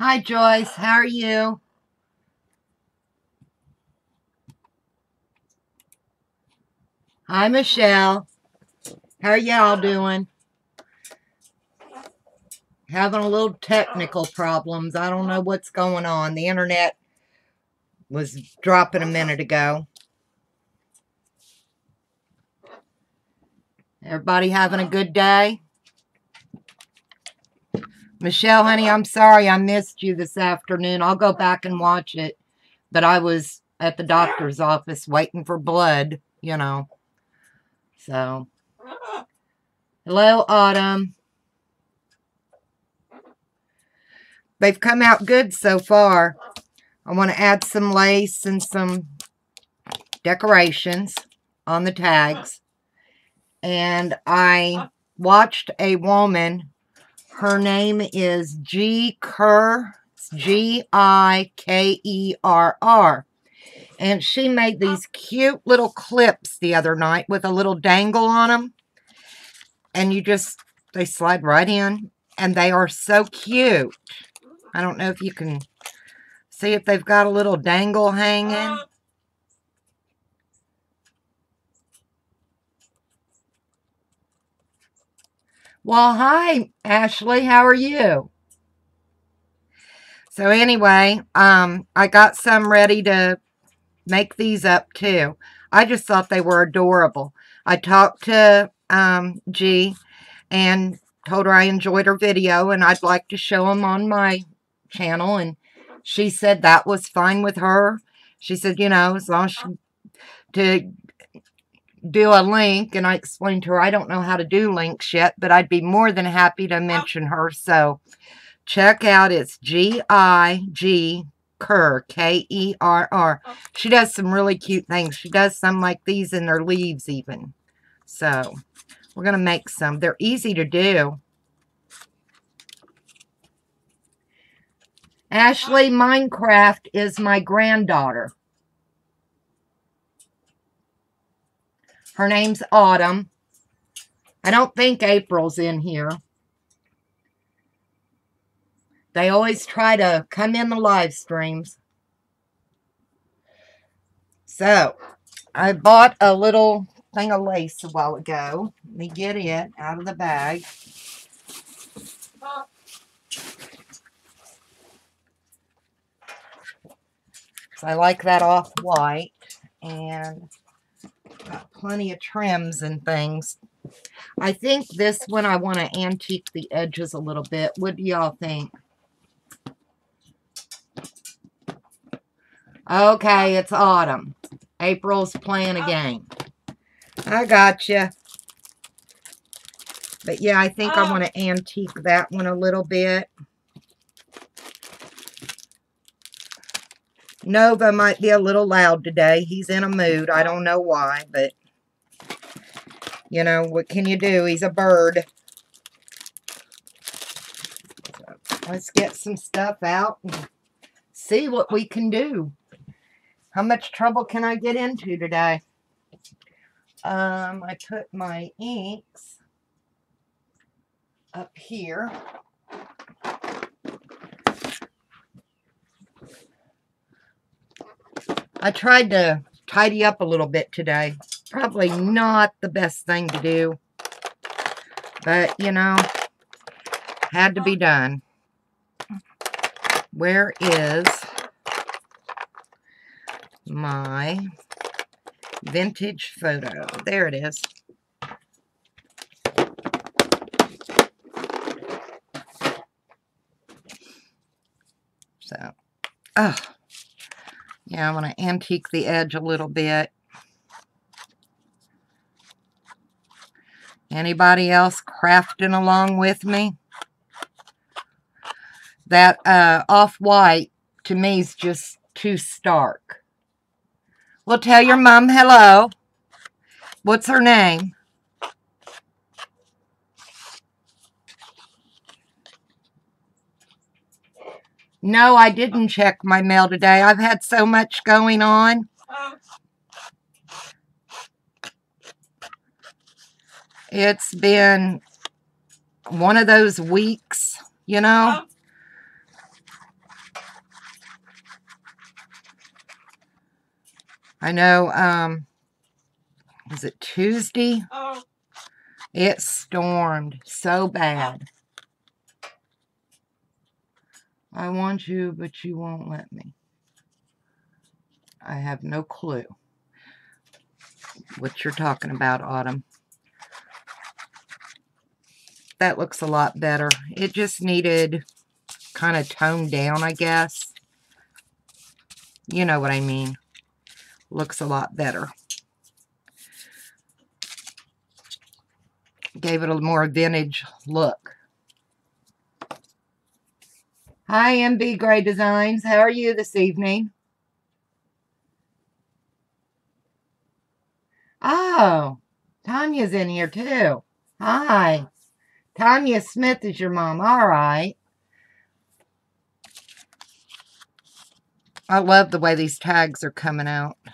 Hi, Joyce. How are you? Hi, Michelle. How are y'all doing? Having a little technical problems. I don't know what's going on. The internet was dropping a minute ago. Everybody having a good day? Michelle, honey, I'm sorry I missed you this afternoon. I'll go back and watch it. But I was at the doctor's office waiting for blood. So, hello, Autumn. They've come out good so far. I want to add some lace and some decorations on the tags. And I watched a woman. Her name is Gi Kerr. It's Gikerr. And she made these cute little clips the other night with a little dangle on them. And they slide right in. And they are so cute. I don't know if you can see if they've got a little dangle hanging. Well, hi, Ashley. How are you? So anyway, I got some ready to make these up too. I just thought they were adorable. I talked to G and told her I enjoyed her video and I'd like to show them on my channel. And she said that was fine with her. She said, as long as to do a link. And I explained to her I don't know how to do links yet, but I'd be more than happy to mention her. So check out, it's G Kerr, Kerr. She does some really cute things. She does some like these in their leaves even. So we're going to make some. They're easy to do. Ashley, Minecraft is my granddaughter. Her name's Autumn. I don't think April's in here. They always try to come in the live streams. So, I bought a little thing of lace a while ago. Let me get it out of the bag. So I like that off-white. And got plenty of trims and things. I think this one I want to antique the edges a little bit. What do y'all think? Okay, it's autumn. April's playing a game. I gotcha. But yeah, I think I want to antique that one a little bit. Nova might be a little loud today. He's in a mood. I don't know why, but what can you do? He's a bird. So let's get some stuff out and see what we can do. How much trouble can I get into today? I put my inks up here. I tried to tidy up a little bit today. Probably not the best thing to do. But, had to be done. Where is my vintage photo? There it is. So, yeah, I'm going to antique the edge a little bit. Anybody else crafting along with me? That off-white, to me, is just too stark. Well, tell your mom hello. What's her name? No, I didn't check my mail today. I've had so much going on. It's been one of those weeks, I know, was it Tuesday? It stormed so bad. I want you, but you won't let me. I have no clue what you're talking about, Autumn. That looks a lot better. It just needed kind of toned down, I guess. You know what I mean. Looks a lot better. Gave it a more vintage look. Hi, MB Gray Designs. How are you this evening? Oh, Tanya's in here too. Hi. Tanya Smith is your mom. All right. I love the way these tags are coming out. I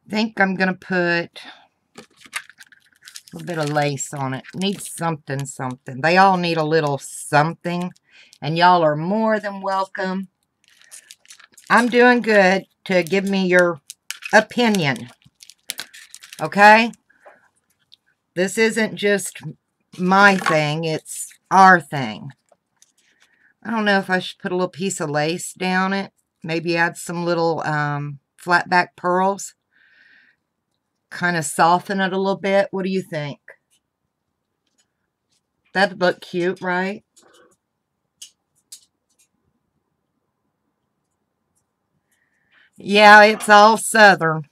think I'm going to put a little bit of lace on it. Needs something, something. They all need a little something. And y'all are more than welcome. I'm doing good to give me your opinion. Okay? This isn't just my thing. It's our thing. I don't know if I should put a little piece of lace down it. Maybe add some little flat back pearls. Kind of soften it a little bit. What do you think? That'd look cute, right? Yeah, it's all Southern.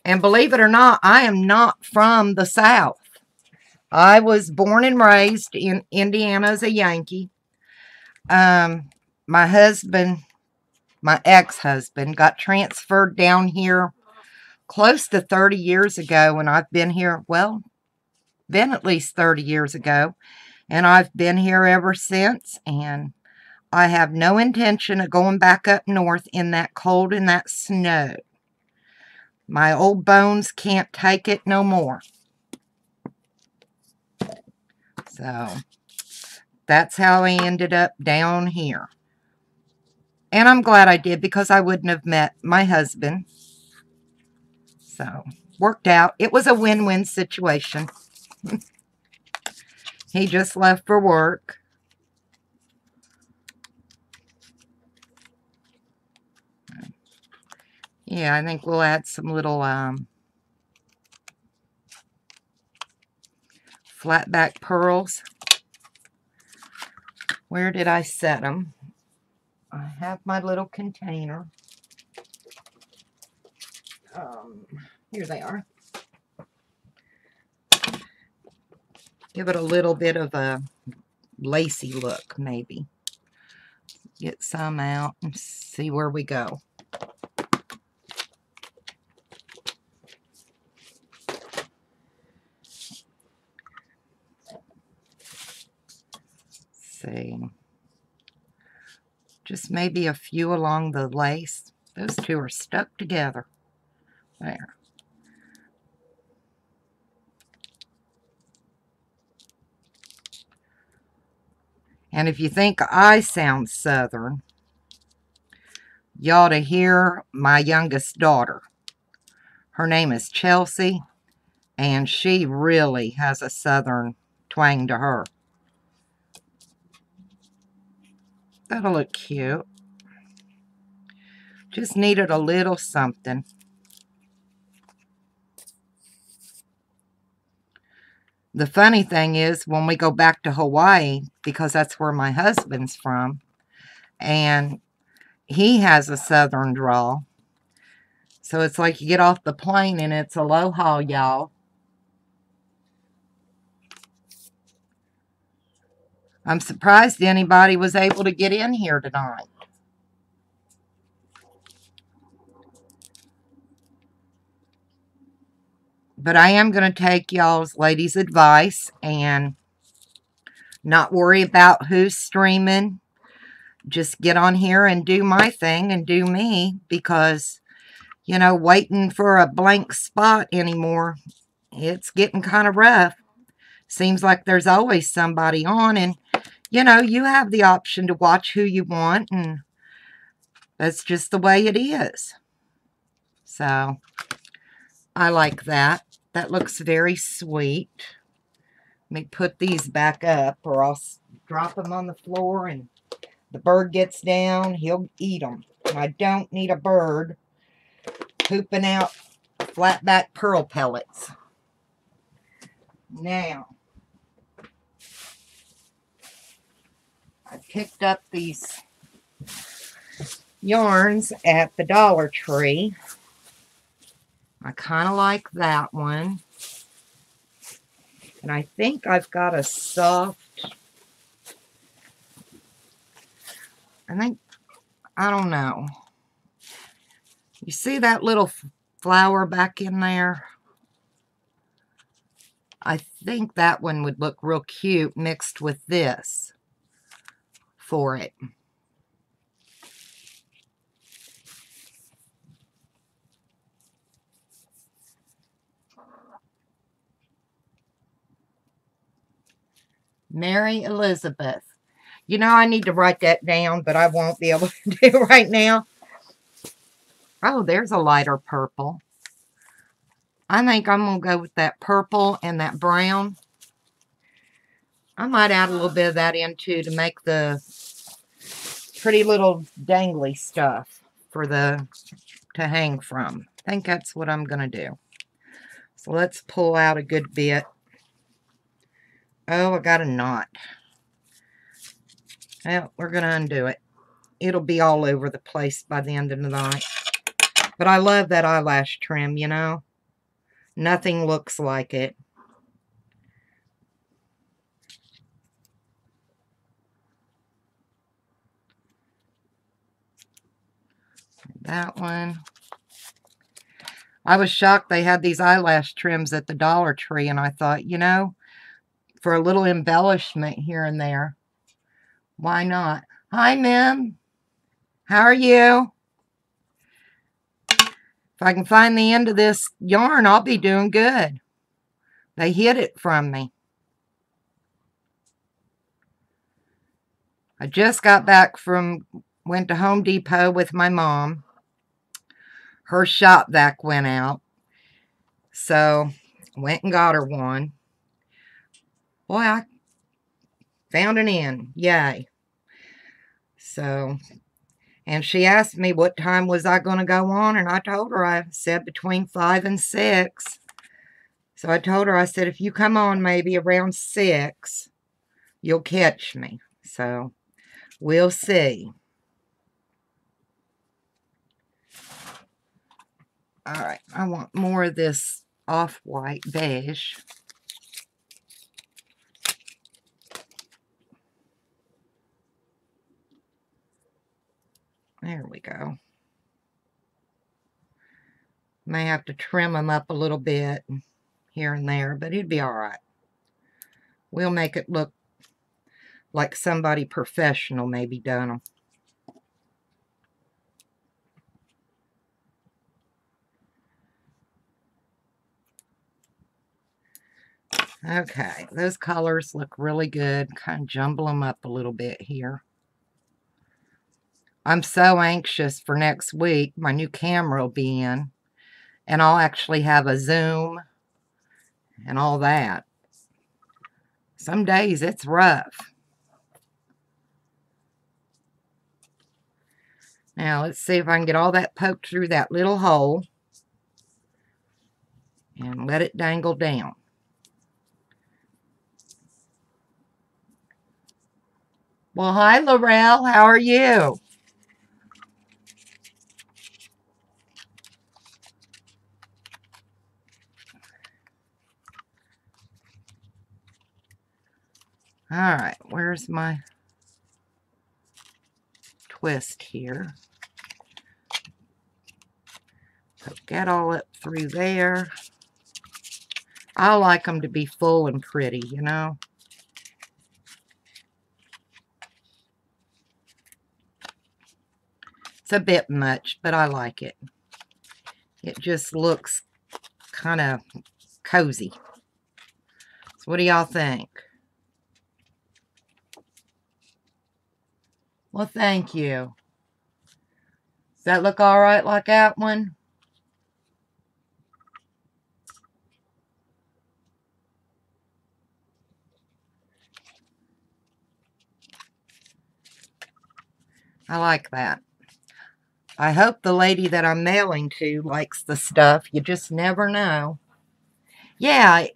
And believe it or not, I am not from the South. I was born and raised in Indiana as a Yankee. My husband, my ex-husband, got transferred down here close to 30 years ago, and I've been here, well, been at least 30 years ago, and I've been here ever since, and I have no intention of going back up north in that cold and that snow. My old bones can't take it no more. So, that's how I ended up down here. And I'm glad I did, because I wouldn't have met my husband. So, worked out. It was a win-win situation. He just left for work. Yeah, I think we'll add some little flat back pearls. Where did I set them? I have my little container. Here they are. Give it a little bit of a lacy look, maybe. Get some out and see where we go. See. Just maybe a few along the lace. Those two are stuck together. There. And if you think I sound Southern, you ought to hear my youngest daughter. Her name is Chelsea, and she really has a Southern twang to her. That'll look cute. Just needed a little something. The funny thing is, when we go back to Hawaii, because that's where my husband's from, and he has a Southern drawl. So it's like you get off the plane and it's aloha, y'all. I'm surprised anybody was able to get in here tonight. But I am going to take y'all's ladies' advice and not worry about who's streaming. Just get on here and do my thing and do me, because, you know, waiting for a blank spot anymore, it's getting kind of rough. Seems like there's always somebody on, and, you know, you have the option to watch who you want, and that's just the way it is. So I like that. That looks very sweet. Let me put these back up or I'll drop them on the floor and the bird gets down, he'll eat them. And I don't need a bird pooping out flatback pearl pellets. Now, I picked up these yarns at the Dollar Tree. I kind of like that one. And I think I've got a soft, I don't know. You see that little flower back in there? I think that one would look real cute mixed with this for it. Mary Elizabeth. You know, I need to write that down, but I won't be able to do right now. Oh, there's a lighter purple. I think I'm going to go with that purple and that brown. I might add a little bit of that in too to make the pretty little dangly stuff for to hang from. I think that's what I'm going to do. So let's pull out a good bit. Oh, I got a knot. Well, we're going to undo it. It'll be all over the place by the end of the night. But I love that eyelash trim, you know. Nothing looks like it. That one. I was shocked they had these eyelash trims at the Dollar Tree, and I thought, you know, for a little embellishment here and there, why not? Hi, Mim. How are you? If I can find the end of this yarn, I'll be doing good. They hid it from me. I just got back went to Home Depot with my mom. Her shop vac went out. So, went and got her one. Boy, I found an end. Yay. So, and she asked me what time was I going to go on, and I told her, I said between 5 and 6. So I told her, I said, if you come on maybe around 6, you'll catch me. So, we'll see. Alright, I want more of this off-white beige. There we go. May have to trim them up a little bit here and there, but it'd be alright. We'll make it look like somebody professional maybe done them. Okay, those colors look really good. Kind of jumble them up a little bit here. I'm so anxious for next week. My new camera will be in, and I'll actually have a zoom and all that. Some days it's rough. Now let's see if I can get all that poked through that little hole and let it dangle down. Well, hi, Laurel. How are you? All right, where's my twist here? Poke that all up through there. I like them to be full and pretty, you know. It's a bit much, but I like it. It just looks kind of cozy. So what do y'all think? Well, thank you. Does that look all right like that one? I like that. I hope the lady that I'm mailing to likes the stuff. You just never know. Yeah,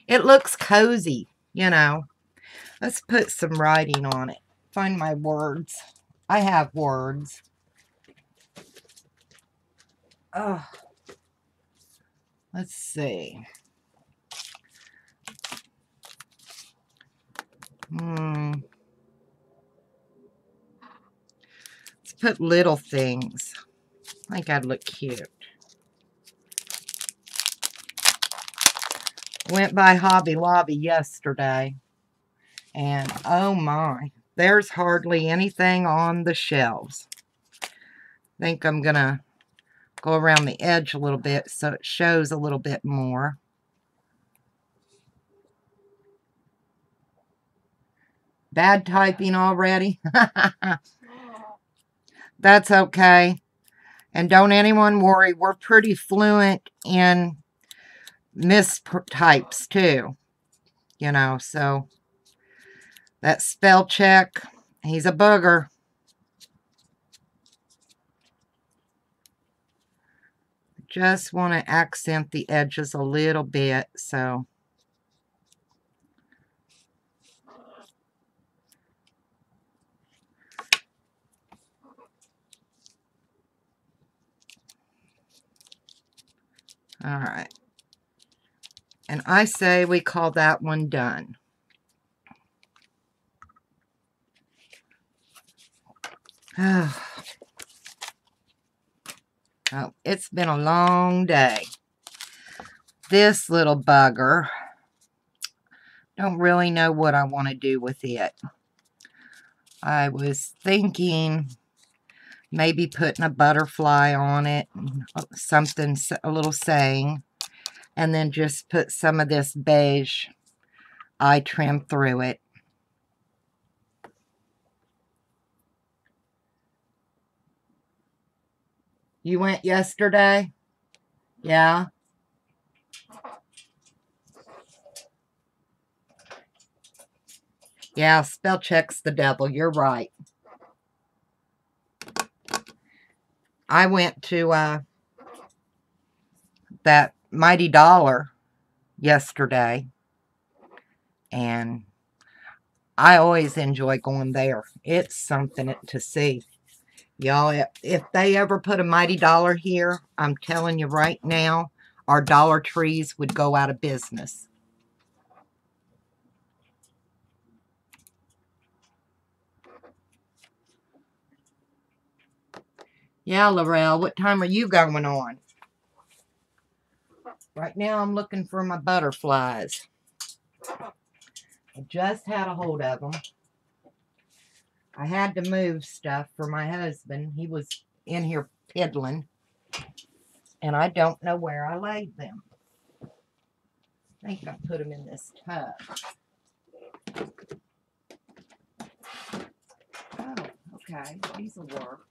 it looks cozy, you know. Let's put some writing on it. Find my words. I have words. Oh, let's see. Let's put little things. I think I'd look cute. Went by Hobby Lobby yesterday, and oh my, there's hardly anything on the shelves. I think I'm gonna go around the edge a little bit so it shows a little bit more. Bad typing already? That's okay. And don't anyone worry, we're pretty fluent in mistypes too. You know, so that spell check, he's a booger. Just want to accent the edges a little bit, so. All right. And I say we call that one done. Oh, it's been a long day. This little bugger, don't really know what I want to do with it. I was thinking maybe putting a butterfly on it, something, a little saying, and then just put some of this beige eye trim through it. You went yesterday? Yeah? Yeah, spell check's the devil. You're right. I went to that Mighty Dollar yesterday, and I always enjoy going there. It's something to see. Y'all, if they ever put a Mighty Dollar here, I'm telling you right now, our Dollar Trees would go out of business. Yeah, Laurel, what time are you going on? Right now, I'm looking for my butterflies. I just had a hold of them. I had to move stuff for my husband. He was in here piddling, and I don't know where I laid them. I think I put them in this tub. Oh, okay. These will work.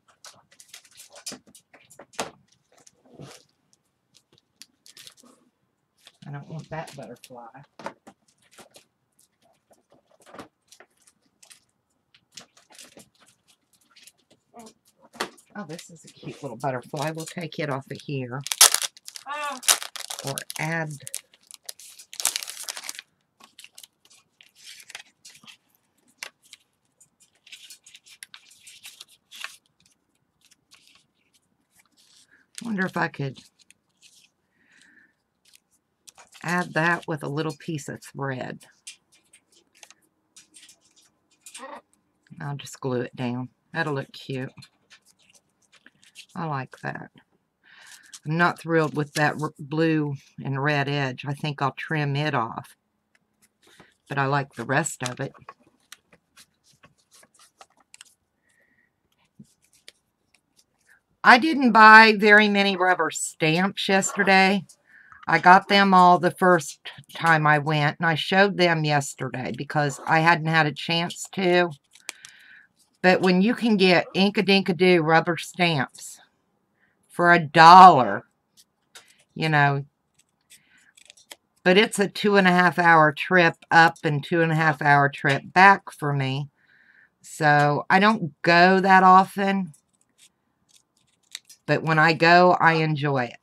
I don't want that butterfly. Oh, this is a cute little butterfly. We'll take it off of here. Or add. Wonder if I could add that with a little piece of thread. I'll just glue it down. That'll look cute. I like that. I'm not thrilled with that blue and red edge. I think I'll trim it off. But I like the rest of it. I didn't buy very many rubber stamps yesterday. I got them all the first time I went, and I showed them yesterday because I hadn't had a chance to. But when you can get Ink-a-Dink-a-Doo rubber stamps for $1, you know, but it's a 2.5 hour trip up and 2.5 hour trip back for me. So I don't go that often, but when I go, I enjoy it.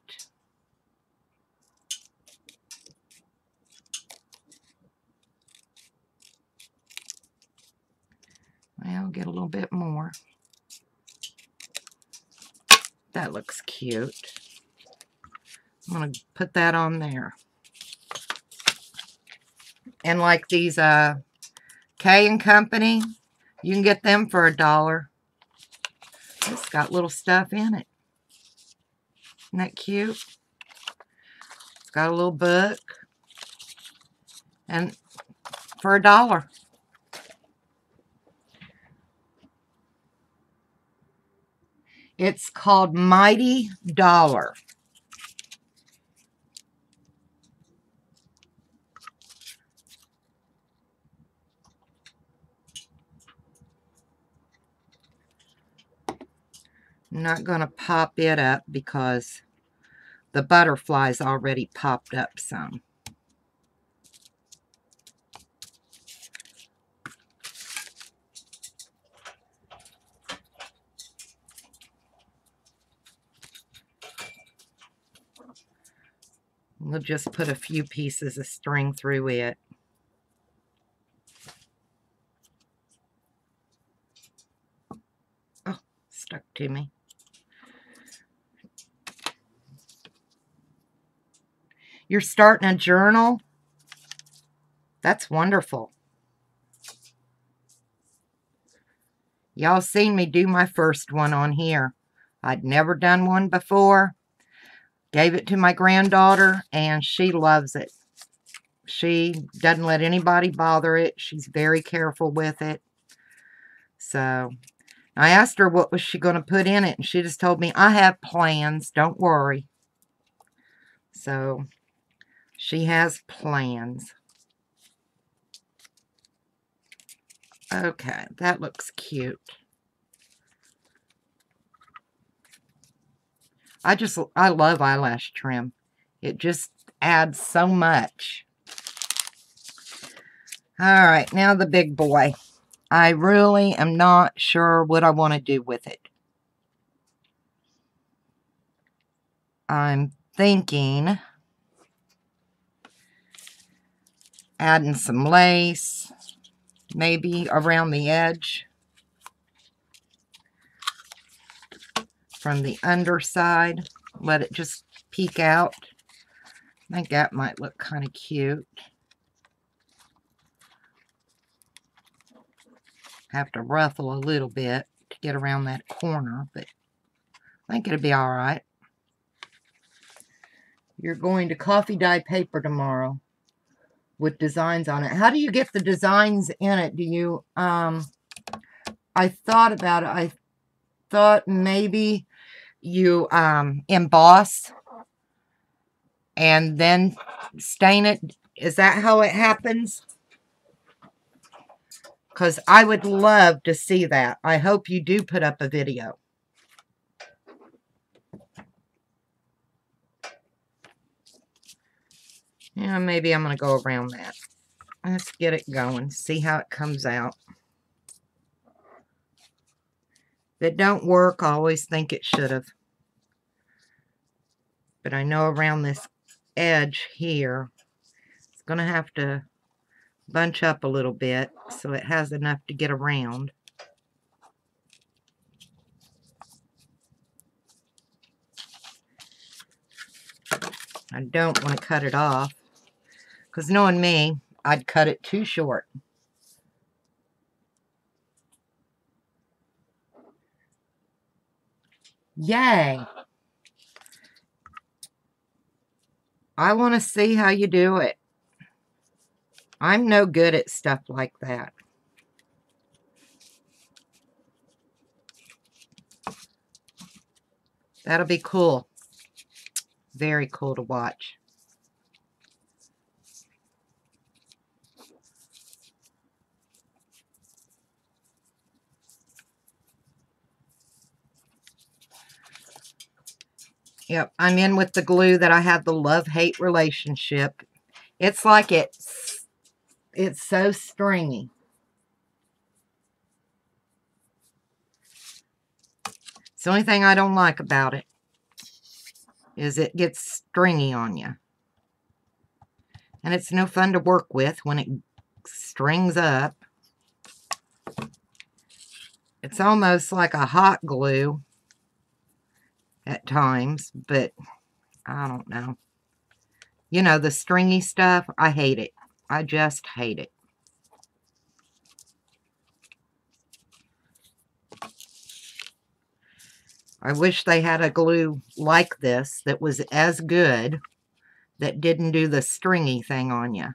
Well, get a little bit more. That looks cute. I'm going to put that on there. And like these K and Company, you can get them for $1. It's got little stuff in it. Isn't that cute? It's got a little book. And for $1. It's called Mighty Dollar. I'm not going to pop it up because the butterflies already popped up some. We'll just put a few pieces of string through it. Oh, stuck to me. You're starting a journal? That's wonderful. Y'all seen me do my first one on here. I'd never done one before. Gave it to my granddaughter, and she loves it. She doesn't let anybody bother it. She's very careful with it. So I asked her what was she going to put in it, and she just told me, I have plans, don't worry. So she has plans. Okay, that looks cute. I love eyelash trim. It just adds so much. All right, now the big boy. I really am not sure what I want to do with it. I'm thinking adding some lace, maybe around the edge from the underside. Let it just peek out. I think that might look kind of cute. Have to ruffle a little bit to get around that corner, but I think it'll be all right. You're going to coffee dye paper tomorrow with designs on it. How do you get the designs in it? Do you, I thought about it. I thought maybe you emboss and then stain it. Is that how it happens? Because I would love to see that. I hope you do put up a video. Yeah, maybe I'm going to go around that. Let's get it going. See how it comes out. If it don't work, I always think it should have. But I know around this edge here, it's going to have to bunch up a little bit so it has enough to get around. I don't want to cut it off because knowing me, I'd cut it too short. Yay! I want to see how you do it. I'm no good at stuff like that. That'll be cool. Very cool to watch. Yep, I'm in with the glue that I have the love-hate relationship. It's like it's so stringy. It's the only thing I don't like about it is it gets stringy on you. And it's no fun to work with when it strings up. It's almost like a hot glue at times, but I don't know. You know, the stringy stuff, I hate it. I just hate it. I wish they had a glue like this that was as good, that didn't do the stringy thing on you.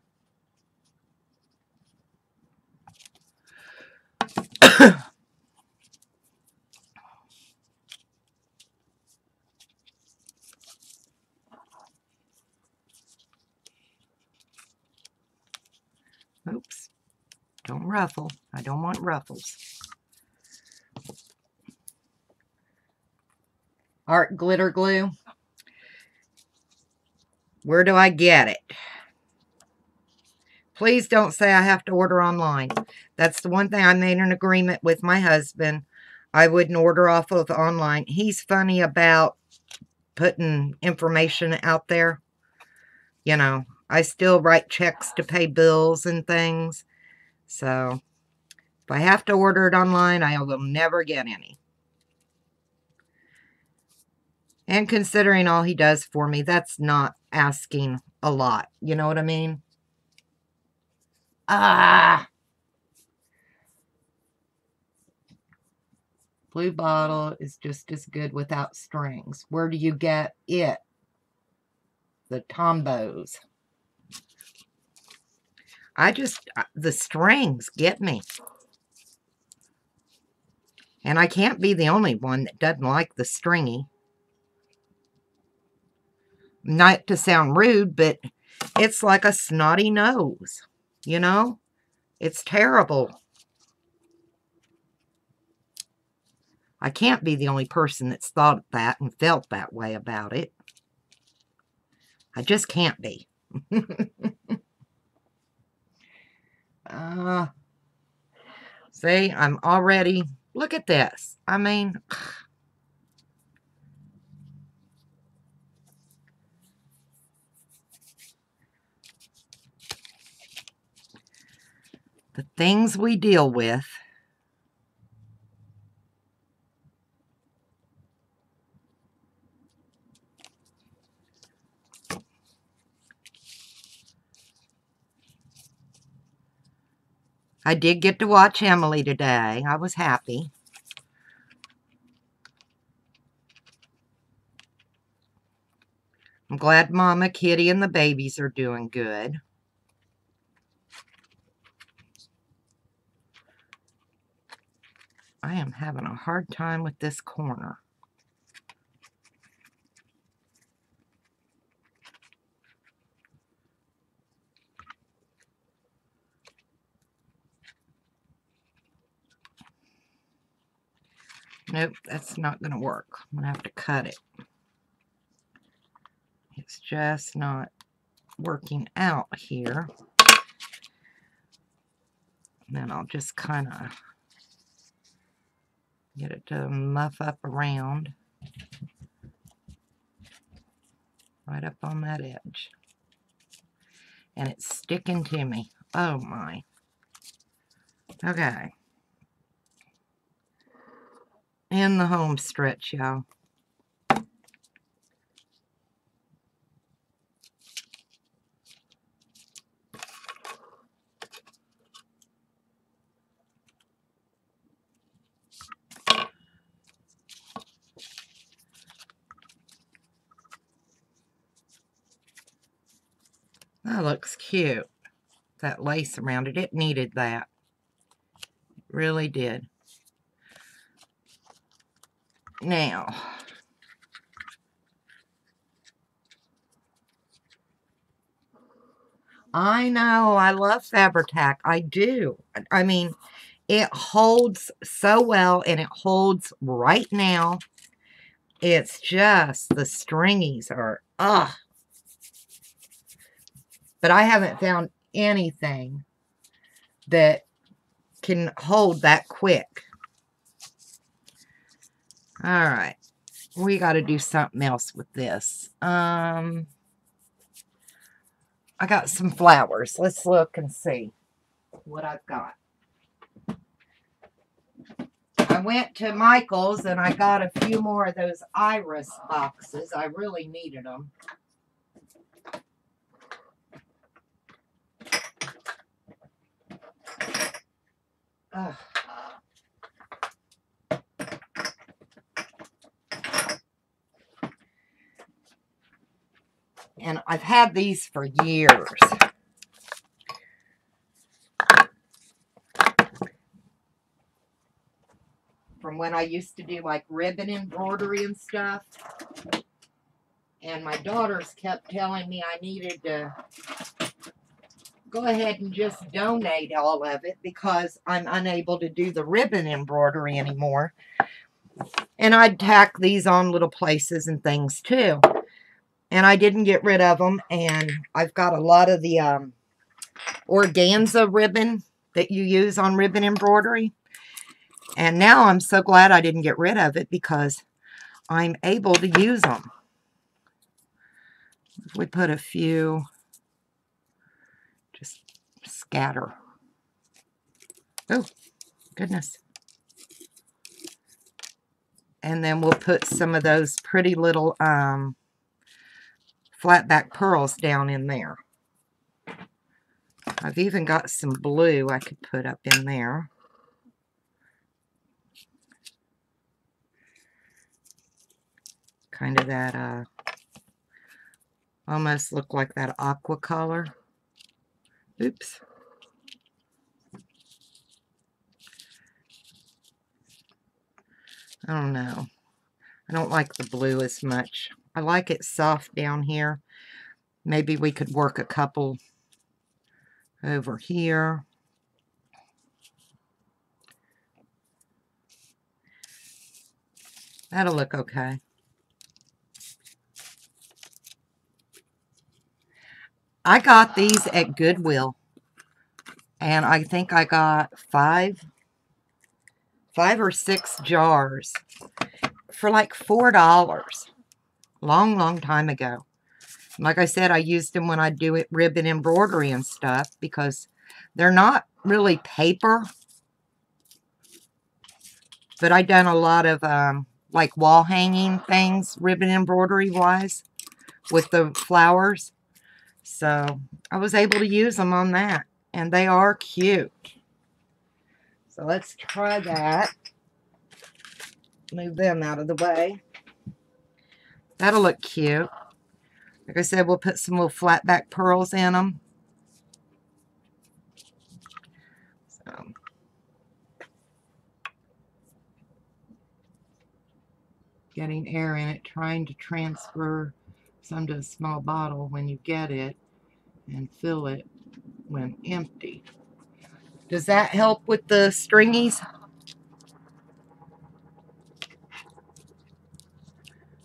Oops. Don't ruffle. I don't want ruffles. Art glitter glue. Where do I get it? Please don't say I have to order online. That's the one thing I made an agreement with my husband. I wouldn't order off of online. He's funny about putting information out there. You know, I still write checks to pay bills and things. So, if I have to order it online, I will never get any. And considering all he does for me, that's not asking a lot. You know what I mean? Ah! Blue bottle is just as good without strings. Where do you get it? The Tombos. The strings get me. And I can't be the only one that doesn't like the stringy. Not to sound rude, but it's like a snotty nose. You know? It's terrible. I can't be the only person that's thought that and felt that way about it. I just can't be. See, I'm already... Look at this. I mean... The things we deal with. I did get to watch Emily today. I was happy. I'm glad Mama, Kitty, and the babies are doing good. I am having a hard time with this corner. Nope, that's not going to work. I'm going to have to cut it. It's just not working out here. And then I'll just kind of get it to muff up around. Right up on that edge. And it's sticking to me. Oh my. Okay. In the home stretch, y'all. That looks cute. That lace around it. It needed that. It really did. Now, I know, I love Fabri-Tac. I do. I mean, it holds so well, and it holds right now. It's just, the stringies are, ugh. But I haven't found anything that can hold that quick. All right. We got to do something else with this. I got some flowers. Let's look and see what I've got. I went to Michael's and I got a few more of those iris boxes. I really needed them. Ugh. And I've had these for years. From when I used to do like ribbon embroidery and stuff. And my daughters kept telling me I needed to go ahead and just donate all of it because I'm unable to do the ribbon embroidery anymore. And I'd tack these on little places and things too. And I didn't get rid of them. And I've got a lot of the organza ribbon that you use on ribbon embroidery. And now I'm so glad I didn't get rid of it because I'm able to use them. If we put a few, just scatter. Oh, goodness. And then we'll put some of those pretty little flat back pearls down in there. I've even got some blue I could put up in there. Kind of that, almost look like that aqua color. Oops. I don't know. I don't like the blue as much. I like it soft down here. Maybe we could work a couple over here. That'll look okay. I got these at Goodwill. And I think I got five or six jars for like $4. Long time ago. Like I said, I used them when I do it ribbon embroidery and stuff because they're not really paper. But I done a lot of like wall hanging things, ribbon embroidery wise, with the flowers. So I was able to use them on that. And they are cute. So let's try that. Move them out of the way. That'll look cute. Like I said, we'll put some little flat back pearls in them. So, getting air in it, trying to transfer some to a small bottle when you get it and fill it when empty. Does that help with the stringies?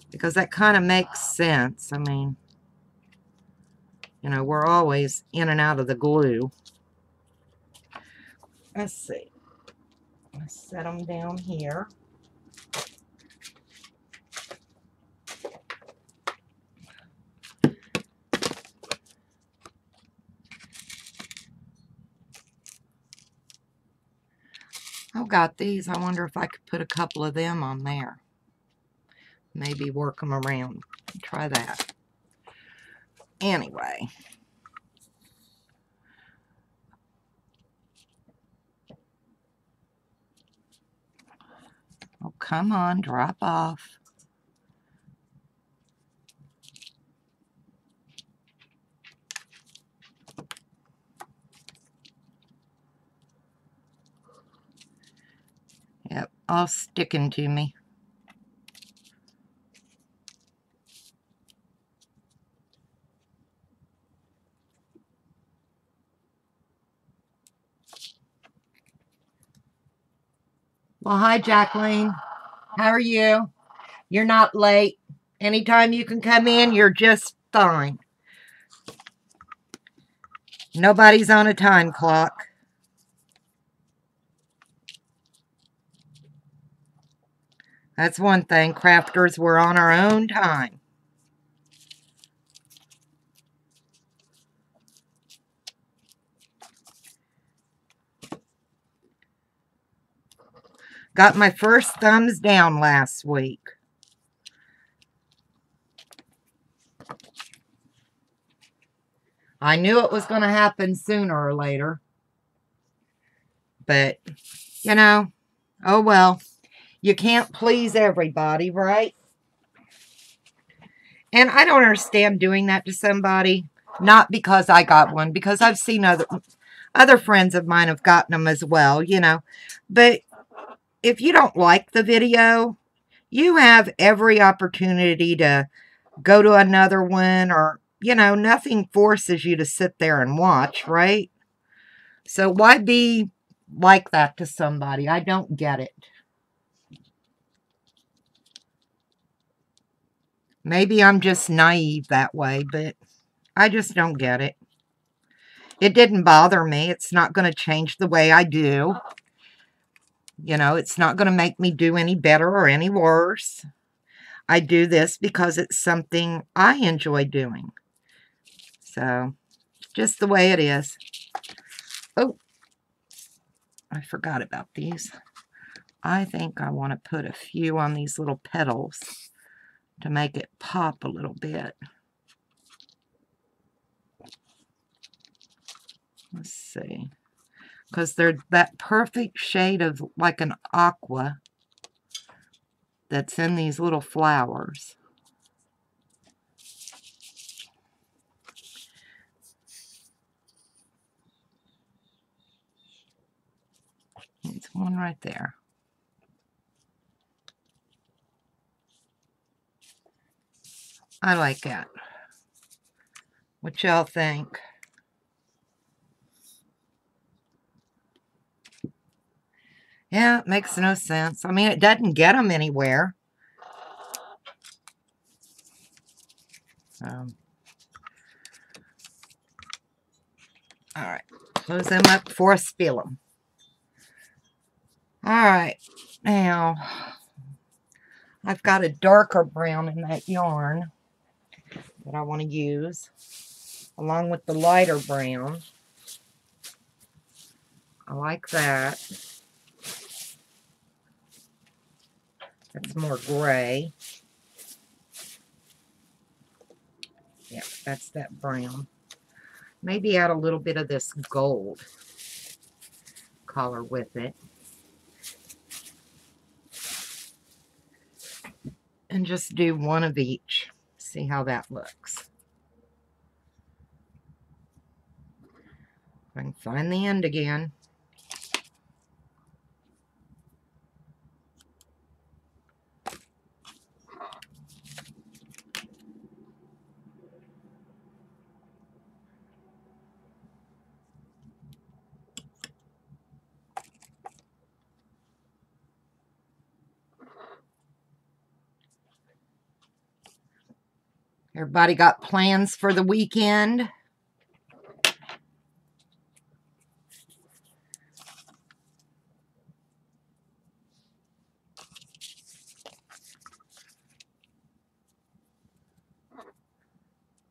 Because that kind of makes sense. I mean, you know, we're always in and out of the glue. Let's see. Let's set them down here. I've got these. I wonder if I could put a couple of them on there. Maybe work them around. Try that. Anyway. Oh, come on. Drop off. Yep, all sticking to me. Well, hi, Jacqueline. How are you? You're not late. Anytime you can come in, you're just fine. Nobody's on a time clock. That's one thing. Crafters, we're on our own time. Got my first thumbs down last week. I knew it was going to happen sooner or later. But, you know, oh well. You can't please everybody, right? And I don't understand doing that to somebody. Not because I got one, because I've seen other friends of mine have gotten them as well, you know. But if you don't like the video, you have every opportunity to go to another one, or, you know, nothing forces you to sit there and watch, right? So why be like that to somebody? I don't get it. Maybe I'm just naive that way, but I just don't get it. It didn't bother me. It's not going to change the way I do. You know, it's not going to make me do any better or any worse. I do this because it's something I enjoy doing. So, just the way it is. Oh, I forgot about these. I think I want to put a few on these little petals to make it pop a little bit. Let's see. Because they're that perfect shade of like an aqua that's in these little flowers. There's one right there. I like that. What y'all think? Yeah, it makes no sense. I mean, it doesn't get them anywhere. All right. Close them up before I spill them. All right. Now, I've got a darker brown in that yarn that I want to use, along with the lighter brown. I like that. That's more gray. Yeah, that's that brown. Maybe add a little bit of this gold color with it. And just do one of each. See how that looks. I can find the end again. Everybody got plans for the weekend?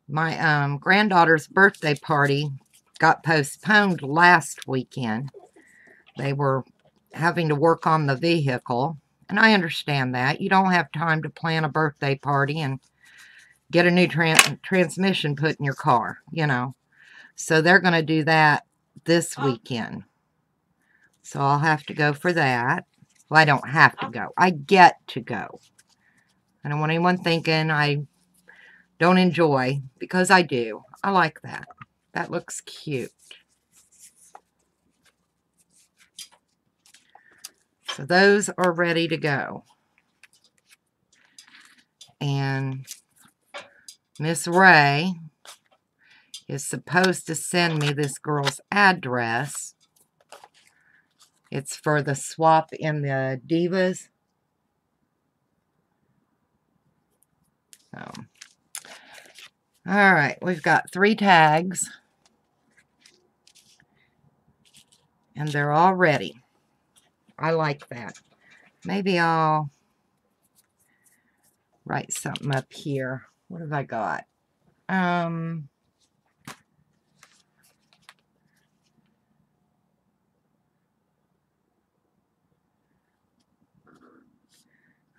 My granddaughter's birthday party got postponed last weekend. They were having to work on the vehicle, and I understand that. You don't have time to plan a birthday party and get a new transmission put in your car, you know. So they're going to do that this weekend. So I'll have to go for that. Well, I don't have to go. I get to go. I don't want anyone thinking I don't enjoy, because I do. I like that. That looks cute. So those are ready to go. And Miss Ray is supposed to send me this girl's address. It's for the swap in the Divas. So, all right, we've got 3 tags. And they're all ready. I like that. Maybe I'll write something up here. What have I got? I'm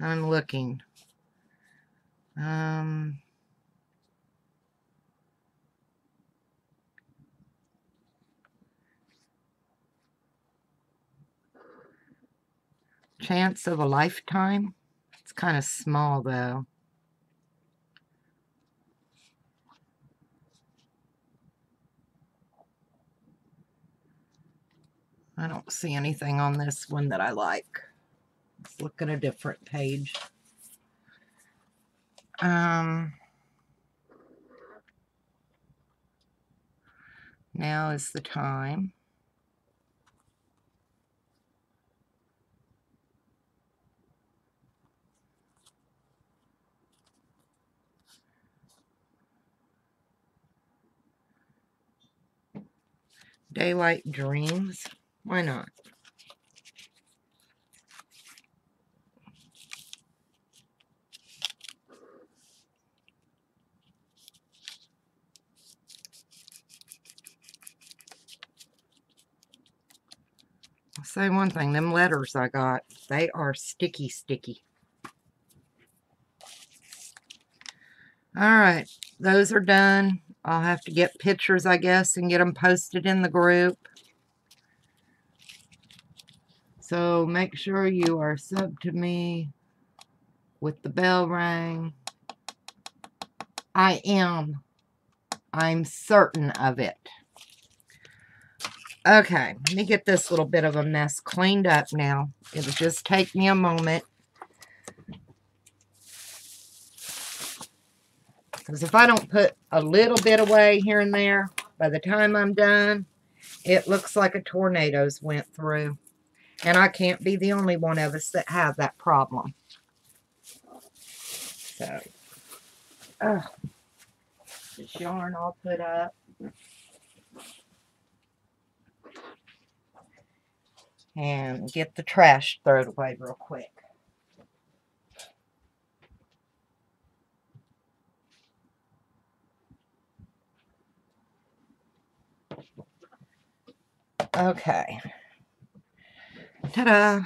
looking. Chance of a lifetime. It's kind of small though. I don't see anything on this one that I like. Let's look at a different page. Now is the time. Daylight dreams. Why not? I'll say one thing, them letters I got, they are sticky, sticky. Alright, those are done. I'll have to get pictures, I guess, and get them posted in the group. So make sure you are subbed to me with the bell rang. I am. I'm certain of it. Okay, let me get this little bit of a mess cleaned up now. It'll just take me a moment. Because if I don't put a little bit away here and there, by the time I'm done, it looks like a tornado's went through. And I can't be the only one of us that have that problem. So, this yarn all put up. And get the trash thrown away real quick. Okay. Ta-da!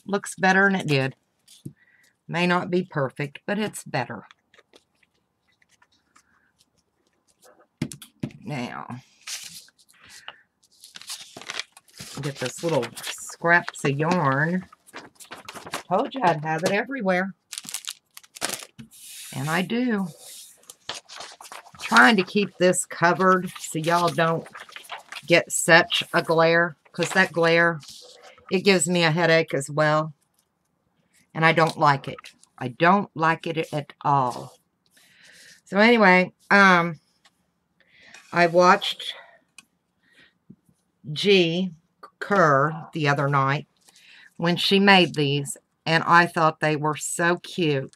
Looks better than it did. May not be perfect, but it's better. Now, get this little scraps of yarn. Told you I'd have it everywhere. And I do. Trying to keep this covered so y'all don't get such a glare. Because that glare, it gives me a headache as well. And I don't like it. I don't like it at all. So anyway, I watched Gi Kerr the other night when she made these, and I thought they were so cute.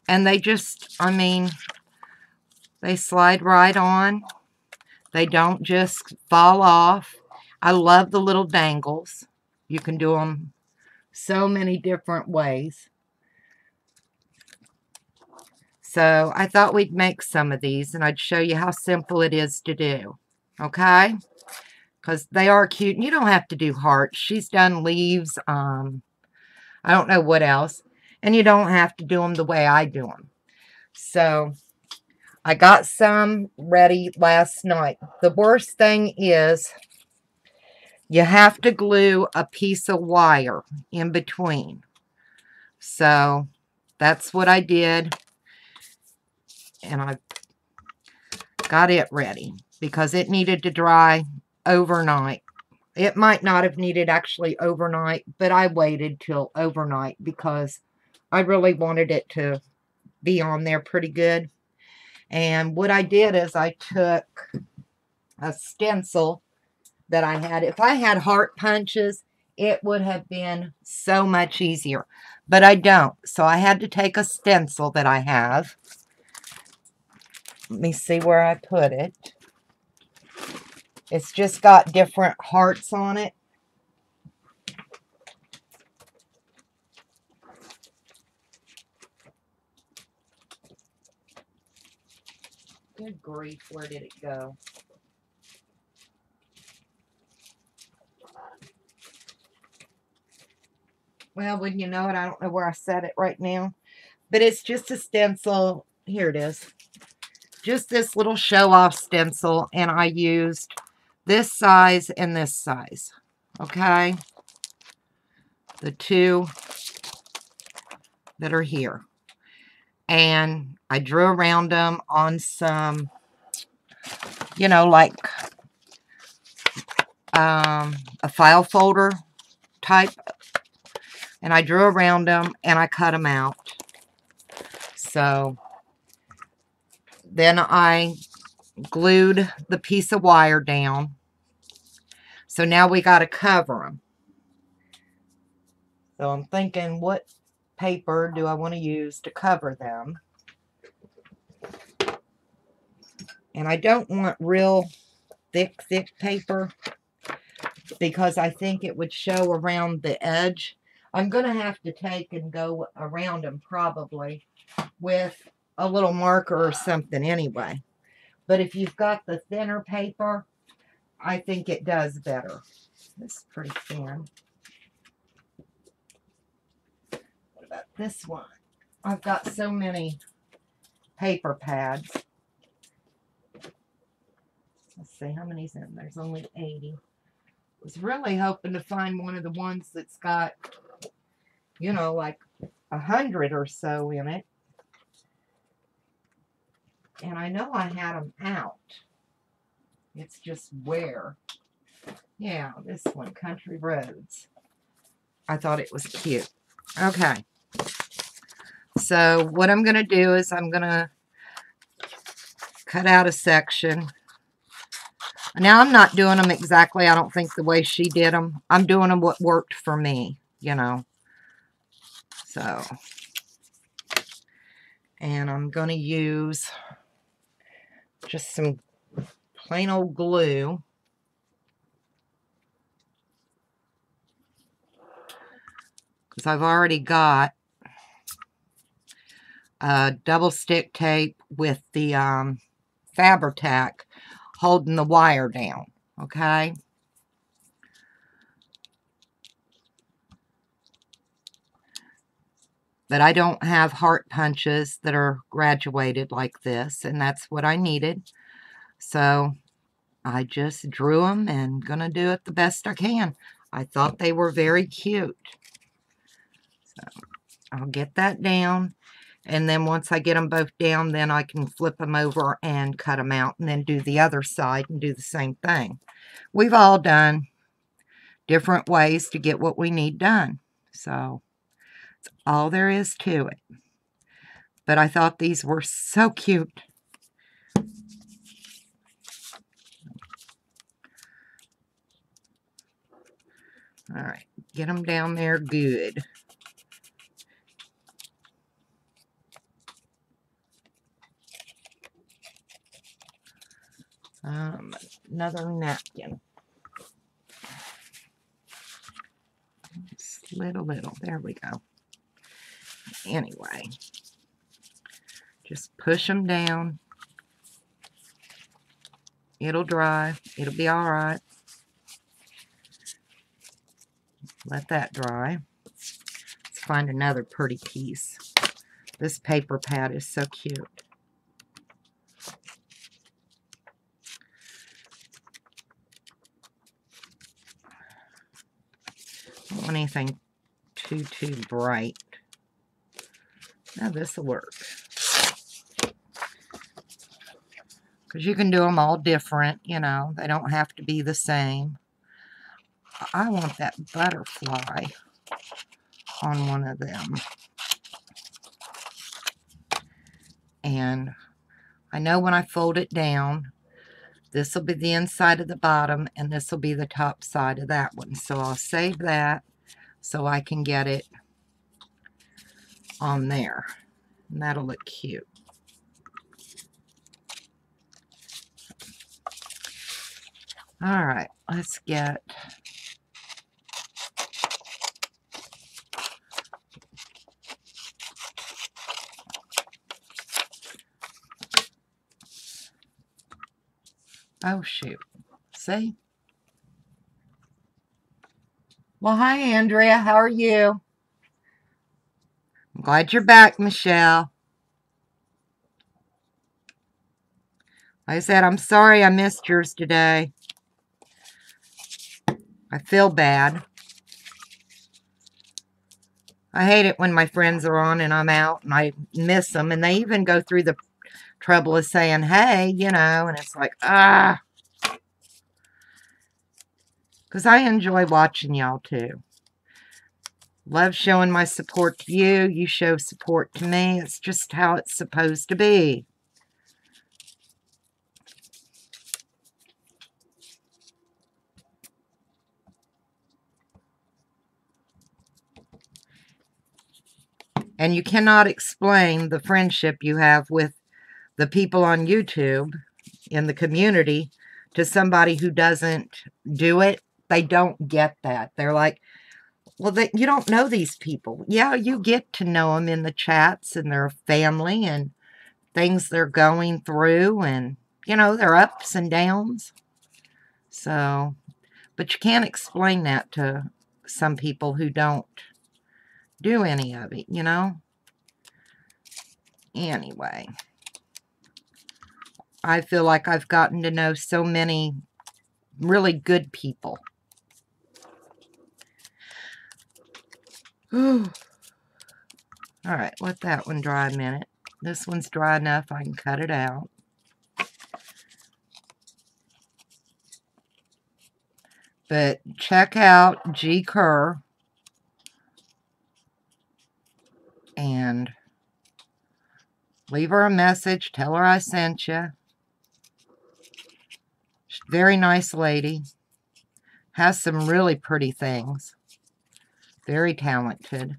And they just, I mean, they slide right on. They don't just fall off. I love the little dangles. You can do them so many different ways. So I thought we'd make some of these, and I'd show you how simple it is to do. Okay? Because they are cute. And you don't have to do hearts. She's done leaves. I don't know what else. And you don't have to do them the way I do them. So I got some ready last night. The worst thing is you have to glue a piece of wire in between. So that's what I did. And I got it ready because it needed to dry overnight. It might not have needed actually overnight, but I waited till overnight because I really wanted it to be on there pretty good. And what I did is I took a stencil that I had. If I had heart punches, it would have been so much easier. But I don't. So I had to take a stencil that I have. Let me see where I put it. It's just got different hearts on it. Good grief, where did it go? Well, wouldn't you know it, I don't know where I set it right now. But it's just a stencil. Here it is. Just this little show-off stencil, and I used this size and this size. Okay? The two that are here. And I drew around them on some, you know, like a file folder type. And I drew around them and I cut them out. So then I glued the piece of wire down. So now we got to cover them. So I'm thinking, what paper do I want to use to cover them? And I don't want real thick paper because I think it would show around the edge. I'm going to have to take and go around them probably with a little marker or something anyway. But if you've got the thinner paper, I think it does better. This is pretty thin. What about this one? I've got so many paper pads. Let's see how many's in. There's only 80. I was really hoping to find one of the ones that's got, you know, like 100 or so in it. And I know I had them out. It's just where. Yeah, this one, Country Roads. I thought it was cute. Okay. So what I'm going to do is I'm going to cut out a section. Now, I'm not doing them exactly, I don't think, the way she did them. I'm doing them what worked for me, you know. So, and I'm going to use just some plain old glue. Because I've already got double stick tape with the Fabri-Tac holding the wire down, okay? But I don't have heart punches that are graduated like this, and that's what I needed. So I just drew them and gonna do it the best I can. I thought they were very cute. So I'll get that down. And then once I get them both down, then I can flip them over and cut them out and then do the other side and do the same thing. We've all done different ways to get what we need done. So that's all there is to it. But I thought these were so cute. All right, get them down there good. Another napkin. Just little. There we go. Anyway, just push them down. It'll dry. It'll be all right. Let that dry. Let's find another pretty piece. This paper pad is so cute. I don't want anything too bright. Now this will work. Because you can do them all different, you know. They don't have to be the same. I want that butterfly on one of them. And I know when I fold it down, this will be the inside of the bottom, and this will be the top side of that one. So I'll save that so I can get it on there. And that'll look cute. All right, let's get Oh, shoot. See? Well, hi, Andrea. How are you? I'm glad you're back, Michelle. Like I said, I'm sorry I missed yours today. I feel bad. I hate it when my friends are on and I'm out and I miss them. And they even go through the trouble of saying, hey, you know, and it's like, ah. Because I enjoy watching y'all too. Love showing my support to you. You show support to me. It's just how it's supposed to be. And you cannot explain the friendship you have with the people on YouTube in the community to somebody who doesn't do it. They don't get that. They're like, well, you don't know these people. Yeah, you get to know them in the chats and their family and things they're going through and, you know, their ups and downs. So, but you can't explain that to some people who don't do any of it, you know? Anyway, I feel like I've gotten to know so many really good people. All right, let that one dry a minute. This one's dry enough I can cut it out. But check out Gi Kerr and leave her a message. Tell her I sent you. Very nice lady. Has some really pretty things. Very talented.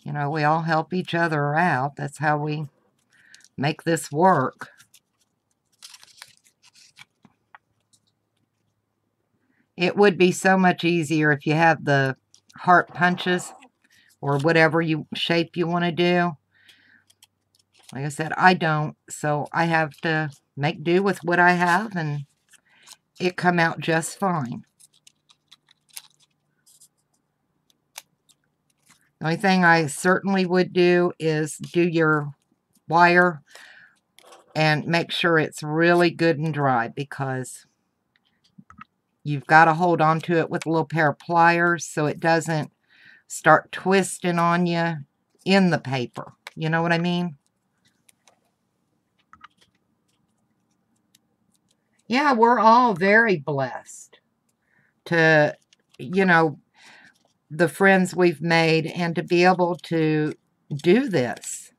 You know, we all help each other out. That's how we make this work. It would be so much easier if you have the heart punches or whatever shape you want to do. Like I said, I don't, so I have to make do with what I have, and it come out just fine. The only thing I certainly would do is do your wire and make sure it's really good and dry, because you've got to hold on to it with a little pair of pliers so it doesn't start twisting on you in the paper. You know what I mean? Yeah, we're all very blessed to, you know, the friends we've made and to be able to do this.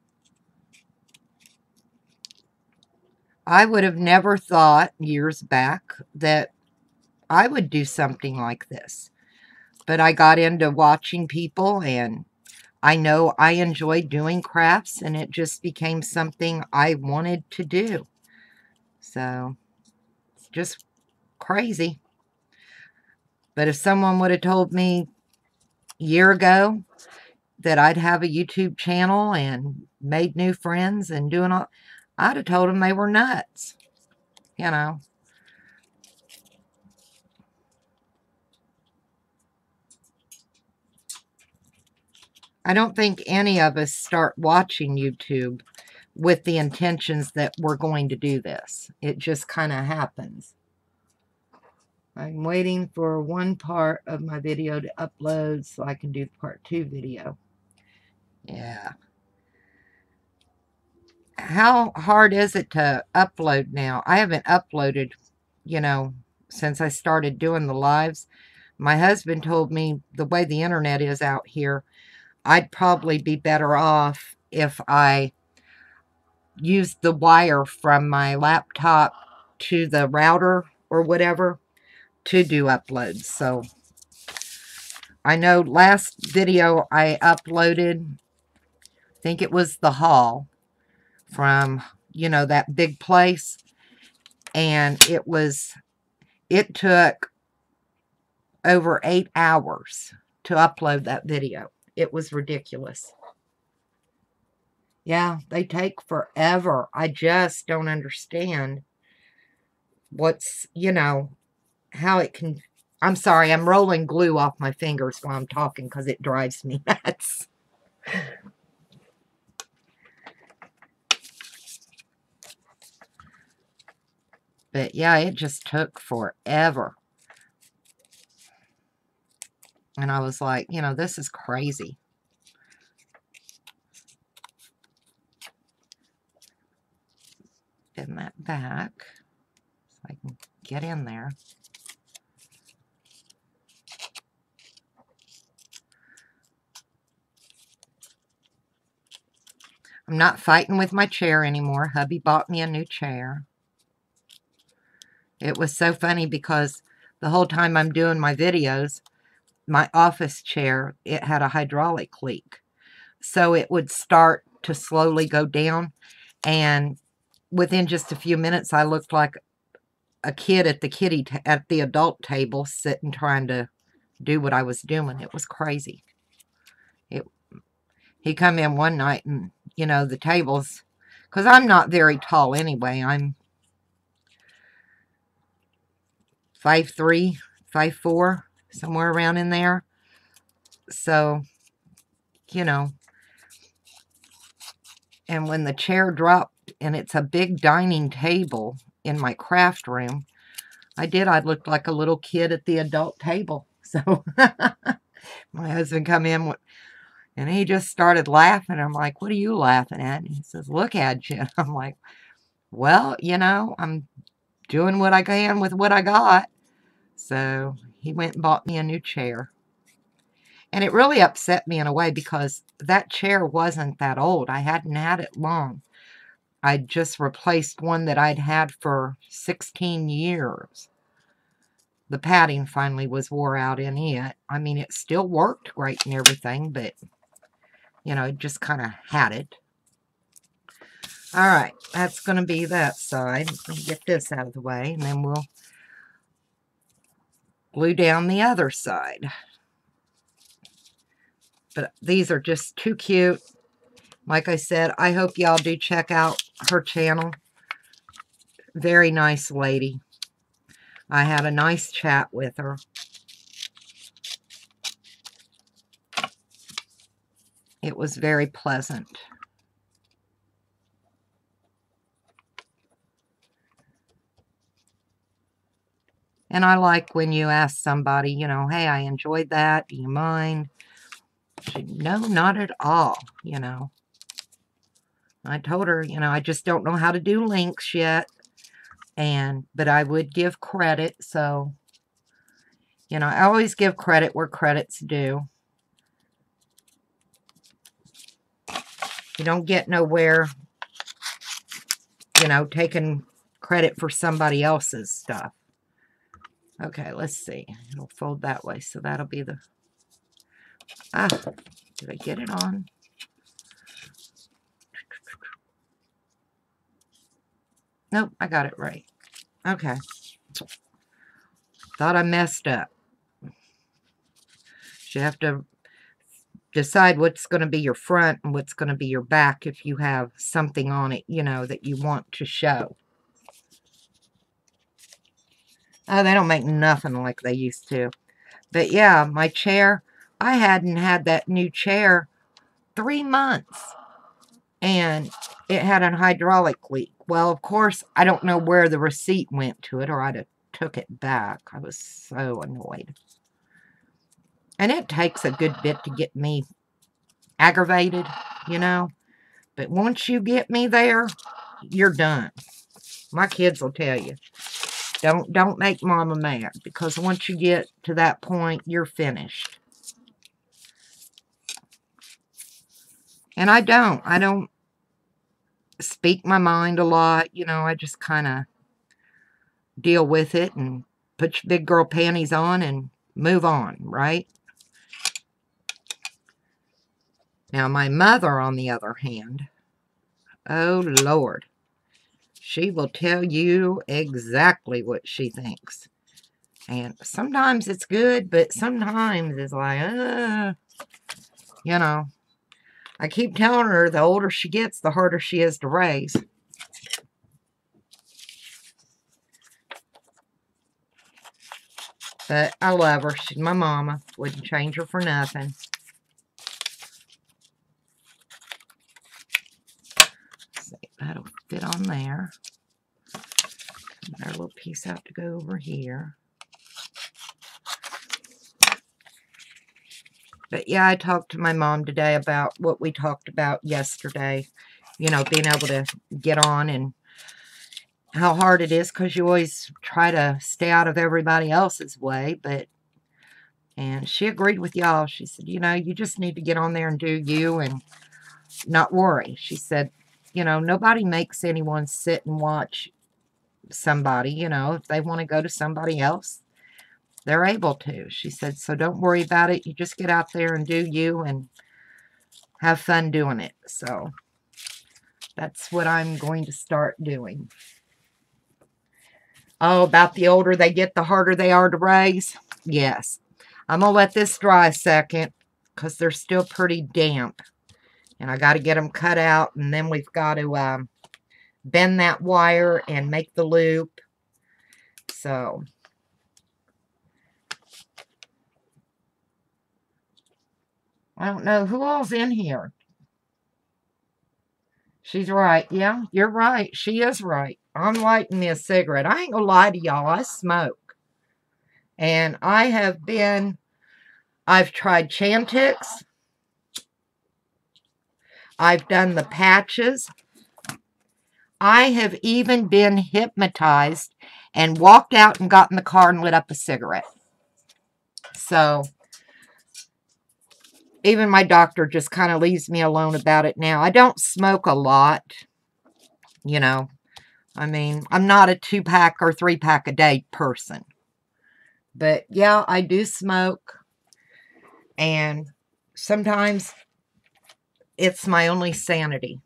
I would have never thought years back that I would do something like this. But I got into watching people, and I know I enjoy doing crafts, and it just became something I wanted to do. So, it's just crazy. But if someone would have told me a year ago that I'd have a YouTube channel and made new friends and doing all, I'd have told them they were nuts. You know. I don't think any of us start watching YouTube with the intentions that we're going to do this. It just kind of happens. I'm waiting for one part of my video to upload so I can do part 2 video. Yeah. How hard is it to upload now? I haven't uploaded, you know, since I started doing the lives. My husband told me the way the internet is out here, I'd probably be better off if I used the wire from my laptop to the router or whatever to do uploads. So I know last video I uploaded, I think it was the haul from, you know, that big place. And it took over 8 hours to upload that video. It was ridiculous. Yeah, they take forever. I just don't understand what's, how it can. I'm sorry, I'm rolling glue off my fingers while I'm talking because it drives me nuts. But yeah, it just took forever. And I was like, this is crazy. Bend that back so I can get in there. I'm not fighting with my chair anymore. Hubby bought me a new chair. It was so funny because the whole time I'm doing my videos, my office chair, it had a hydraulic leak. So it would start to slowly go down. And within just a few minutes, I looked like a kid at the adult table sitting trying to do what I was doing. It was crazy. He come in one night and, the tables, because I'm not very tall anyway. I'm 5'3", 5'4", somewhere around in there. So, and when the chair dropped, and it's a big dining table in my craft room, I looked like a little kid at the adult table. So my husband come in and he just started laughing. I'm like, what are you laughing at? And he says, look at you. I'm like, well, I'm doing what I can with what I got. So he went and bought me a new chair. And it really upset me in a way because that chair wasn't that old. I hadn't had it long. I'd just replaced one that I'd had for 16 years. The padding finally was wore out in it. I mean, it still worked great and everything, but, it just kind of had it. All right, that's going to be that side. Let me get this out of the way, and then we'll glue down the other side. But these are just too cute. Like I said, I hope y'all do check out her channel. Very nice lady. I had a nice chat with her. It was very pleasant. And I like when you ask somebody, hey, I enjoyed that. Do you mind? No, not at all, I told her, I just don't know how to do links yet. But I would give credit, so, I always give credit where credit's due. You don't get nowhere, taking credit for somebody else's stuff. Okay, let's see. It'll fold that way, so that'll be the... did I get it on? Nope, I got it right. Okay. Thought I messed up. You have to decide what's going to be your front and what's going to be your back if you have something on it, that you want to show. Oh, they don't make nothing like they used to. But yeah, my chair, I hadn't had that new chair 3 months. And it had a hydraulic leak. Well, of course, I don't know where the receipt went to it, or I'd have took it back. I was so annoyed. And it takes a good bit to get me aggravated, But once you get me there, you're done. My kids will tell you. Don't make mama mad, because once you get to that point, you're finished. And I don't speak my mind a lot, I just kind of deal with it and put your big girl panties on and move on, right? Now, my mother, on the other hand, oh, Lord, she will tell you exactly what she thinks. And sometimes it's good, but sometimes it's like, I keep telling her the older she gets, the harder she is to raise. But I love her. She's my mama. Wouldn't change her for nothing. Let's see, that'll fit on there. Our little piece out to go over here. But yeah, I talked to my mom today about what we talked about yesterday. You know, being able to get on and how hard it is because you always try to stay out of everybody else's way. And she agreed with y'all. She said, you know, you just need to get on there and do you and not worry. She said, you know, nobody makes anyone sit and watch somebody. You know, if they want to go to somebody else, they're able to. She said, so don't worry about it. You just get out there and do you and have fun doing it. So that's what I'm going to start doing. Oh, about the older they get, the harder they are to raise? Yes. I'm going to let this dry a second because they're still pretty damp. And I got to get them cut out. And then we've got to bend that wire and make the loop. So I don't know who all's in here. She's right. Yeah, you're right. She is right. I'm lighting me a cigarette. I ain't gonna lie to y'all. I smoke. And I've tried Chantix. I've done the patches. I have even been hypnotized and walked out and got in the car and lit up a cigarette. So even my doctor just kind of leaves me alone about it now. I don't smoke a lot, you know. I mean, I'm not a 2-pack or 3-pack a day person. But yeah, I do smoke. And sometimes it's my only sanity.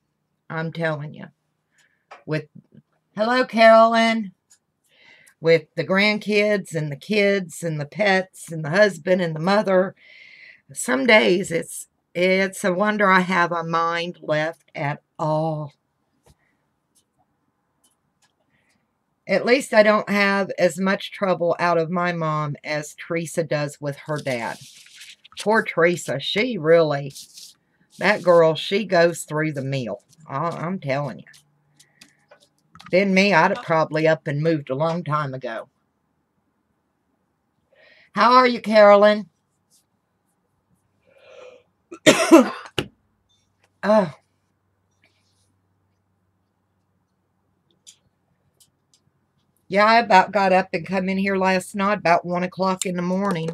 I'm telling you. Hello, Carolyn. With the grandkids and the kids and the pets and the husband and the mother. Some days it's a wonder I have a mind left at all. At least I don't have as much trouble out of my mom as Teresa does with her dad. Poor Teresa, that girl, she goes through the meal. I'm telling you. Been me, I'd have probably up and moved a long time ago. How are you, Carolyn? Oh. Yeah, I about got up and come in here last night about 1 o'clock in the morning.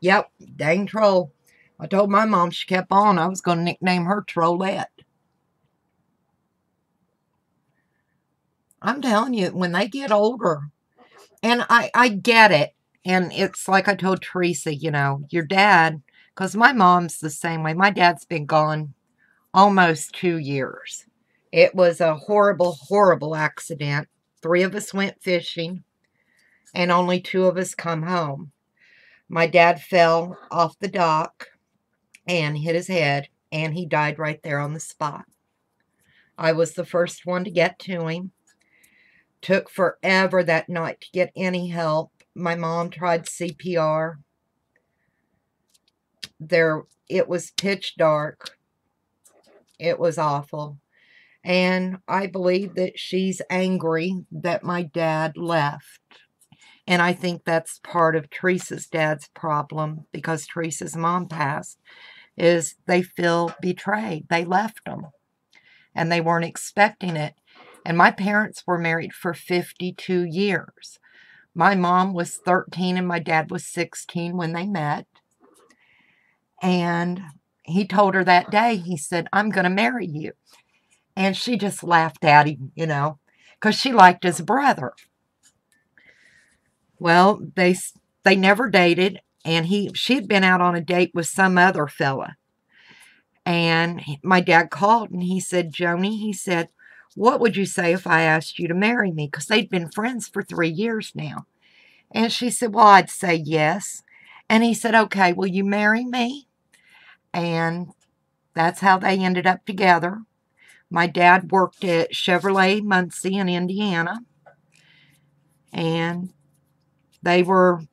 Yep, dang troll. I told my mom she kept on, I was going to nickname her Trollette. I'm telling you, when they get older, and I get it, and it's like I told Teresa, you know, your dad, because my mom's the same way. My dad's been gone almost 2 years. It was a horrible, horrible accident. 3 of us went fishing, and only 2 of us come home. My dad fell off the dock and hit his head, and he died right there on the spot. I was the first one to get to him. Took forever that night to get any help. My mom tried CPR. It was pitch dark. It was awful. And I believe that she's angry that my dad left. And I think that's part of Teresa's dad's problem, because Teresa's mom passed, is they feel betrayed. They left them. And they weren't expecting it. And my parents were married for 52 years. My mom was 13 and my dad was 16 when they met. And he told her that day, he said, I'm going to marry you. And she just laughed at him, you know, because she liked his brother. Well, they never dated, and she had been out on a date with some other fella. And my dad called and he said, Joni, he said, what would you say if I asked you to marry me? Because they'd been friends for 3 years now. And she said, well, I'd say yes. And he said, okay, will you marry me? And that's how they ended up together. My dad worked at Chevrolet Muncie in Indiana, and they were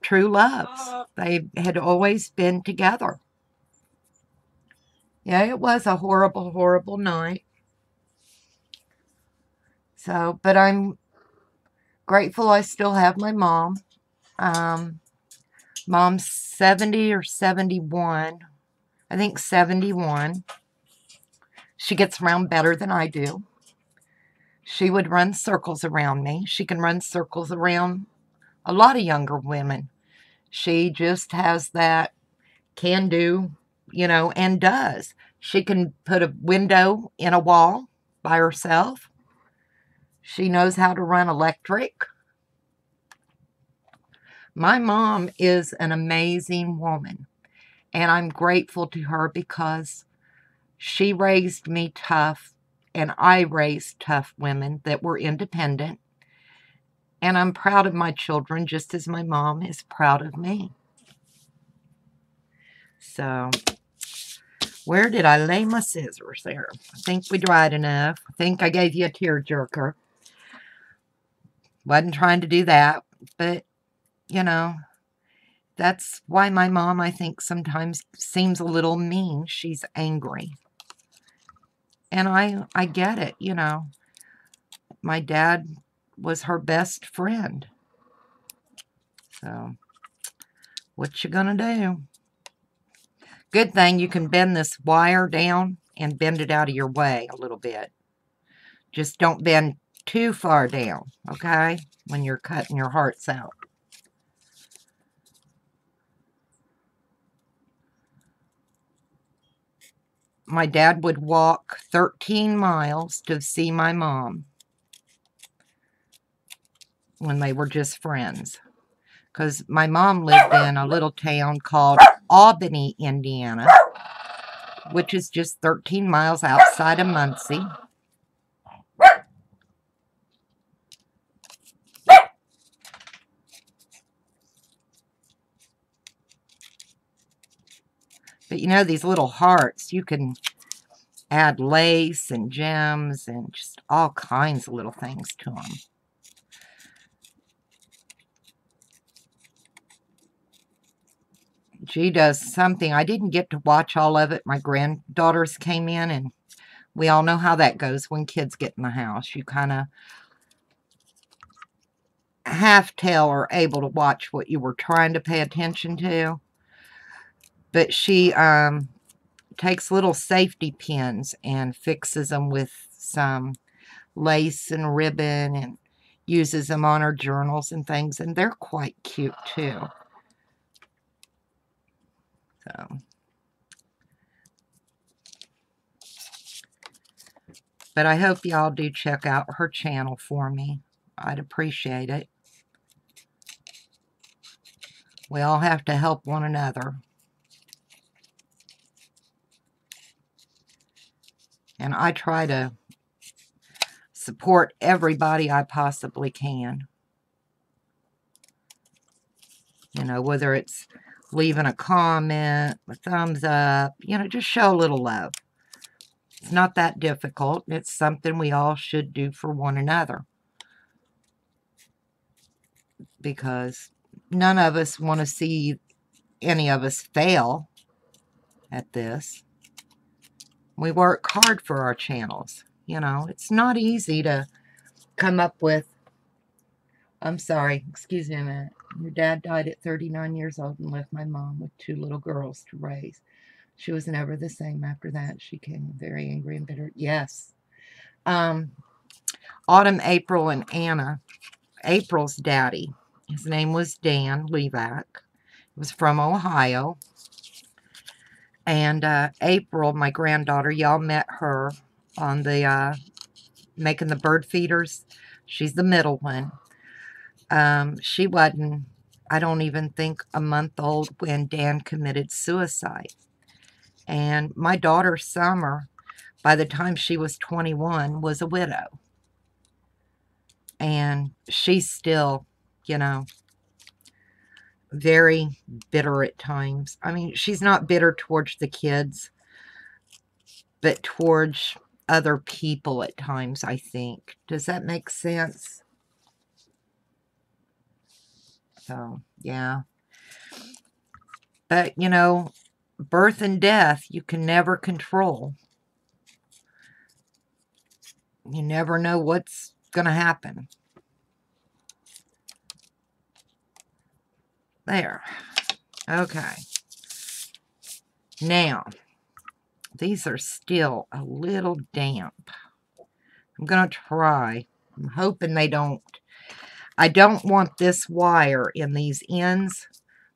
true loves. They had always been together. Yeah, it was a horrible, horrible night. So, but I'm grateful I still have my mom. Um, Mom's 70 or 71. I think 71. She gets around better than I do. She would run circles around me. She can run circles around a lot of younger women. She just has that can do, and does. She can put a window in a wall by herself. She knows how to run electric. My mom is an amazing woman, and I'm grateful to her because she raised me tough, and I raised tough women that were independent. And I'm proud of my children just as my mom is proud of me. So, where did I lay my scissors there? I think we dried enough. I think I gave you a tearjerker. Wasn't trying to do that, but, that's why my mom, I think, sometimes seems a little mean. She's angry. And I get it, My dad was her best friend. So, what you gonna do? Good thing you can bend this wire down and bend it out of your way a little bit. Just don't bend too far down, okay? When you're cutting your hearts out. My dad would walk 13 miles to see my mom when they were just friends. Because my mom lived in a little town called Albany, Indiana, which is just 13 miles outside of Muncie. But these little hearts, you can add lace and gems and just all kinds of little things to them. She does something. I didn't get to watch all of it. My granddaughters came in, and we all know how that goes when kids get in the house. You kind of half-tell or able to watch what you were trying to pay attention to. But she takes little safety pins and fixes them with some lace and ribbon and uses them on her journals and things. And they're quite cute, too. So, but I hope y'all do check out her channel for me. I'd appreciate it. We all have to help one another. And I try to support everybody I possibly can. Whether it's leaving a comment, a thumbs up, just show a little love. It's not that difficult. It's something we all should do for one another. Because none of us want to see any of us fail at this. We work hard for our channels. It's not easy to come up with. I'm sorry, excuse me a minute. Your dad died at 39 years old and left my mom with 2 little girls to raise. She was never the same after that. She became very angry and bitter. Yes. Autumn, April, and Anna. April's daddy, his name was Dan Levac. He was from Ohio. And April, my granddaughter, y'all met her on the making the bird feeders. She's the middle one. She wasn't, I don't even think, a month old when Dan committed suicide. And my daughter, Summer, by the time she was 21, was a widow. And she's still, very bitter at times. I mean, she's not bitter towards the kids, but towards other people at times, I think. Does that make sense? So, yeah. But, you know, birth and death, you can never control. You never know what's going to happen. There. Okay. Now, these are still a little damp. I'm going to try. I'm hoping they don't. I don't want this wire in these ends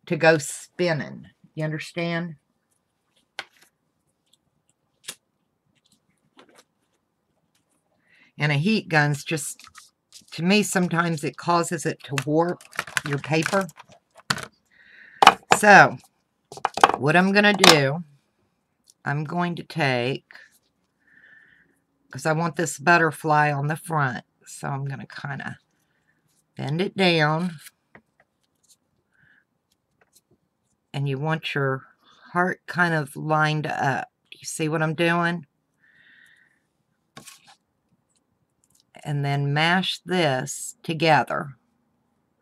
to go spinning. You understand? And a heat gun's just, to me, sometimes it causes it to warp your paper. So, what I'm going to do, I'm going to take, because I want this butterfly on the front, so I'm going to kind of bend it down. And you want your heart kind of lined up. Do you see what I'm doing? And then mash this together.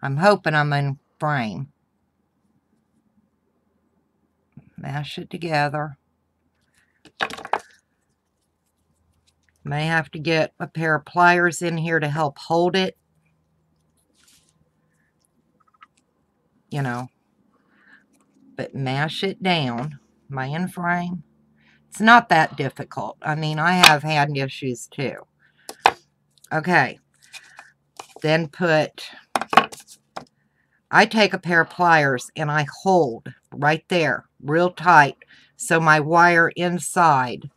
I'm hoping I'm in frame. Mash it together. May have to get a pair of pliers in here to help hold it. You know. But mash it down. Am I in frame? It's not that difficult. I mean, I have had issues too. Okay. Then I take a pair of pliers and I hold right there real tight so my wire inside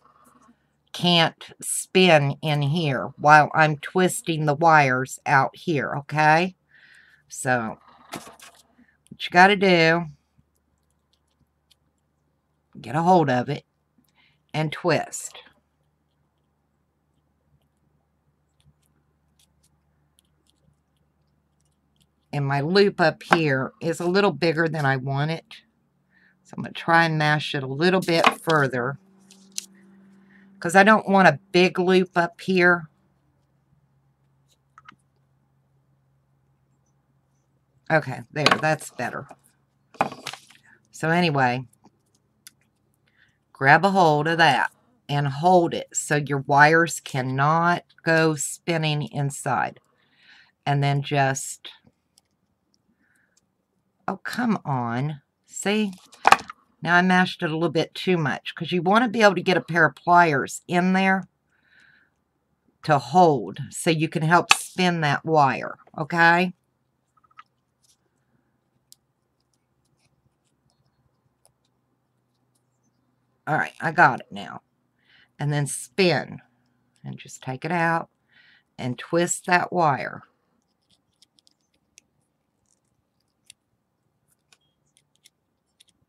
can't spin in here while I'm twisting the wires out here, okay? So, what you got to do, get a hold of it and twist. And my loop up here is a little bigger than I want it. So I'm going to try and mash it a little bit further. Because I don't want a big loop up here. Okay, there, that's better. So anyway, grab a hold of that and hold it so your wires cannot go spinning inside. And then just, oh, come on. See? Now I mashed it a little bit too much because you want to be able to get a pair of pliers in there to hold so you can help spin that wire, okay? All right, I got it now. And then spin and just take it out and twist that wire.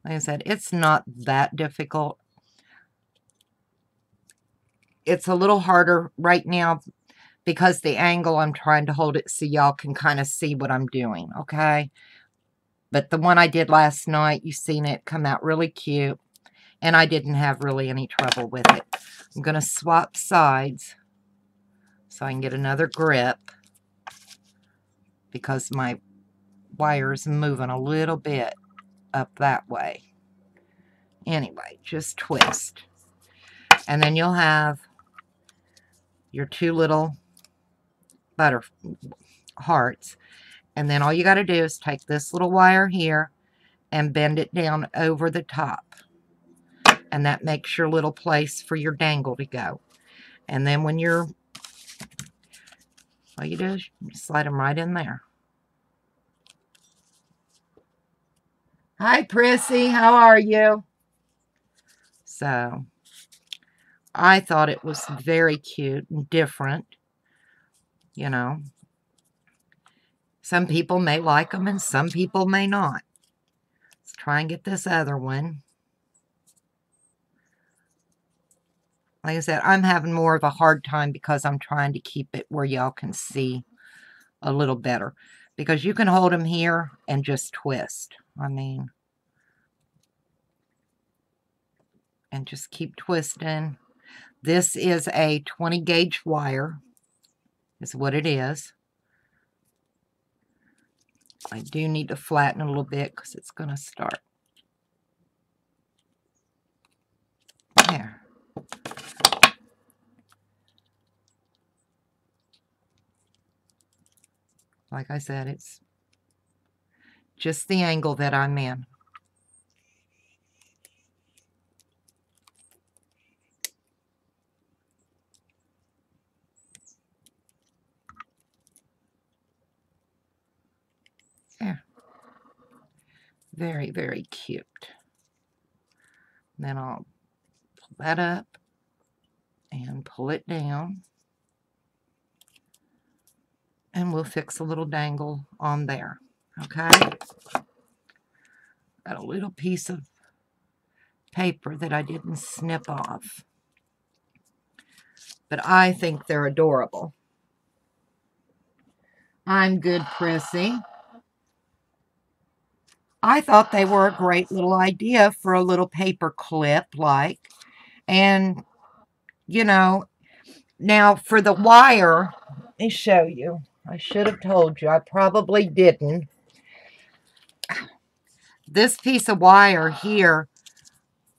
Like I said, it's not that difficult. It's a little harder right now because the angle I'm trying to hold it so y'all can kind of see what I'm doing, okay? But the one I did last night, you've seen it come out really cute. And I didn't have really any trouble with it. I'm going to swap sides so I can get another grip because my wire's moving a little bit up that way. Anyway, just twist. And then you'll have your two little butter hearts. And then all you got to do is take this little wire here and bend it down over the top. And that makes your little place for your dangle to go. And then when you're, all you do is slide them right in there. Hi, Prissy. How are you? So, I thought it was very cute and different. You know. Some people may like them and some people may not. Let's try and get this other one. Like I said, I'm having more of a hard time because I'm trying to keep it where y'all can see a little better. Because you can hold them here and just twist. I mean, and just keep twisting. This is a 20 gauge wire, is what it is. I do need to flatten it a little bit because it's going to start. There. Like I said, it's just the angle that I'm in. There. Very, very cute. Then I'll pull that up and pull it down. And we'll fix a little dangle on there. Okay? Got a little piece of paper that I didn't snip off. But I think they're adorable. I'm good, Prissy. I thought they were a great little idea for a little paper clip, like. And, you know, now for the wire, let me show you. I should have told you. I probably didn't. This piece of wire here,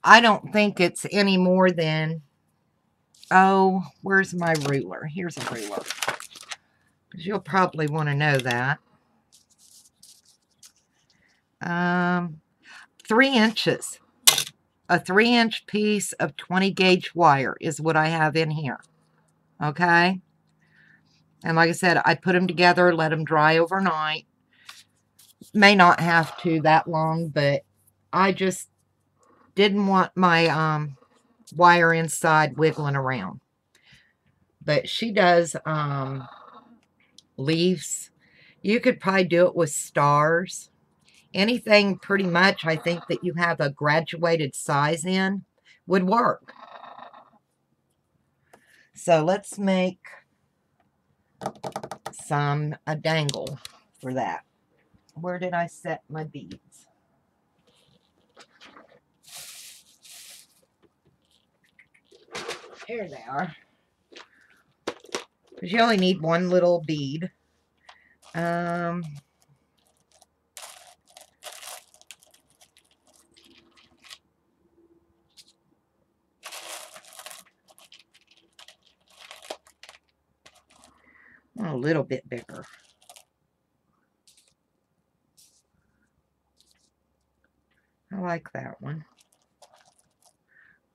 I don't think it's any more than, oh, where's my ruler? Here's a ruler. Because you'll probably want to know that. 3 inches. A 3-inch piece of 20 gauge wire is what I have in here. Okay? And like I said, I put them together, let them dry overnight. May not have to that long, but I just didn't want my wire inside wiggling around. But she does leaves. You could probably do it with stars. Anything pretty much I think that you have a graduated size in would work. So let's make a dangle for that. Where did I set my beads? Here they are. Because you only need one little bead. A little bit bigger. I like that one.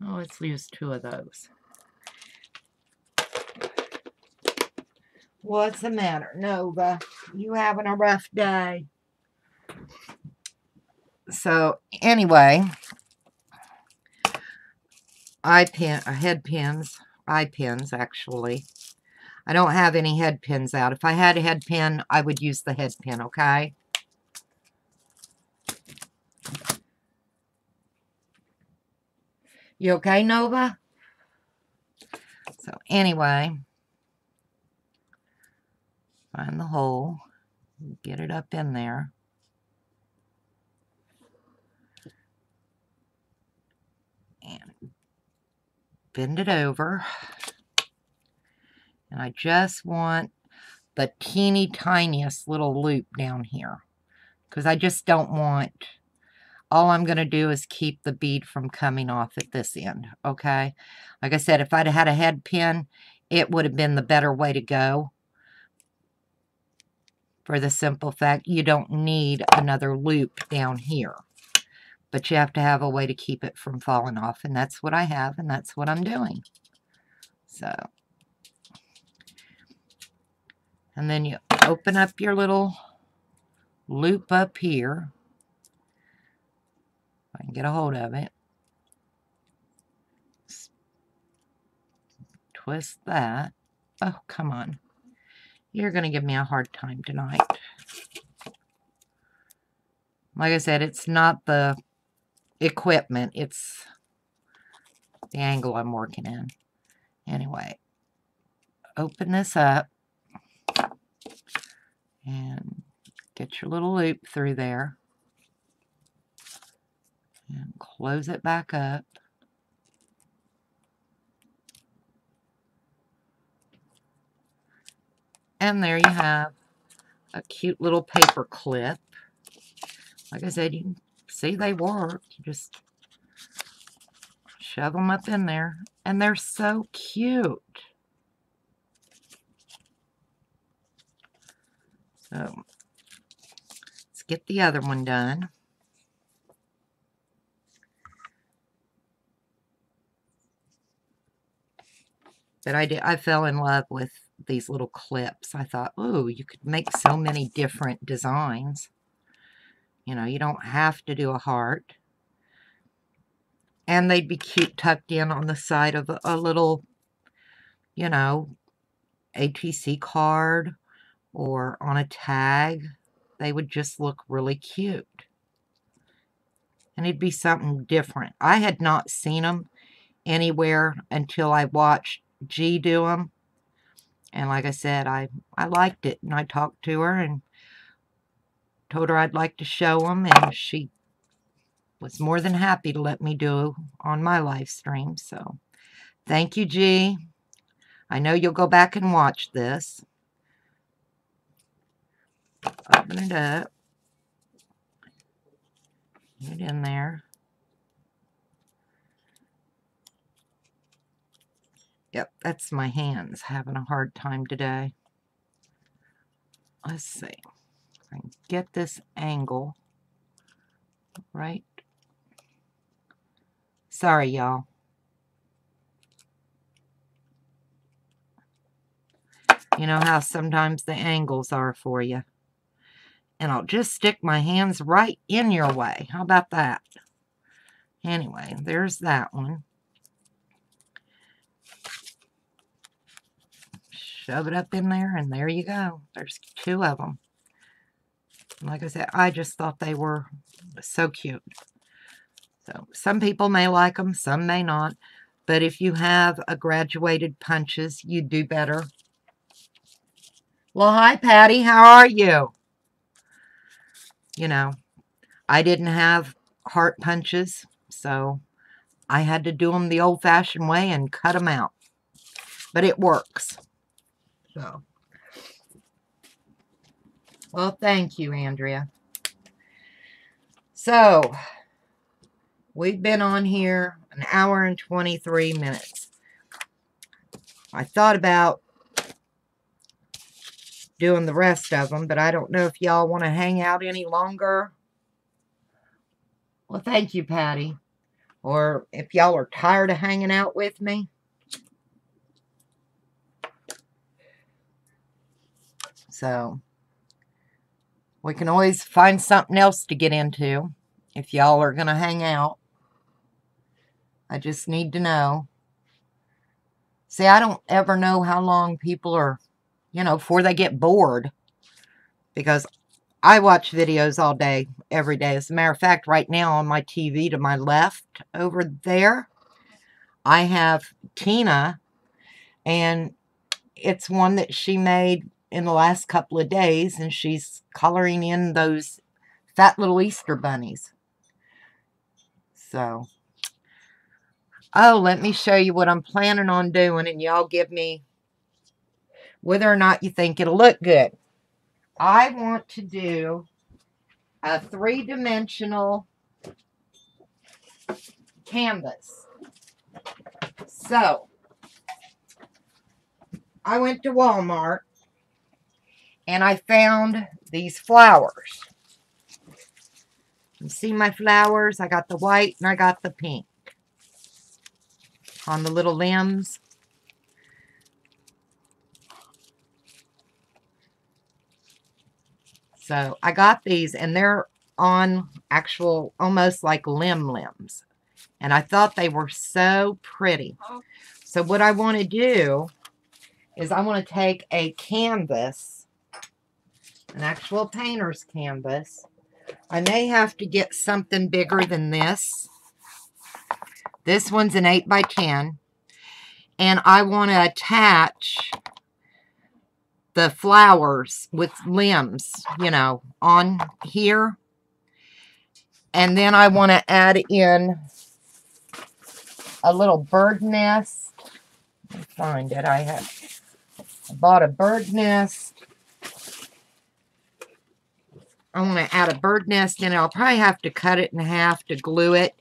Oh, let's use 2 of those. What's the matter, Nova? You having a rough day? So, anyway, head pins, eye pins, actually. I don't have any head pins out. If I had a head pin, I would use the head pin, okay? You okay, Nova? So, anyway, find the hole, get it up in there. And bend it over. And I just want the teeny tiniest little loop down here. Because I just don't want... All I'm going to do is keep the bead from coming off at this end, okay? Like I said, if I'd had a head pin, it would have been the better way to go. For the simple fact, you don't need another loop down here. But you have to have a way to keep it from falling off. And that's what I have, and that's what I'm doing. So. And then you open up your little loop up here. I can get a hold of it. Twist that. Oh, come on. You're going to give me a hard time tonight. Like I said, it's not the equipment. It's the angle I'm working in. Anyway, open this up. And get your little loop through there. And close it back up. And there you have a cute little paper clip. Like I said, you can see they work. You just shove them up in there. And they're so cute. So, let's get the other one done. But I fell in love with these little clips. I thought, oh, you could make so many different designs. You know, you don't have to do a heart. And they'd be cute tucked in on the side of a little, you know, ATC card or on a tag. They would just look really cute. And it'd be something different. I had not seen them anywhere until I watched Gi do them. And like I said, I liked it. And I talked to her and told her I'd like to show them. And she was more than happy to let me do on my live stream. So thank you, Gi. I know you'll go back and watch this. Open it up. Get in there. Yep, that's my hands having a hard time today. Let's see. I can get this angle right. Sorry, y'all. You know how sometimes the angles are for you. And I'll just stick my hands right in your way. How about that? Anyway, there's that one. Shove it up in there, and there you go. There's two of them. Like I said, I just thought they were so cute. So some people may like them, some may not. But if you have a graduated punches, you do better. Well, hi, Patty. How are you? You know, I didn't have heart punches, so I had to do them the old-fashioned way and cut them out. But it works. So, well, thank you, Andrea. So, we've been on here an hour and 23 minutes. I thought about doing the rest of them, but I don't know if y'all want to hang out any longer. Well, thank you, Patty. Or if y'all are tired of hanging out with me. So, we can always find something else to get into if y'all are going to hang out. I just need to know. See, I don't ever know how long people are, you know, before they get bored. Because I watch videos all day, every day. As a matter of fact, right now on my TV to my left over there, I have Tina. And it's one that she made in the last couple of days. And she's coloring in those fat little Easter bunnies. So, oh, let me show you what I'm planning on doing. And y'all give me whether or not you think it'll look good. I want to do a 3-dimensional canvas. So, I went to Walmart and I found these flowers. You see my flowers? I got the white and I got the pink on the little limbs. So I got these and they're on actual, almost like limbs. And I thought they were so pretty. So what I want to do is I want to take a canvas, an actual painter's canvas. I may have to get something bigger than this. This one's an 8 by 10. And I want to attach the flowers with limbs, you know, on here. And then I want to add in a little bird nest. Let me find it. I bought a bird nest. I want to add a bird nest in it. I'll probably have to cut it in half to glue it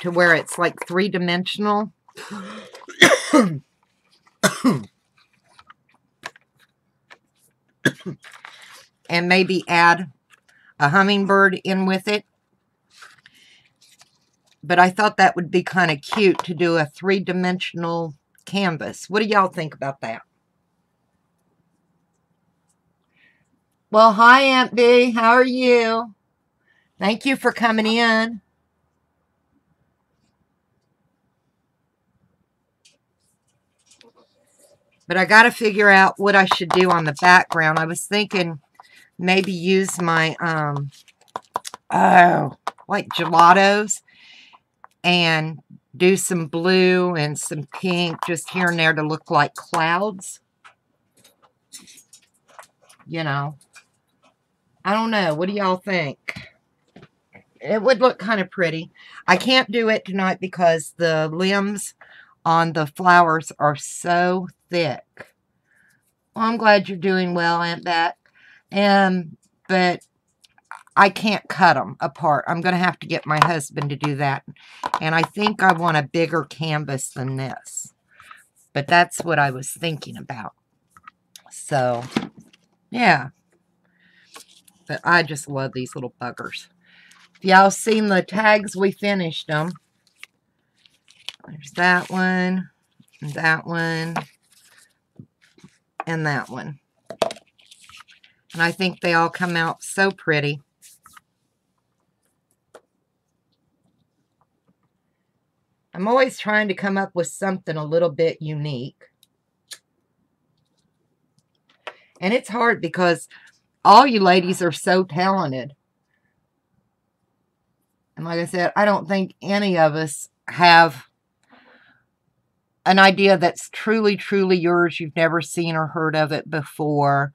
to where it's like three-dimensional. And maybe add a hummingbird in with it. But I thought that would be kind of cute to do a three-dimensional canvas. What do y'all think about that? Well, hi, Aunt B. How are you? Thank you for coming in. But I got to figure out what I should do on the background. I was thinking maybe use my, like gelatos and do some blue and some pink just here and there to look like clouds. You know, I don't know. What do y'all think? It would look kind of pretty. I can't do it tonight because the limbs on the flowers are so thick. Well, I'm glad you're doing well, Aunt Bet. But I can't cut them apart. I'm going to have to get my husband to do that. And I think I want a bigger canvas than this. But that's what I was thinking about. So, yeah. But I just love these little buggers. If y'all seen the tags, we finished them. There's that one, and that one, and that one. And I think they all come out so pretty. I'm always trying to come up with something a little bit unique. And it's hard because all you ladies are so talented. And like I said, I don't think any of us have an idea that's truly, truly yours. You've never seen or heard of it before.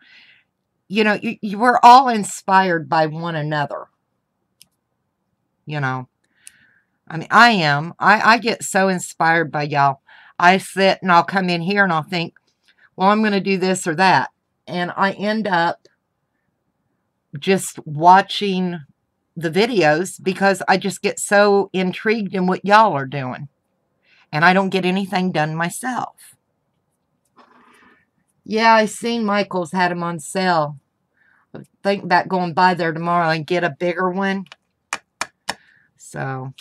You know, you were all inspired by one another. You know, I mean, I am. I get so inspired by y'all. I sit and I'll come in here and I'll think, well, I'm going to do this or that. And I end up just watching the videos because I just get so intrigued in what y'all are doing. And I don't get anything done myself. Yeah, I seen Michael's had them on sale. Think about going by there tomorrow and get a bigger one. So,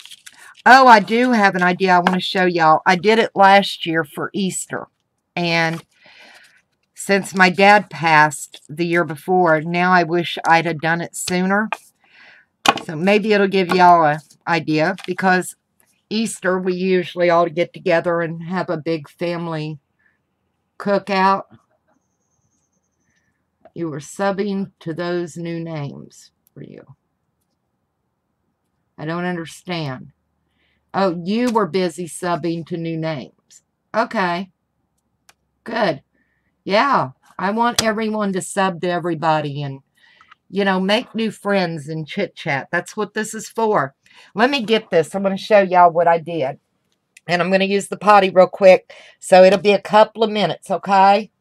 oh, I do have an idea I want to show y'all. I did it last year for Easter. And since my dad passed the year before, now I wish I'd have done it sooner. So maybe it'll give y'all an idea, because Easter we usually all get together and have a big family cookout. You were subbing to those new names for you. I don't understand. Oh, you were busy subbing to new names. Okay. Good. Yeah. I want everyone to sub to everybody and, you know, make new friends and chit chat. That's what this is for. Let me get this. I'm going to show y'all what I did. And I'm going to use the potty real quick. So it'll be a couple of minutes, okay?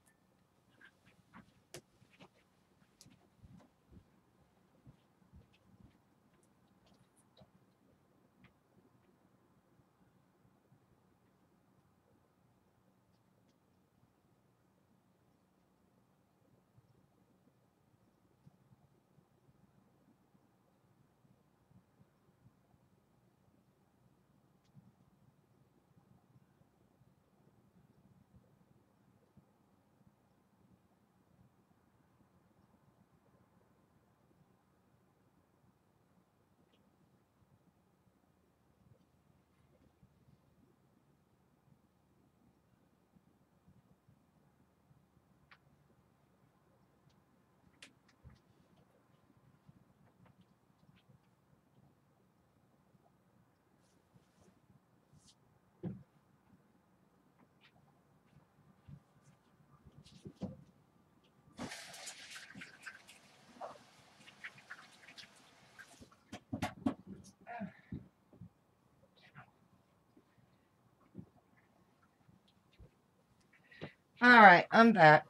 All right, I'm back.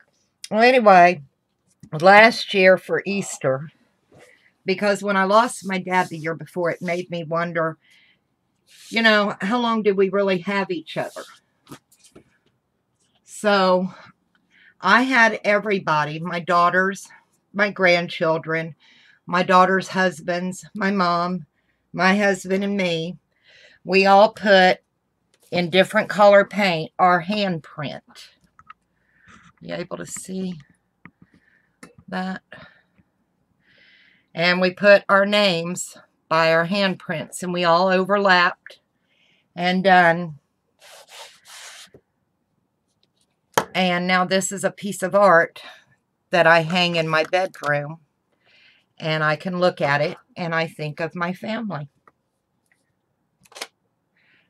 Well, anyway, last year for Easter, because when I lost my dad the year before, it made me wonder, how long did we really have each other? So I had everybody, my daughters, my grandchildren, my daughter's husbands, my mom, my husband, and me. We all put in different color paint our handprint. You able to see that? And we put our names by our handprints, and we all overlapped and done. And now this is a piece of art that I hang in my bedroom, and I can look at it and I think of my family.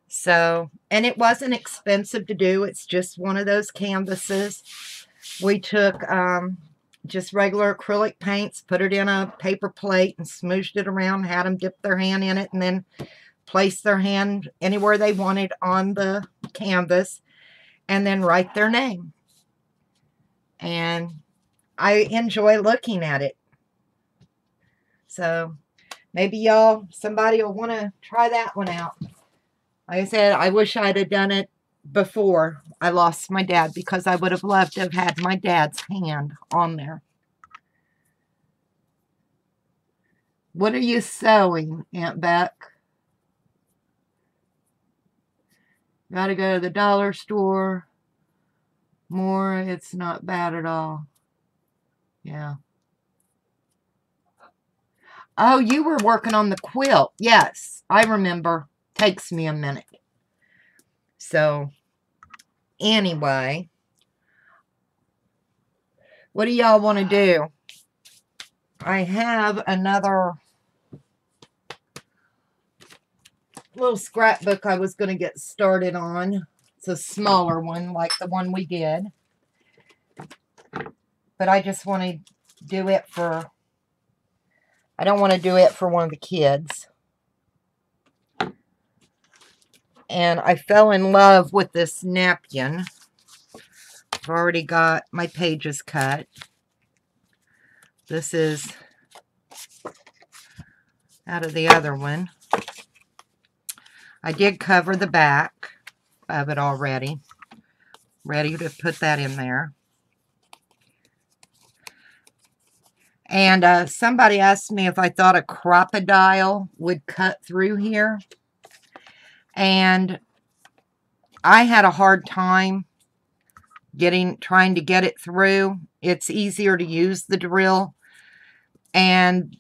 So, and it wasn't expensive to do. It's just one of those canvases. We took just regular acrylic paints, put it in a paper plate and smooshed it around, had them dip their hand in it, and then place their hand anywhere they wanted on the canvas, and then write their name. And I enjoy looking at it. So maybe somebody will want to try that one out. Like I said, I wish I'd have done it before I lost my dad, because I would have loved to have had my dad's hand on there. What are you sewing, Aunt Beck? Gotta go to the dollar store. More, it's not bad at all. Yeah. Oh, you were working on the quilt. Yes, I remember. Takes me a minute. So, anyway, what do y'all want to do? I have another little scrapbook I was going to get started on. It's a smaller one, like the one we did. But I just want to do it for... I don't want to do it for one of the kids. And I fell in love with this napkin. I've already got my pages cut. This is out of the other one. I did cover the back of it already. Ready to put that in there. And somebody asked me if I thought a crocodile would cut through here. And I had a hard time trying to get it through. It's easier to use the drill. And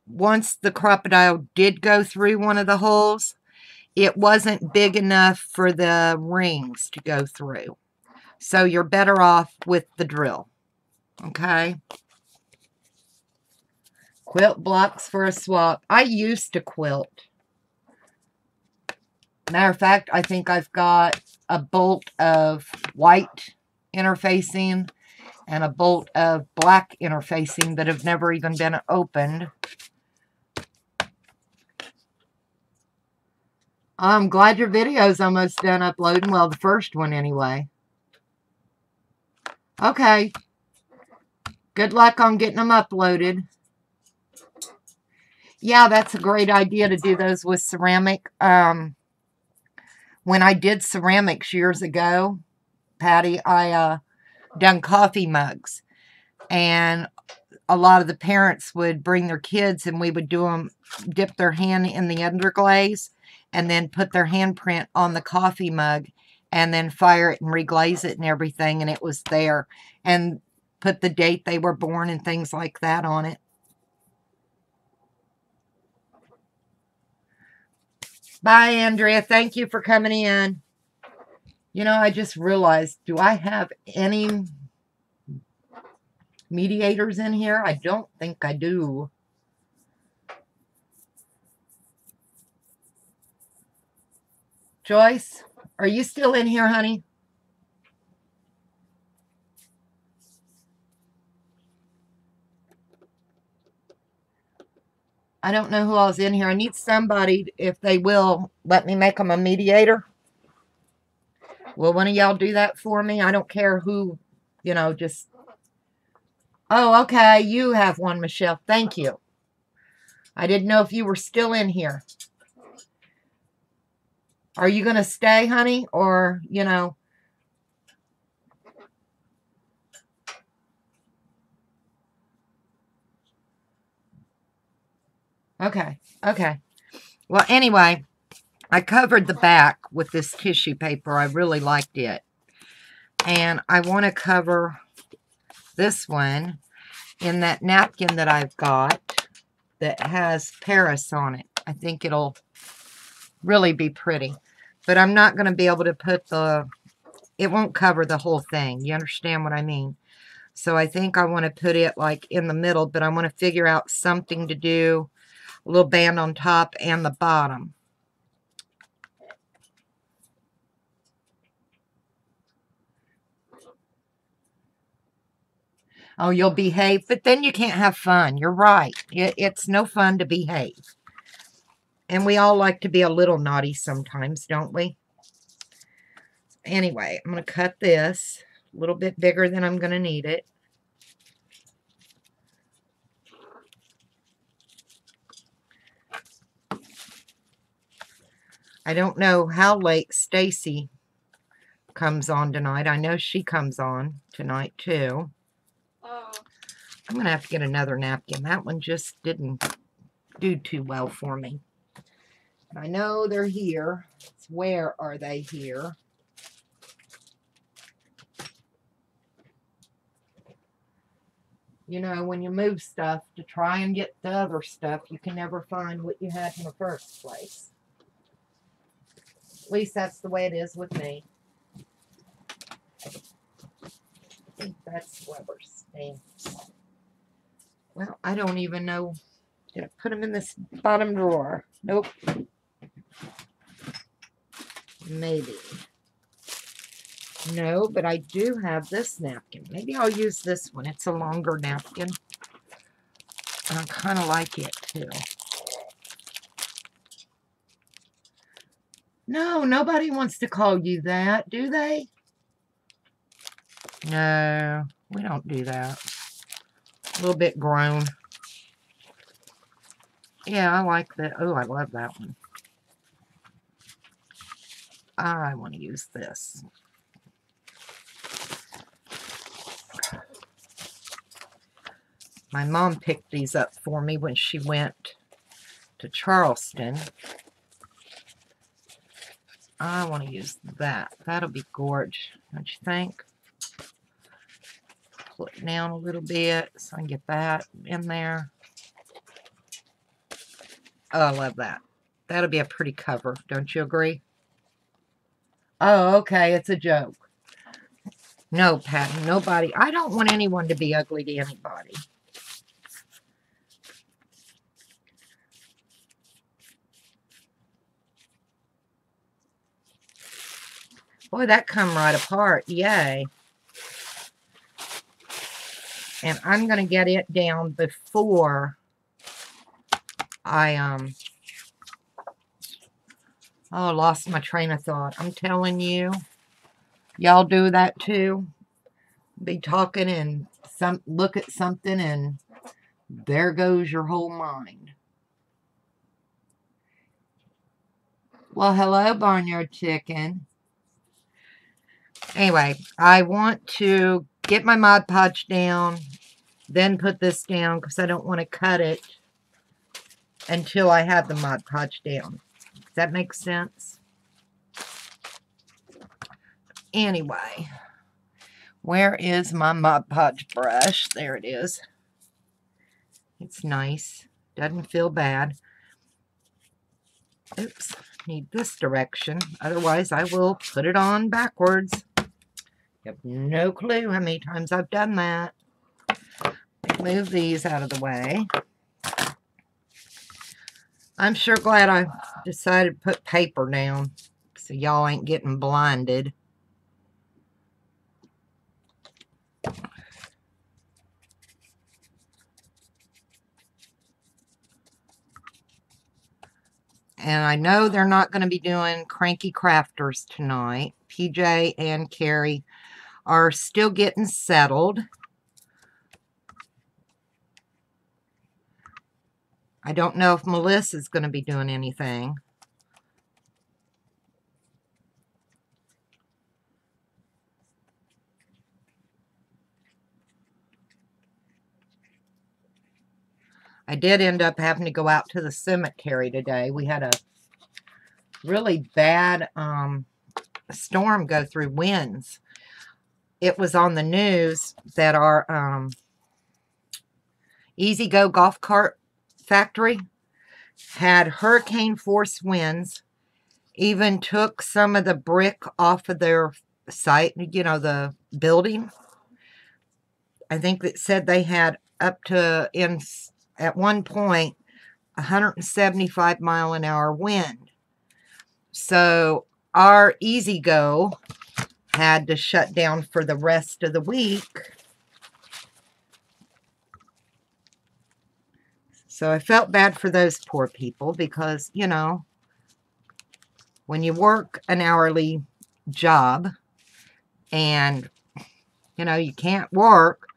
once the crocodile did go through one of the holes, it wasn't big enough for the rings to go through. So you're better off with the drill. Okay? Quilt blocks for a swap. I used to quilt. Matter of fact, I think I've got a bolt of white interfacing and a bolt of black interfacing that have never even been opened. I'm glad your video's almost done uploading. Well, the first one anyway. Okay. Good luck on getting them uploaded. Yeah, that's a great idea to do those with ceramic. When I did ceramics years ago, Patty, I done coffee mugs. And a lot of the parents would bring their kids, and we would dip their hand in the underglaze and then put their handprint on the coffee mug and then fire it and reglaze it and everything, and it was there. And put the date they were born and things like that on it. Bye, Andrea. Thank you for coming in. I just realized, do I have any mediators in here? I don't think I do. Joyce, are you still in here, honey? I don't know who else is in here. I need somebody, if they will, let me make them a mediator. Will one of y'all do that for me? I don't care who You know, just... Oh, okay. You have one, Michelle. Thank you. I didn't know if you were still in here. Are you going to stay, honey? Or, you know... Okay. Okay. Well, anyway, I covered the back with this tissue paper. I really liked it. And I want to cover this one in that napkin that I've got that has Paris on it. I think it'll really be pretty. But I'm not going to be able to put the... It won't cover the whole thing. You understand what I mean? So I think I want to put it like in the middle, but I want to figure out something to do. A little band on top and the bottom. Oh, you'll behave, but then you can't have fun. You're right. It's no fun to behave. And we all like to be a little naughty sometimes, don't we? Anyway, I'm going to cut this a little bit bigger than I'm going to need it. I don't know how late Stacy comes on tonight. I know she comes on tonight too. I'm going to have to get another napkin. That one just didn't do too well for me. I know they're here. Where are they here? You know, when you move stuff to try and get the other stuff, you can never find what you had in the first place. At least that's the way it is with me. I think that's rubber stamps. Well, I don't even know. Did I put them in this bottom drawer? Nope. Maybe. No, but I do have this napkin. Maybe I'll use this one. It's a longer napkin. And I kind of like it too. No, nobody wants to call you that, do they? No, we don't do that. A little bit grown. Yeah, I like that. Oh, I love that one. I want to use this. My mom picked these up for me when she went to Charleston. I want to use that. That'll be gorgeous, don't you think? Pull it down a little bit so I can get that in there. Oh, I love that. That'll be a pretty cover, don't you agree? Oh, okay, it's a joke. No, Patty, nobody. I don't want anyone to be ugly to anybody. Boy, that come right apart. Yay. And I'm going to get it down before I, oh, lost my train of thought. I'm telling you, y'all do that too. Be talking and look at something and there goes your whole mind. Well, hello, Barnyard Chicken. Anyway, I want to get my Mod Podge down, then put this down because I don't want to cut it until I have the Mod Podge down. Does that make sense? Anyway, where is my Mod Podge brush? There it is. It's nice. Doesn't feel bad. Oops, need this direction. Otherwise, I will put it on backwards. You have no clue how many times I've done that. Move these out of the way. I'm sure glad I decided to put paper down so y'all ain't getting blinded. And I know they're not going to be doing Cranky Crafters tonight. PJ and Carrie are still getting settled. I don't know if Melissa's going to be doing anything. I did end up having to go out to the cemetery today. We had a really bad storm go through, winds. It was on the news that our Easy Go golf cart factory had hurricane force winds, even took some of the brick off of their site, you know, the building. I think it said they had up to, at one point, 175-mile-an-hour wind. So our Easy Go had to shut down for the rest of the week. So I felt bad for those poor people because, you know, when you work an hourly job and, you know, you can't work,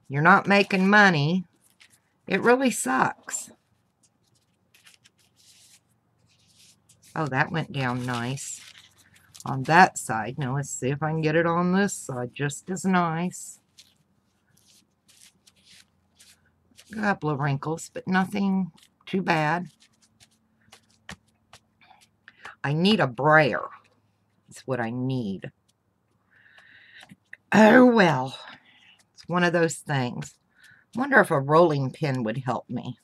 you're not making money, it really sucks. Oh, that went down nice on that side. Now let's see if I can get it on this side just as nice. A couple of wrinkles, but nothing too bad. I need a brayer. That's what I need. Oh, well. It's one of those things. I wonder if a rolling pin would help me.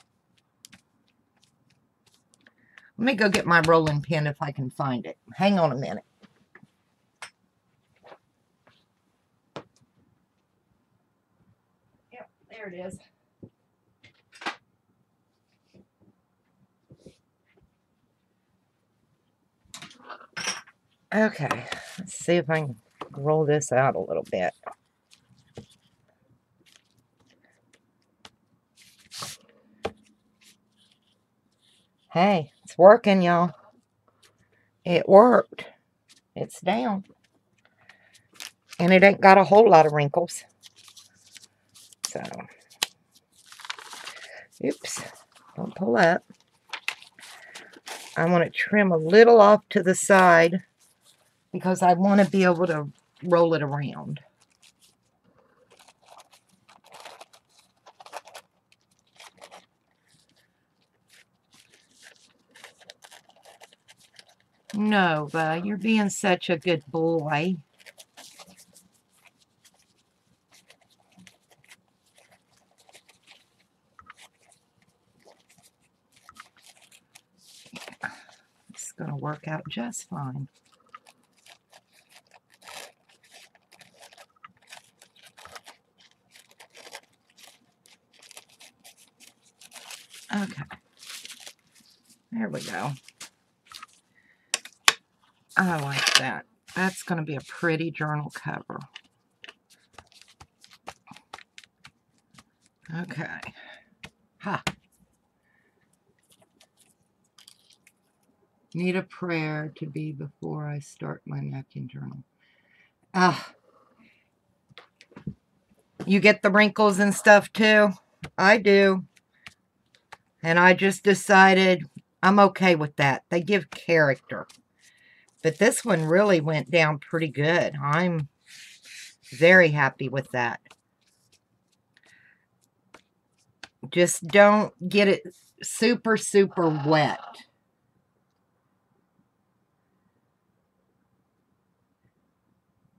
Let me go get my rolling pin if I can find it. Hang on a minute. Yep, there it is. Okay, let's see if I can roll this out a little bit. Hey, it's working, y'all. It worked. It's down. And it ain't got a whole lot of wrinkles. So, oops, don't pull up. I want to trim a little off to the side because I want to be able to roll it around. No, bud, you're being such a good boy. It's going to work out just fine. Okay. There we go. I like that. That's going to be a pretty journal cover. Okay. Ha. Need a prayer to be before I start my napkin journal. You get the wrinkles and stuff too? I do. And I just decided I'm okay with that. They give character. But this one really went down pretty good. I'm very happy with that. Just don't get it super, super wet.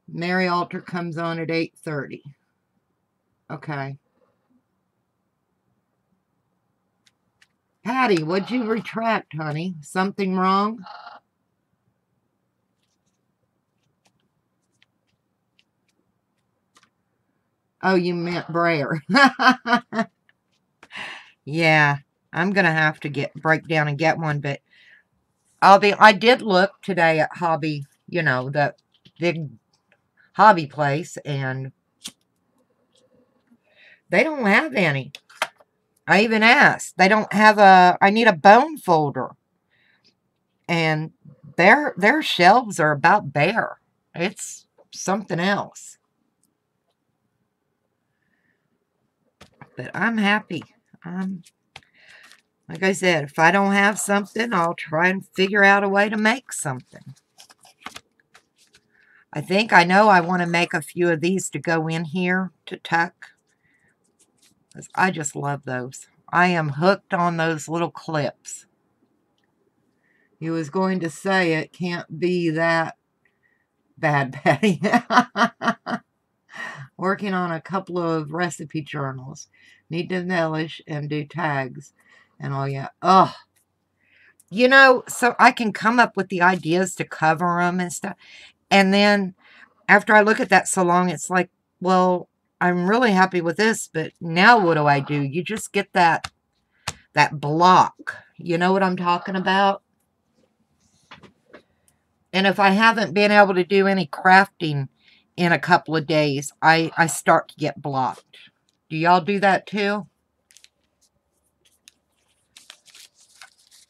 Mary Altar comes on at 8:30. Okay. Patty, what'd you retract, honey? Something wrong? Oh, you meant brayer. Yeah, I'm gonna have to break down and get one, but I did look today at Hobby, you know, the big hobby place, and they don't have any. I even asked. They don't have I need a bone folder. And their shelves are about bare. It's something else. But I'm happy. Like I said, if I don't have something, I'll try and figure out a way to make something. I think I know I want to make a few of these to go in here to tuck. I just love those. I am hooked on those little clips. You was going to say it can't be that bad, Patty. Working on a couple of recipe journals. Need to embellish and do tags. And oh yeah. Oh. You know, so I can come up with the ideas to cover them and stuff. And then after I look at that so long, it's like, well, I'm really happy with this, but now what do? You just get that block. You know what I'm talking about? And if I haven't been able to do any crafting in a couple of days, I start to get blocked. Do y'all do that too?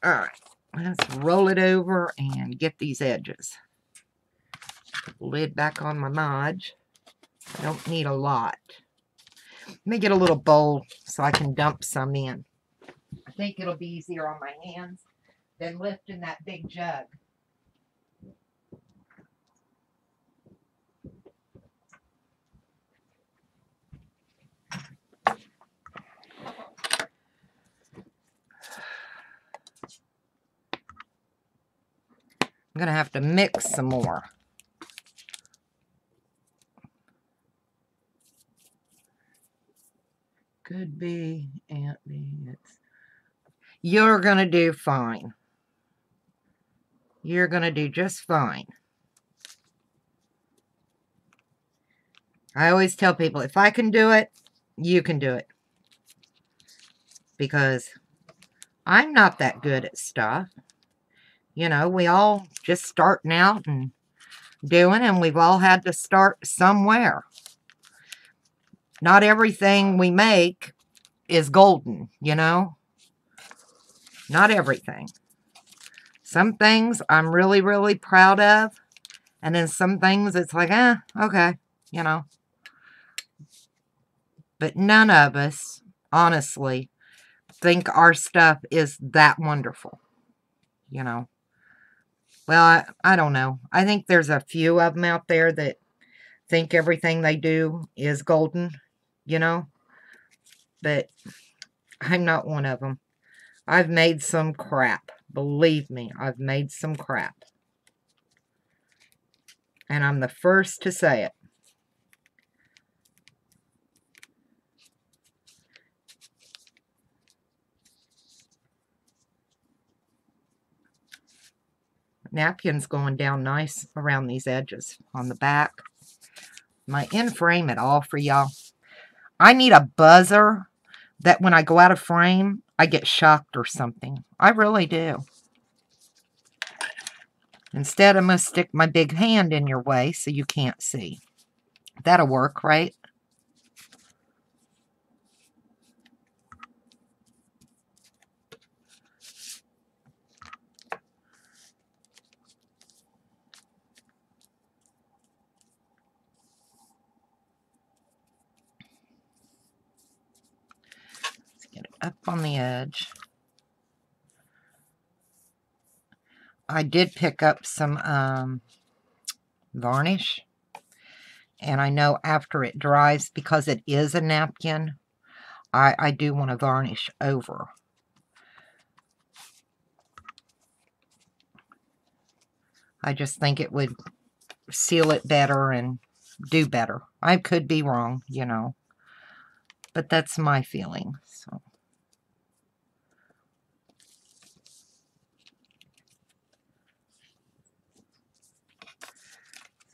All right, let's roll it over and get these edges. Put the lid back on my Modge. I don't need a lot. Let me get a little bowl so I can dump some in. I think it'll be easier on my hands than lifting that big jug. I'm going to have to mix some more. Could be, Aunt B. You're going to do fine. You're going to do just fine. I always tell people, if I can do it, you can do it. Because I'm not that good at stuff. You know, we all just starting out and doing, and we've all had to start somewhere. Not everything we make is golden, you know? Not everything. Some things I'm really, really proud of. And then some things it's like, okay, you know. But none of us, honestly, think our stuff is that wonderful, you know. Well, I don't know. I think there's a few of them out there that think everything they do is golden, you know. But I'm not one of them. I've made some crap. Believe me, I've made some crap. And I'm the first to say it. Napkin's going down nice around these edges on the back. My end frame it all for y'all. I need a buzzer that when I go out of frame, I get shocked or something. I really do. Instead, I'm going to stick my big hand in your way so you can't see. That'll work, right? Let's get it up on the edge. I did pick up some varnish. And I know after it dries, because it is a napkin, I do want to varnish over. I just think it would seal it better and do better. I could be wrong, you know. But that's my feeling. So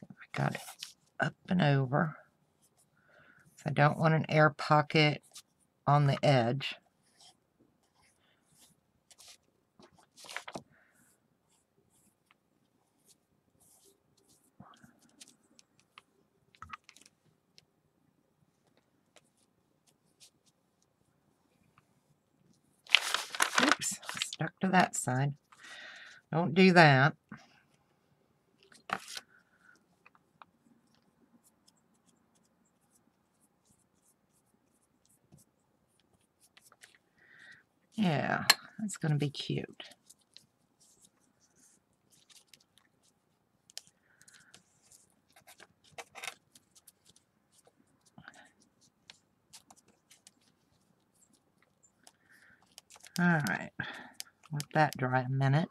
I got it up and over. So I don't want an air pocket on the edge. Oops, stuck to that side. Don't do that. Yeah, that's going to be cute. All right, let that dry a minute.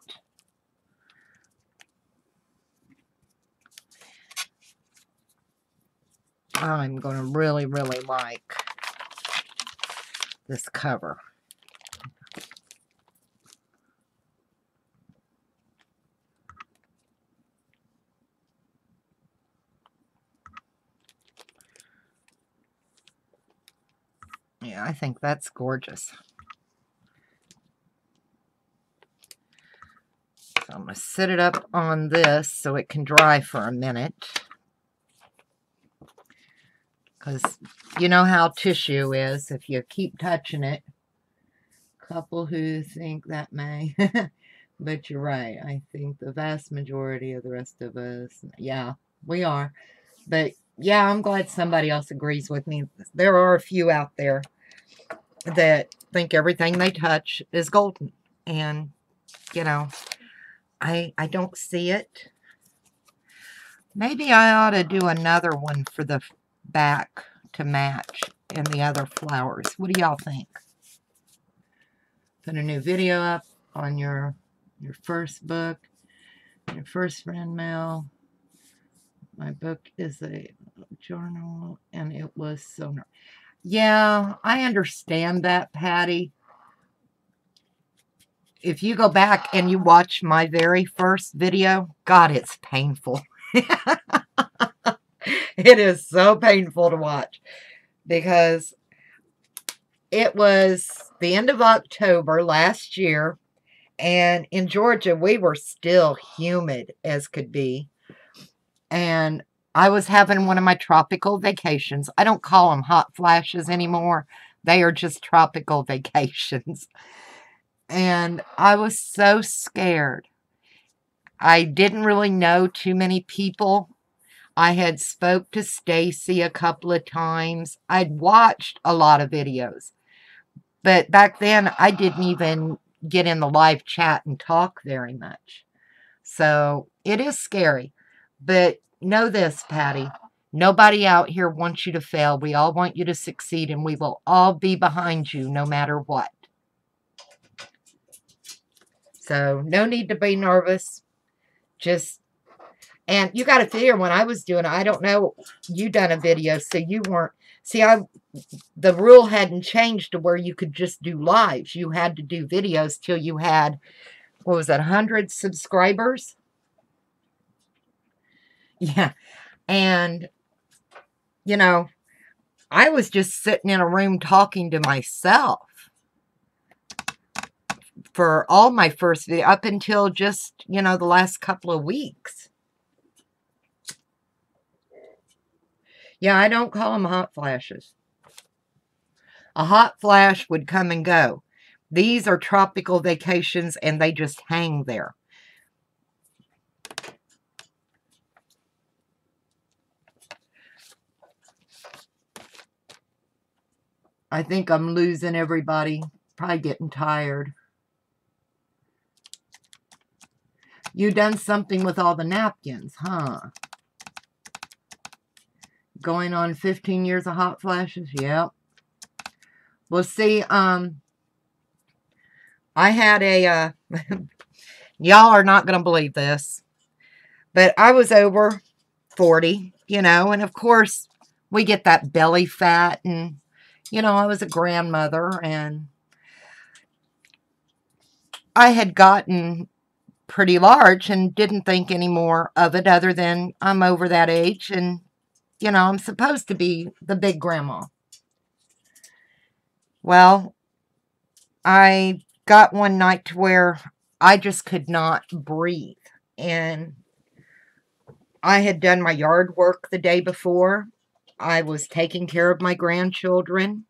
I'm going to really, really like this cover. Yeah, I think that's gorgeous. So I'm going to set it up on this so it can dry for a minute. Because you know how tissue is. If you keep touching it, couple who think that may. But you're right. I think the vast majority of the rest of us, yeah, we are. But yeah, I'm glad somebody else agrees with me. There are a few out there that think everything they touch is golden. And, you know, I don't see it. Maybe I ought to do another one for the back to match and the other flowers. What do y'all think? Put a new video up on your first book, your first friend mail. My book is a journal, and it was so... Yeah, I understand that, Patty. If you go back and you watch my very first video, God, it's painful. It is so painful to watch because it was the end of October last year, and in Georgia, we were still humid as could be. And I was having one of my tropical vacations. I don't call them hot flashes anymore. They are just tropical vacations. And I was so scared. I didn't really know too many people. I had spoke to Stacy a couple of times. I'd watched a lot of videos. But back then, I didn't even get in the live chat and talk very much. So it is scary. But know this, Patty. Nobody out here wants you to fail. We all want you to succeed, and we will all be behind you no matter what. So no need to be nervous. Just, and you got to figure when I was doing it, I don't know, you done a video, so you weren't, see, the rule hadn't changed to where you could just do lives. You had to do videos till you had, what was that, 100 subscribers? Yeah. And, you know, I was just sitting in a room talking to myself for all my first video, up until just, you know, the last couple of weeks. Yeah, I don't call them hot flashes. A hot flash would come and go. These are tropical vacations, and they just hang there. I think I'm losing everybody. Probably getting tired. You done something with all the napkins, huh? Going on 15 years of hot flashes? Yep. Well, see, I had a, y'all are not going to believe this, but I was over 40, you know, and of course, we get that belly fat, and, you know, I was a grandmother, and I had gotten pretty large and didn't think any more of it other than I'm over that age, and, you know, I'm supposed to be the big grandma. Well, I got one night to where I just could not breathe, and I had done my yard work the day before. I was taking care of my grandchildren,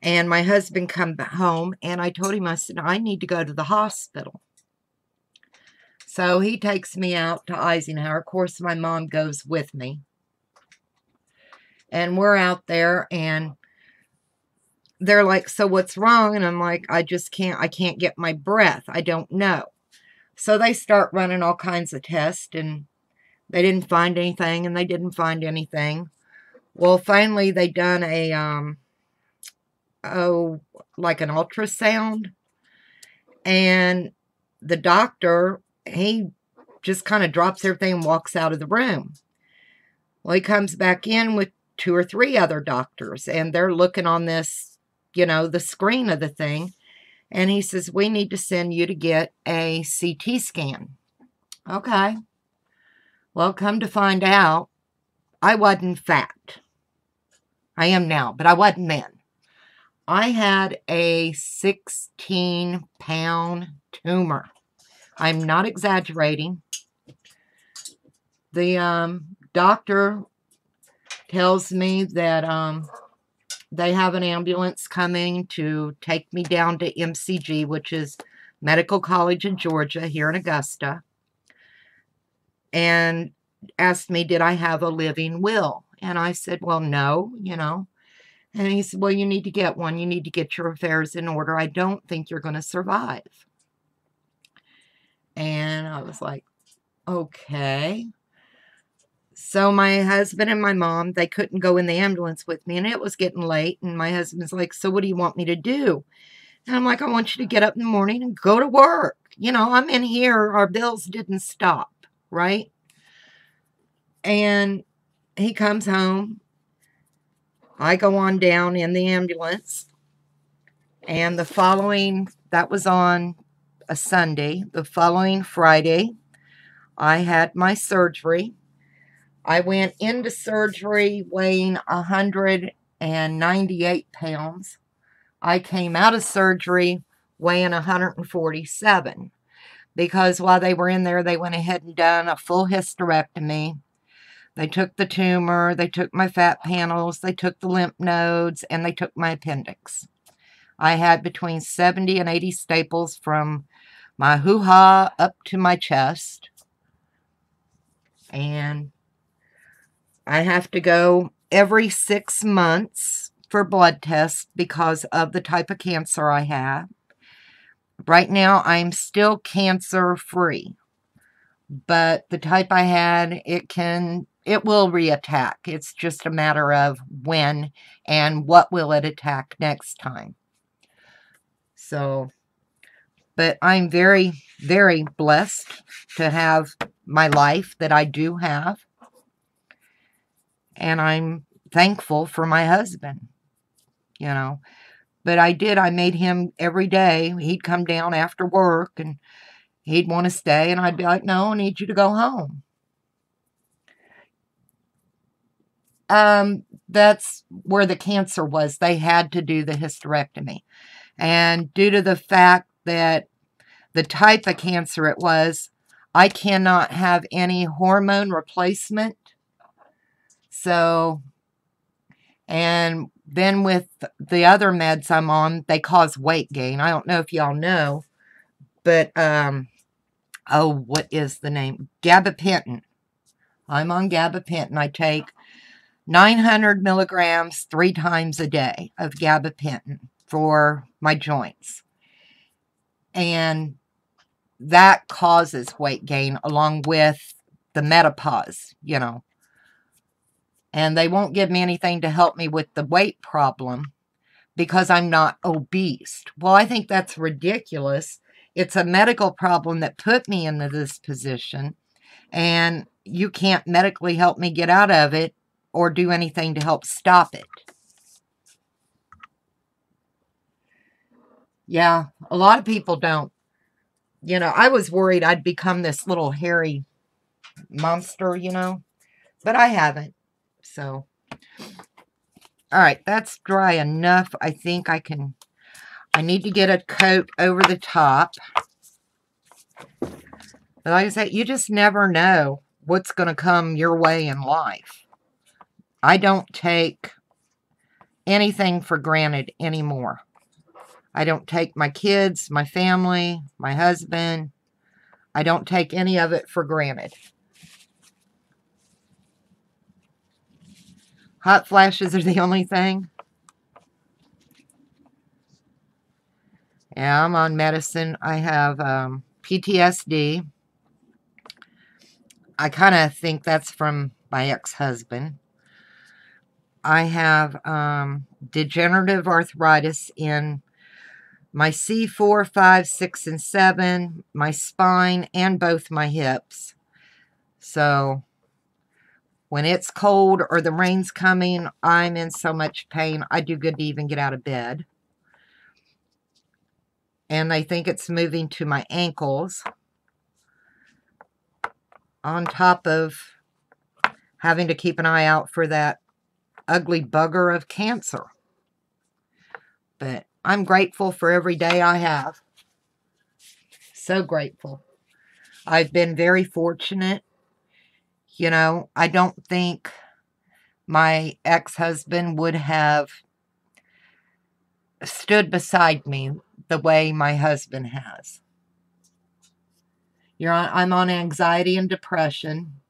and my husband come home, and I told him, I said, I need to go to the hospital. So he takes me out to Eisenhower. Of course, my mom goes with me. And we're out there, and they're like, so what's wrong? And I'm like, I can't get my breath. I don't know. So they start running all kinds of tests, and they didn't find anything, and they didn't find anything. Well, finally they done a, like an ultrasound, and the doctor, he just kind of drops everything and walks out of the room. Well, he comes back in with 2 or 3 other doctors, and they're looking on this, the screen of the thing, and he says, we need to send you to get a CT scan. Okay. Well, come to find out, I wasn't fat. I am now, but I wasn't then. I had a 16-pound tumor. I'm not exaggerating. The doctor tells me that they have an ambulance coming to take me down to MCG, which is Medical College in Georgia, here in Augusta, and asked me, did I have a living will? And I said, well, no, And he said, well, you need to get one. You need to get your affairs in order. I don't think you're going to survive. And I was like, okay. So my husband and my mom, they couldn't go in the ambulance with me, and it was getting late. And my husband's like, so what do you want me to do? And I'm like, I want you to get up in the morning and go to work. I'm in here. Our bills didn't stop, right? And he comes home. I go on down in the ambulance. And that was on a Sunday. The following Friday, I had my surgery. I went into surgery weighing 198 pounds. I came out of surgery weighing 147 because while they were in there, they went ahead and done a full hysterectomy. They took the tumor, they took my fat panels, they took the lymph nodes, and they took my appendix. I had between 70 and 80 staples from my hoo-ha up to my chest. And I have to go every 6 months for blood tests because of the type of cancer I have. Right now, I'm still cancer-free. But the type I had, it will reattack. It's just a matter of when and what will it attack next time. So, but I'm very, very blessed to have my life that I do have. And I'm thankful for my husband, But I made him every day. He'd come down after work and he'd want to stay. And I'd be like, no, I need you to go home. That's where the cancer was. They had to do the hysterectomy. And due to the fact that the type of cancer it was, I cannot have any hormone replacement. So, and then with the other meds I'm on, they cause weight gain. I don't know if y'all know, but, what is the name? Gabapentin. I'm on gabapentin. I take 900 milligrams 3 times a day of gabapentin for my joints. And that causes weight gain along with the menopause, And they won't give me anything to help me with the weight problem because I'm not obese. Well, I think that's ridiculous. It's a medical problem that put me into this position, and you can't medically help me get out of it or do anything to help stop it. Yeah, a lot of people don't. I was worried I'd become this little hairy monster, but I haven't. So, all right, that's dry enough. I think I need to get a coat over the top. But like I said, you just never know what's going to come your way in life. I don't take anything for granted anymore. I don't take my kids, my family, my husband. I don't take any of it for granted. Hot flashes are the only thing. Yeah, I'm on medicine. I have PTSD. I kind of think that's from my ex-husband. I have degenerative arthritis in my C4, 5, 6, and 7, my spine, and both my hips. So when it's cold or the rain's coming, I'm in so much pain, I do good to even get out of bed. And they think it's moving to my ankles, on top of having to keep an eye out for that ugly bugger of cancer. But I'm grateful for every day I have. So grateful. I've been very fortunate. You know, I don't think my ex-husband would have stood beside me the way my husband has. I'm on anxiety and depression.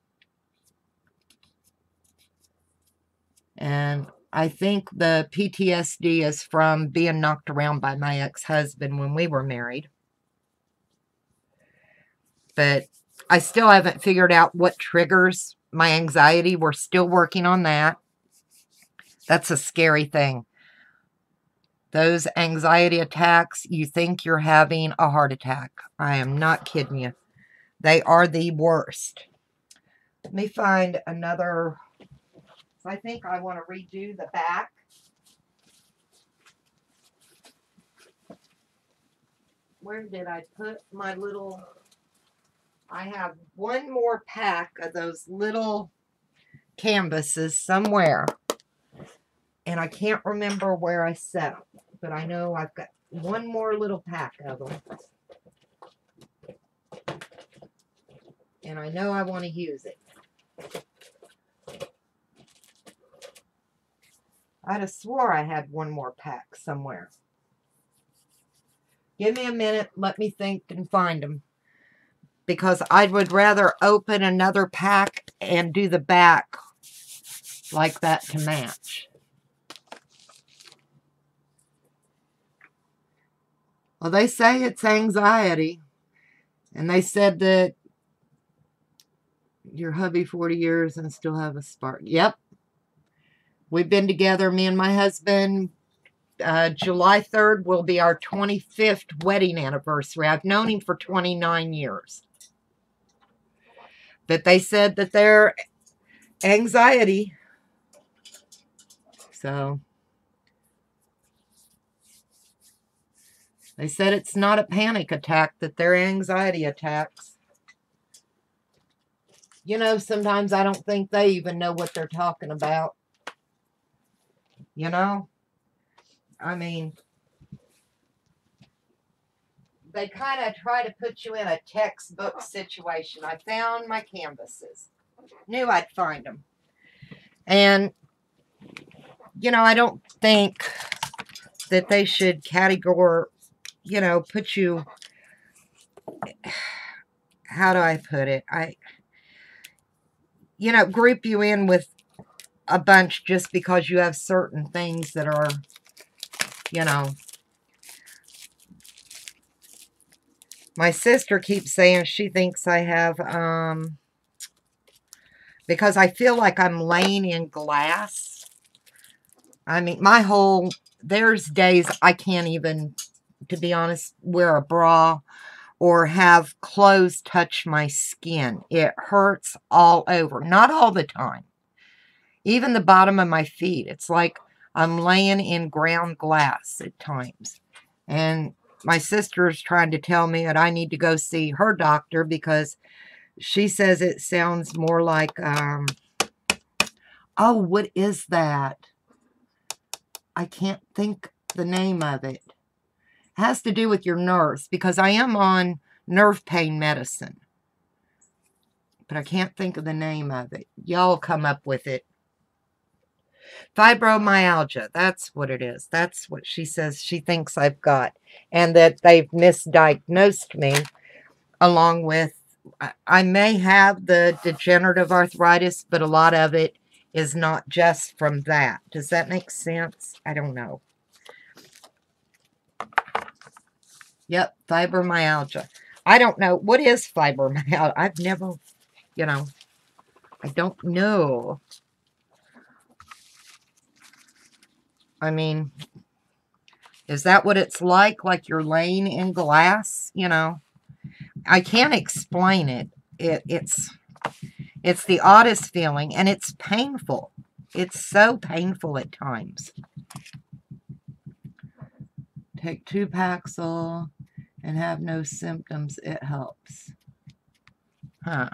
And I think the PTSD is from being knocked around by my ex-husband when we were married. But I still haven't figured out what triggers my anxiety. We're still working on that. That's a scary thing. Those anxiety attacks, you think you're having a heart attack. I am not kidding you. They are the worst. Let me find another. I think I want to redo the back. Where did I put my little... I have one more pack of those little canvases somewhere. And I can't remember where I set them. But I know I've got one more little pack of them. And I know I want to use it. I'd have swore I had one more pack somewhere. Give me a minute. Let me think and find them. Because I would rather open another pack and do the back like that to match. Well, they say it's anxiety. And they said that your hubby 40 years and still have a spark. Yep. We've been together, me and my husband. July 3rd will be our 25th wedding anniversary. I've known him for 29 years. But they said that their anxiety. So they said it's not a panic attack, that they're anxiety attacks. You know, sometimes I don't think they even know what they're talking about. You know? I mean, they kind of try to put you in a textbook situation. I found my canvases. Knew I'd find them. And, you know, I don't think that they should categorize, you know, put you... How do I put it? You know, group you in with a bunch just because you have certain things that are, you know. My sister keeps saying she thinks I have, because I feel like I'm laying in glass. I mean, there's days I can't even, to be honest, wear a bra or have clothes touch my skin. It hurts all over. Not all the time. Even the bottom of my feet. It's like I'm laying in ground glass at times. And my sister is trying to tell me that I need to go see her doctor because she says it sounds more like, oh, what is that? I can't think the name of it. It has to do with your nerves because I am on nerve pain medicine. But I can't think of the name of it. Y'all come up with it. Fibromyalgia. That's what it is. That's what she says she thinks I've got. And that they've misdiagnosed me along with, I may have the degenerative arthritis, but a lot of it is not just from that. Does that make sense? I don't know. Yep, fibromyalgia. I don't know. What is fibromyalgia? I've never, you know, I don't know. I mean, is that what it's like? Like you're laying in glass? You know, I can't explain it. It's the oddest feeling, and it's painful. It's so painful at times. Take 2 Paxil and have no symptoms. It helps. Huh.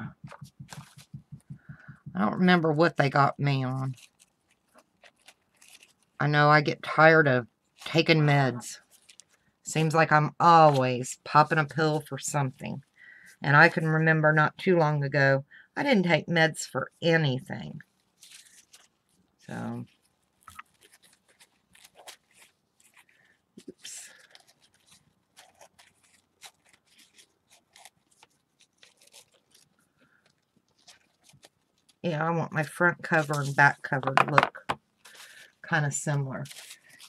I don't remember what they got me on. I know I get tired of taking meds. Seems like I'm always popping a pill for something. And I can remember not too long ago, I didn't take meds for anything. So, oops. Yeah, I want my front cover and back cover to look kind of similar.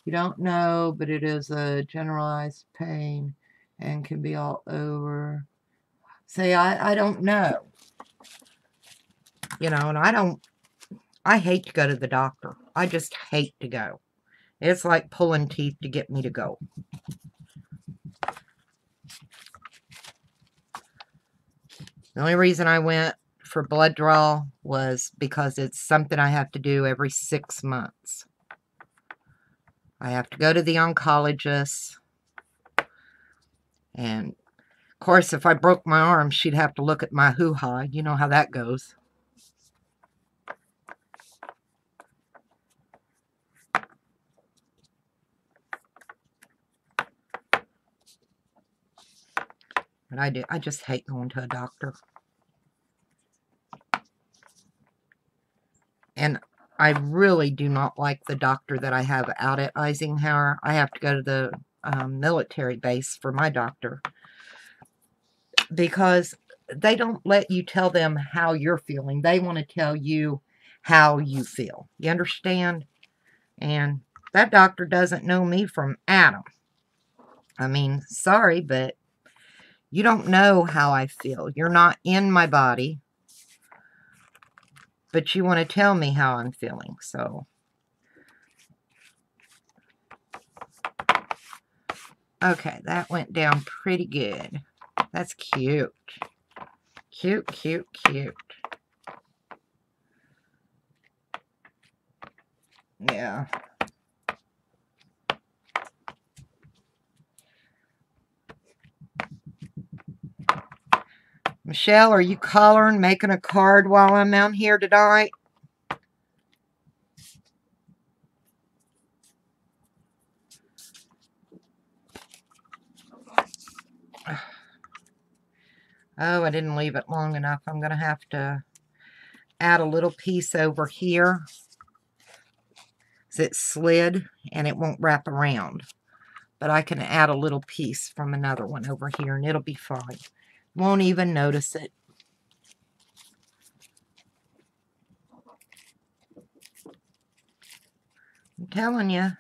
You don't know, but it is a generalized pain and can be all over. See, I don't know. You know, and I hate to go to the doctor. I just hate to go. It's like pulling teeth to get me to go. The only reason I went for blood draw was because it's something I have to do every 6 months. I have to go to the oncologist. And, of course, if I broke my arm, she'd have to look at my hoo-ha. You know how that goes. But I just hate going to a doctor. And I really do not like the doctor that I have out at Eisenhower. I have to go to the military base for my doctor. Because they don't let you tell them how you're feeling. They want to tell you how you feel. You understand? And that doctor doesn't know me from Adam. I mean, sorry, but you don't know how I feel. You're not in my body. But you want to tell me how I'm feeling, so. Okay, that went down pretty good. That's cute. Cute, cute, cute. Yeah. Michelle, are you coloring, making a card while I'm out here tonight? Oh, I didn't leave it long enough. I'm going to have to add a little piece over here. It slid and it won't wrap around. But I can add a little piece from another one over here and it'll be fine. Won't even notice it. I'm telling you.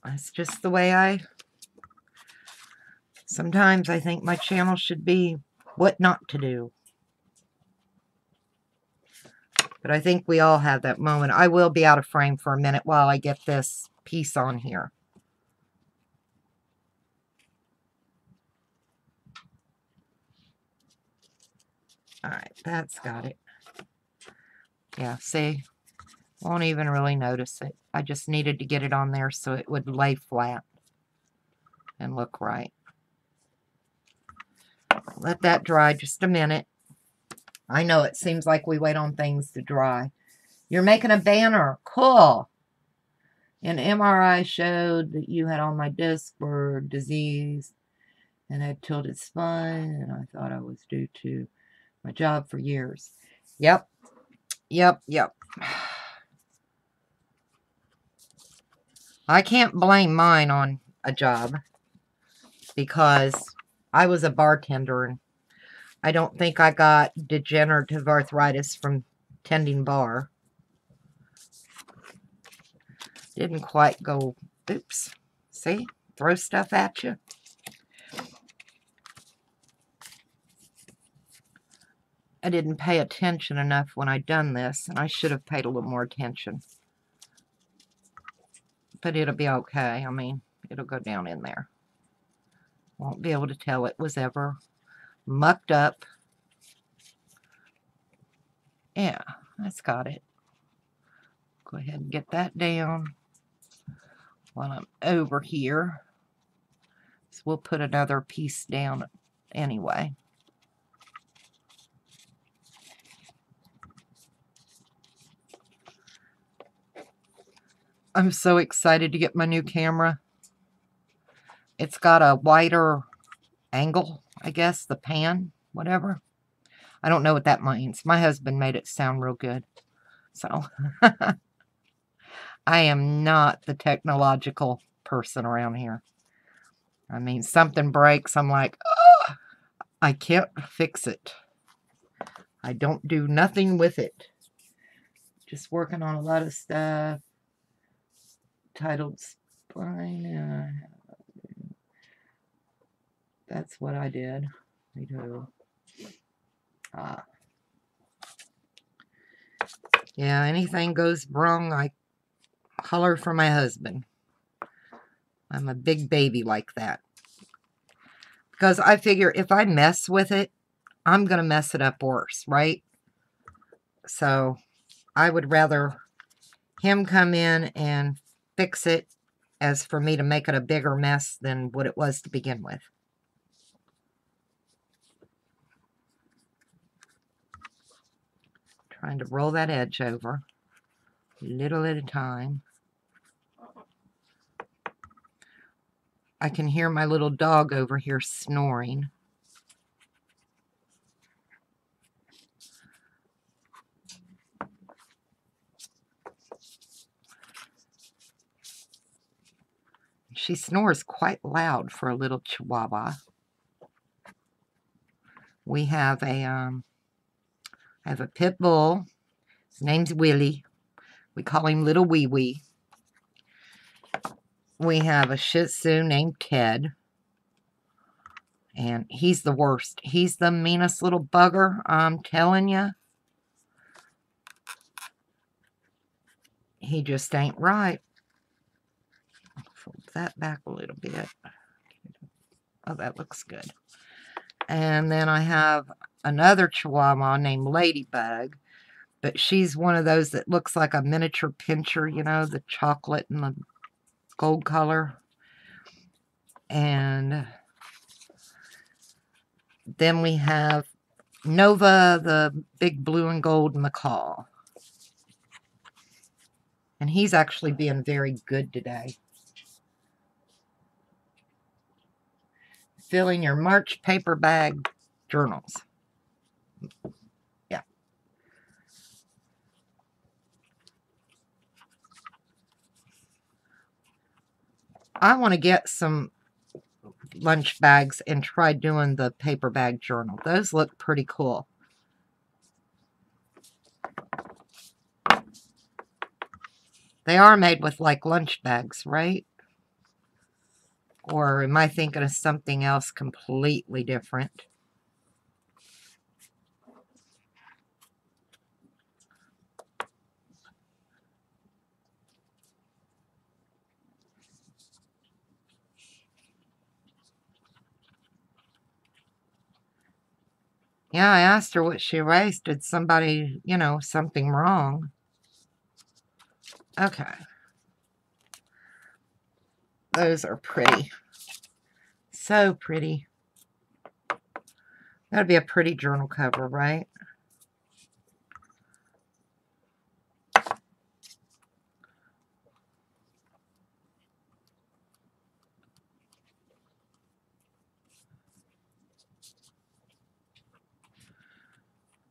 That's just the way sometimes I think my channel should be what not to do. But I think we all have that moment. I will be out of frame for a minute while I get this piece on here. Alright, that's got it. Yeah, see? Won't even really notice it. I just needed to get it on there so it would lay flat and look right. Let that dry just a minute. I know it seems like we wait on things to dry. You're making a banner. Cool. An MRI showed that you had on my disc were diseased and had tilted spine, and I thought I was due to my job for years. Yep. Yep, yep. I can't blame mine on a job because I was a bartender and I don't think I got degenerative arthritis from tending bar. Didn't quite go, oops, see? throw stuff at you. I didn't pay attention enough when I done this, and I should have paid a little more attention. But it'll be okay. I mean, it'll go down in there. Won't be able to tell it was ever mucked up. Yeah, that's got it. Go ahead and get that down while I'm over here. So we'll put another piece down anyway. I'm so excited to get my new camera. It's got a wider angle, I guess, the pan, whatever. I don't know what that means. My husband made it sound real good. So, I am not the technological person around here. I mean, something breaks, I'm like, oh, I can't fix it. I don't do nothing with it. Just working on a lot of stuff. Titled spine. That's what I did. Me too. Yeah, anything goes wrong, I holler for my husband. I'm a big baby like that. Because I figure if I mess with it, I'm going to mess it up worse, right? So I would rather him come in and fix it as for me to make it a bigger mess than what it was to begin with. Trying to roll that edge over little at a time. I can hear my little dog over here snoring. She snores quite loud for a little chihuahua. We have a pit bull. His name's Willie. We call him Little Wee Wee. We have a Shih Tzu named Ted. And he's the worst. He's the meanest little bugger, I'm telling you. He just ain't right. Fold that back a little bit. Oh, that looks good. And then I have another Chihuahua named Ladybug. But she's one of those that looks like a miniature pincher, you know, the chocolate and the gold color. And then we have Nova, the big blue and gold macaw. And he's actually being very good today. Filling your March paper bag journals. Yeah. I want to get some lunch bags and try doing the paper bag journal. Those look pretty cool. They are made with like lunch bags, right? Or am I thinking of something else completely different? Yeah, I asked her what she erased. Did somebody, you know, something wrong? Okay. Those are pretty. So pretty. That'd be a pretty journal cover, right?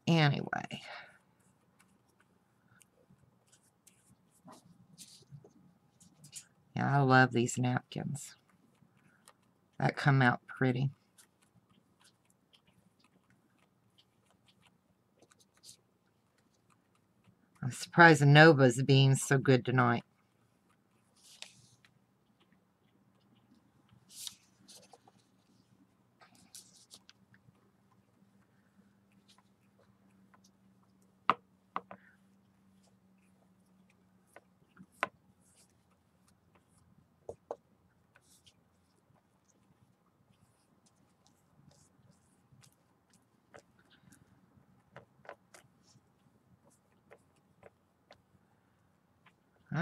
Anyway. Yeah, I love these napkins. That come out pretty. I'm surprised Nova's being so good tonight.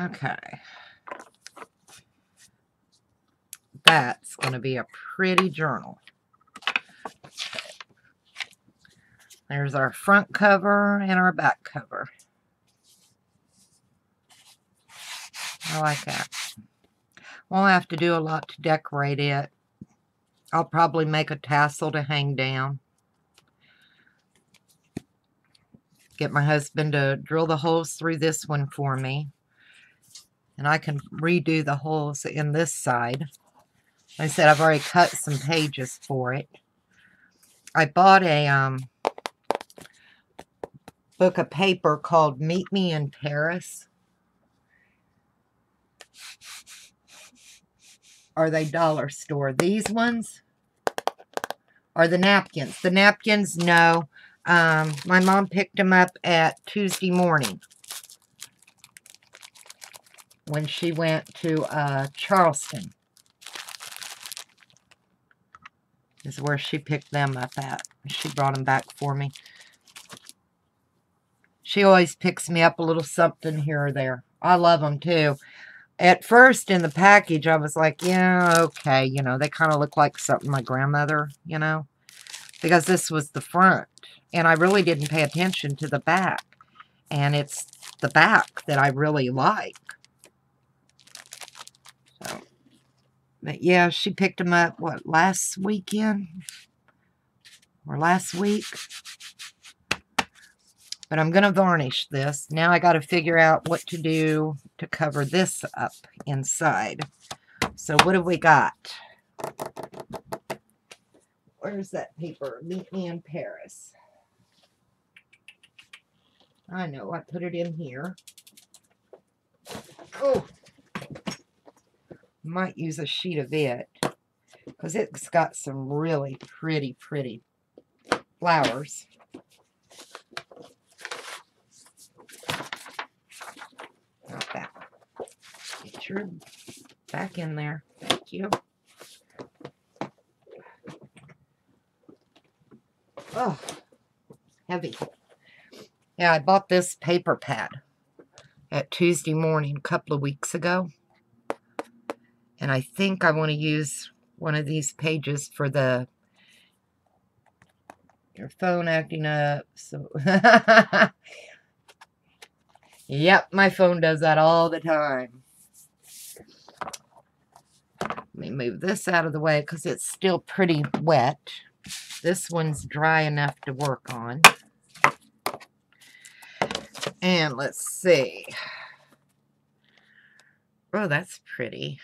Okay. That's going to be a pretty journal. There's our front cover and our back cover. I like that. Won't have to do a lot to decorate it. I'll probably make a tassel to hang down. Get my husband to drill the holes through this one for me. And I can redo the holes in this side. Like I said, I've already cut some pages for it. I bought a book of paper called Meet Me in Paris. Are they dollar store? These ones are the napkins. The napkins, no. My mom picked them up at Tuesday morning when she went to Charleston. Is where she picked them up at. She brought them back for me. She always picks me up a little something here or there. I love them too. At first in the package, I was like, yeah, okay. You know, they kind of look like something my grandmother, you know. Because this was the front. And I really didn't pay attention to the back. And it's the back that I really like. So, but yeah, she picked them up, what, last weekend? Or last week? But I'm going to varnish this. Now I got to figure out what to do to cover this up inside. So what have we got? Where's that paper? Meet Me in Paris. I know, I put it in here. Oh! Might use a sheet of it. Because it's got some really pretty flowers. Not that. Get your back in there. Thank you. Oh, heavy. Yeah, I bought this paper pad at Tuesday morning a couple of weeks ago. And I think I want to use one of these pages for the your phone acting up. So yep, my phone does that all the time. Let me move this out of the way because it's still pretty wet. This one's dry enough to work on. And let's see. Oh, that's pretty.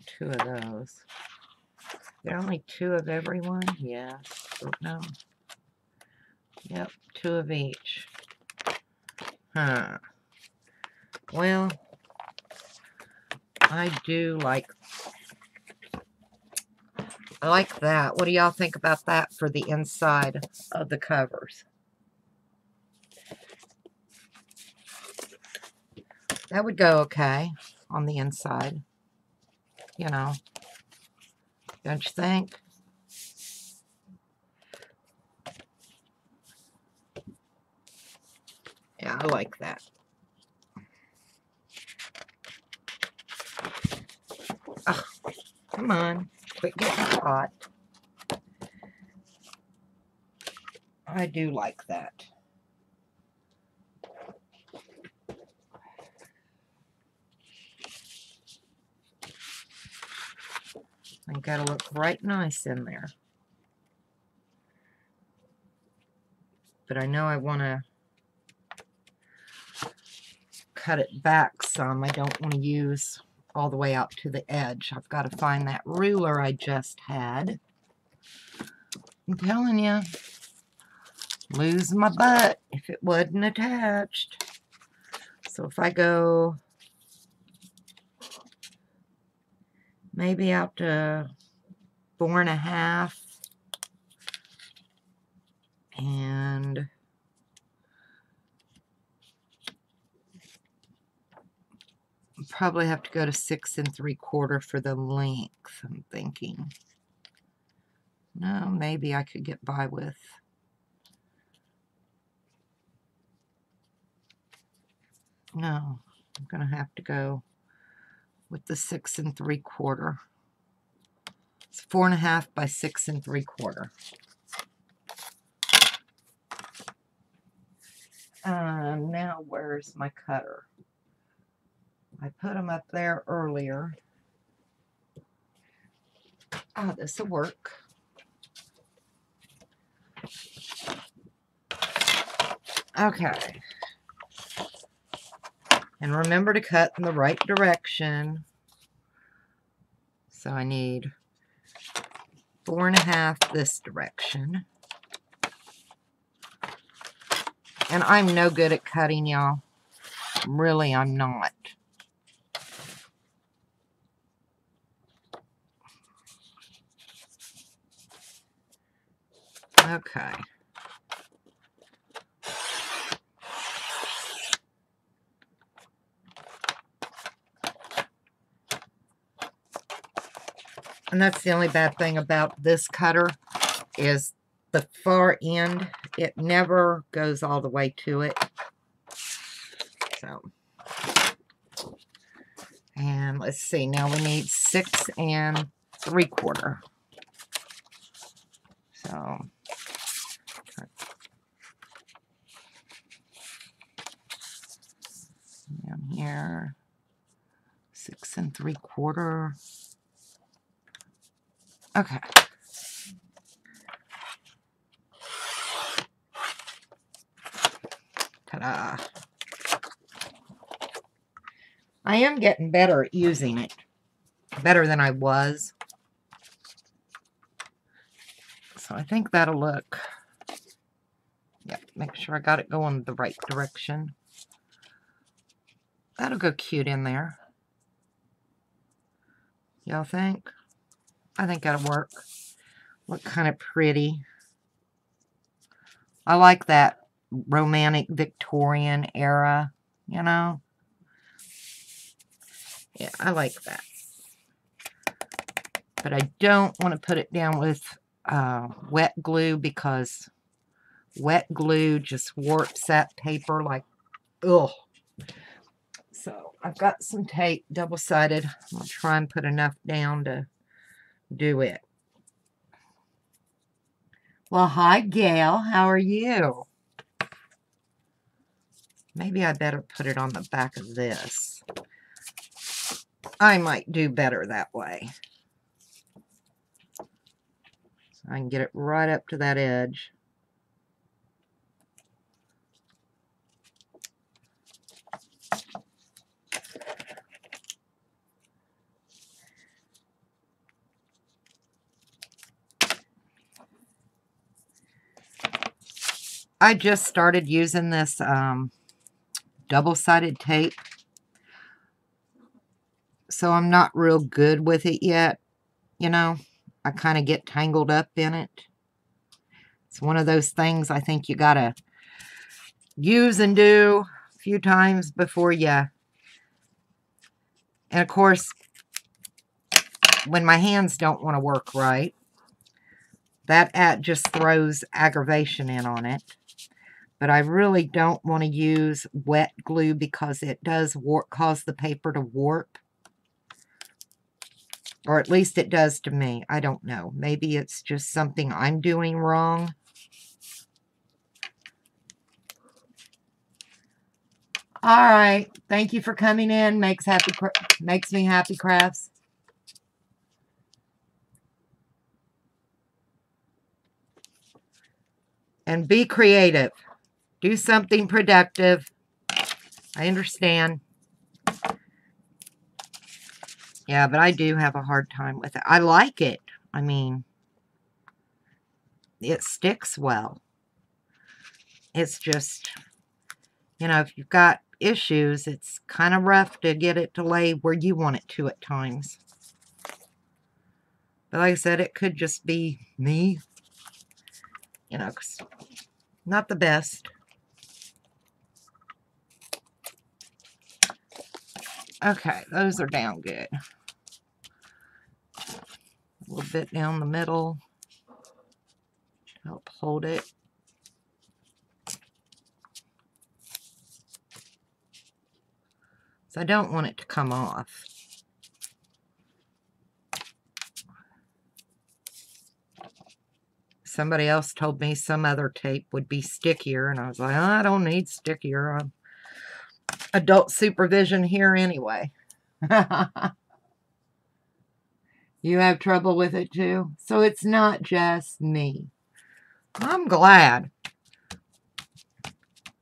Two of those. There are only two of every one? Yeah. No. Yep, two of each. Huh. Well, I like that. What do y'all think about that for the inside of the covers? That would go okay on the inside. You know. Don't you think? Yeah, I like that. Oh, come on. Quit getting hot. I do like that. I think that'll look right nice in there. But I know I want to cut it back some. I don't want to use all the way out to the edge. I've got to find that ruler I just had. I'm telling you, lose my butt if it wasn't attached. So if I go maybe out to 4.5 and probably have to go to 6 3/4 for the length, I'm thinking. No, maybe I could get by with. No, I'm going to have to go with the 6 3/4. It's 4.5 by 6 3/4. Now where's my cutter? I put them up there earlier. Oh, this will work. Okay. And remember to cut in the right direction. So I need 4.5 this direction. And I'm no good at cutting, y'all. Really, I'm not. Okay. And that's the only bad thing about this cutter is the far end. It never goes all the way to it. So, and let's see. Now we need 6 3/4. So, down here, 6 3/4. Okay. Ta-da. I am getting better at using it. Better than I was. So I think that'll look. Yep, make sure I got it going the right direction. That'll go cute in there. Y'all think? I think that'll work. Look kind of pretty. I like that romantic Victorian era, you know? Yeah, I like that. But I don't want to put it down with wet glue because wet glue just warps that paper like, ugh. So I've got some tape, double-sided. I'll try and put enough down to do it. Well, hi, Gail. How are you? Maybe I better put it on the back of this. I might do better that way. So I can get it right up to that edge. I just started using this double-sided tape, so I'm not real good with it yet. You know, I kind of get tangled up in it. It's one of those things I think you gotta use and do a few times before you. And of course, when my hands don't want to work right, that just throws aggravation in on it. But I really don't want to use wet glue because it does cause the paper to warp. Or at least it does to me. I don't know. Maybe it's just something I'm doing wrong. All right. Thank you for coming in. Makes me happy, Crafts. And be creative. Do something productive. I understand. Yeah, but I do have a hard time with it. I like it. I mean, it sticks well. It's just, you know, if you've got issues, it's kind of rough to get it to lay where you want it to at times. But like I said, it could just be me. You know, 'cause not the best. Okay, those are down good. A little bit down the middle. Help hold it. So I don't want it to come off. Somebody else told me some other tape would be stickier, and I was like, oh, I don't need stickier. I'm adult supervision here anyway. You have trouble with it too? So it's not just me. I'm glad.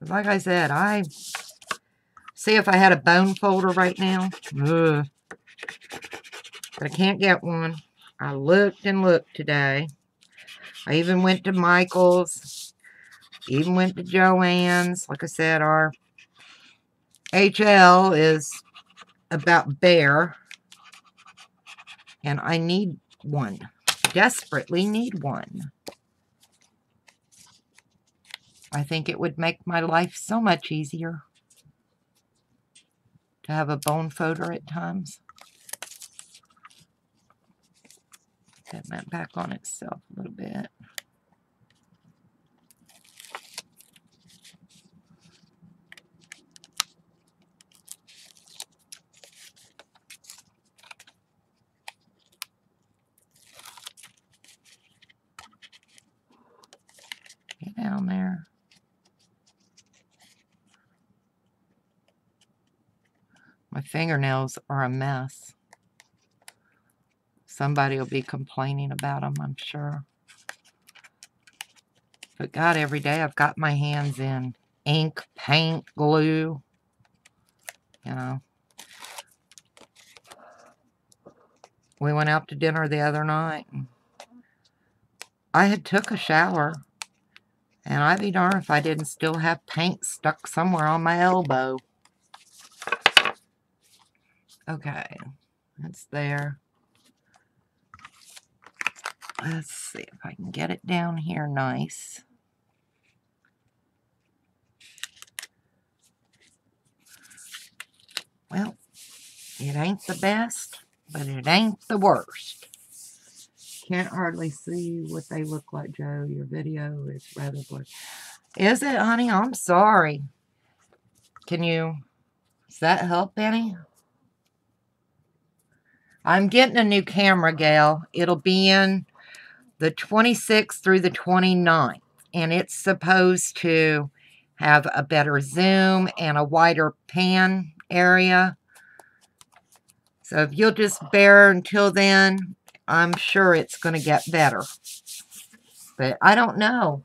Like I said, I see if I had a bone folder right now. Ugh. But I can't get one. I looked and looked today. I even went to Michael's. Even went to Joann's. Like I said, our HL is about bare. And I need one. Desperately need one. I think it would make my life so much easier to have a bone folder at times. Get that back on itself a little bit. Get down there. My fingernails are a mess. Somebody will be complaining about them, I'm sure. But God, every day I've got my hands in ink, paint, glue. You know. We went out to dinner the other night. And I had took a shower. And I'd be darned if I didn't still have paint stuck somewhere on my elbow. Okay. That's there. Let's see if I can get it down here nice. Well, it ain't the best, but it ain't the worst. Can't hardly see what they look like, Joe. Your video is rather blurry. Is it, honey? I'm sorry. Can you... Does that help any? I'm getting a new camera, Gail. It'll be in the 26th through the 29th. And it's supposed to have a better zoom and a wider pan area. So if you'll just bear until then, I'm sure it's going to get better. But I don't know.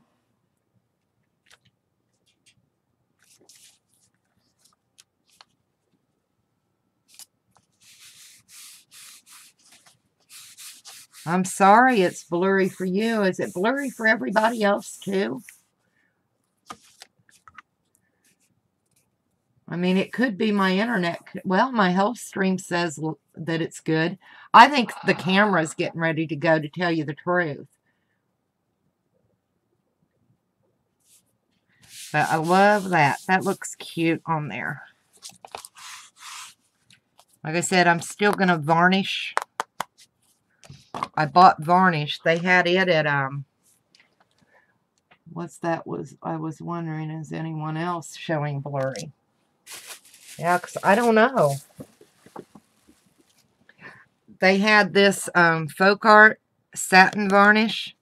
I'm sorry it's blurry for you. Is it blurry for everybody else too? I mean, it could be my internet. Well, my health stream says that it's good. I think the camera's getting ready to go, to tell you the truth. But I love that. That looks cute on there. Like I said, I'm still going to varnish. I bought varnish. They had it at, what's that was, I was wondering, is anyone else showing blurry? Yeah, because I don't know. They had this folk art satin varnish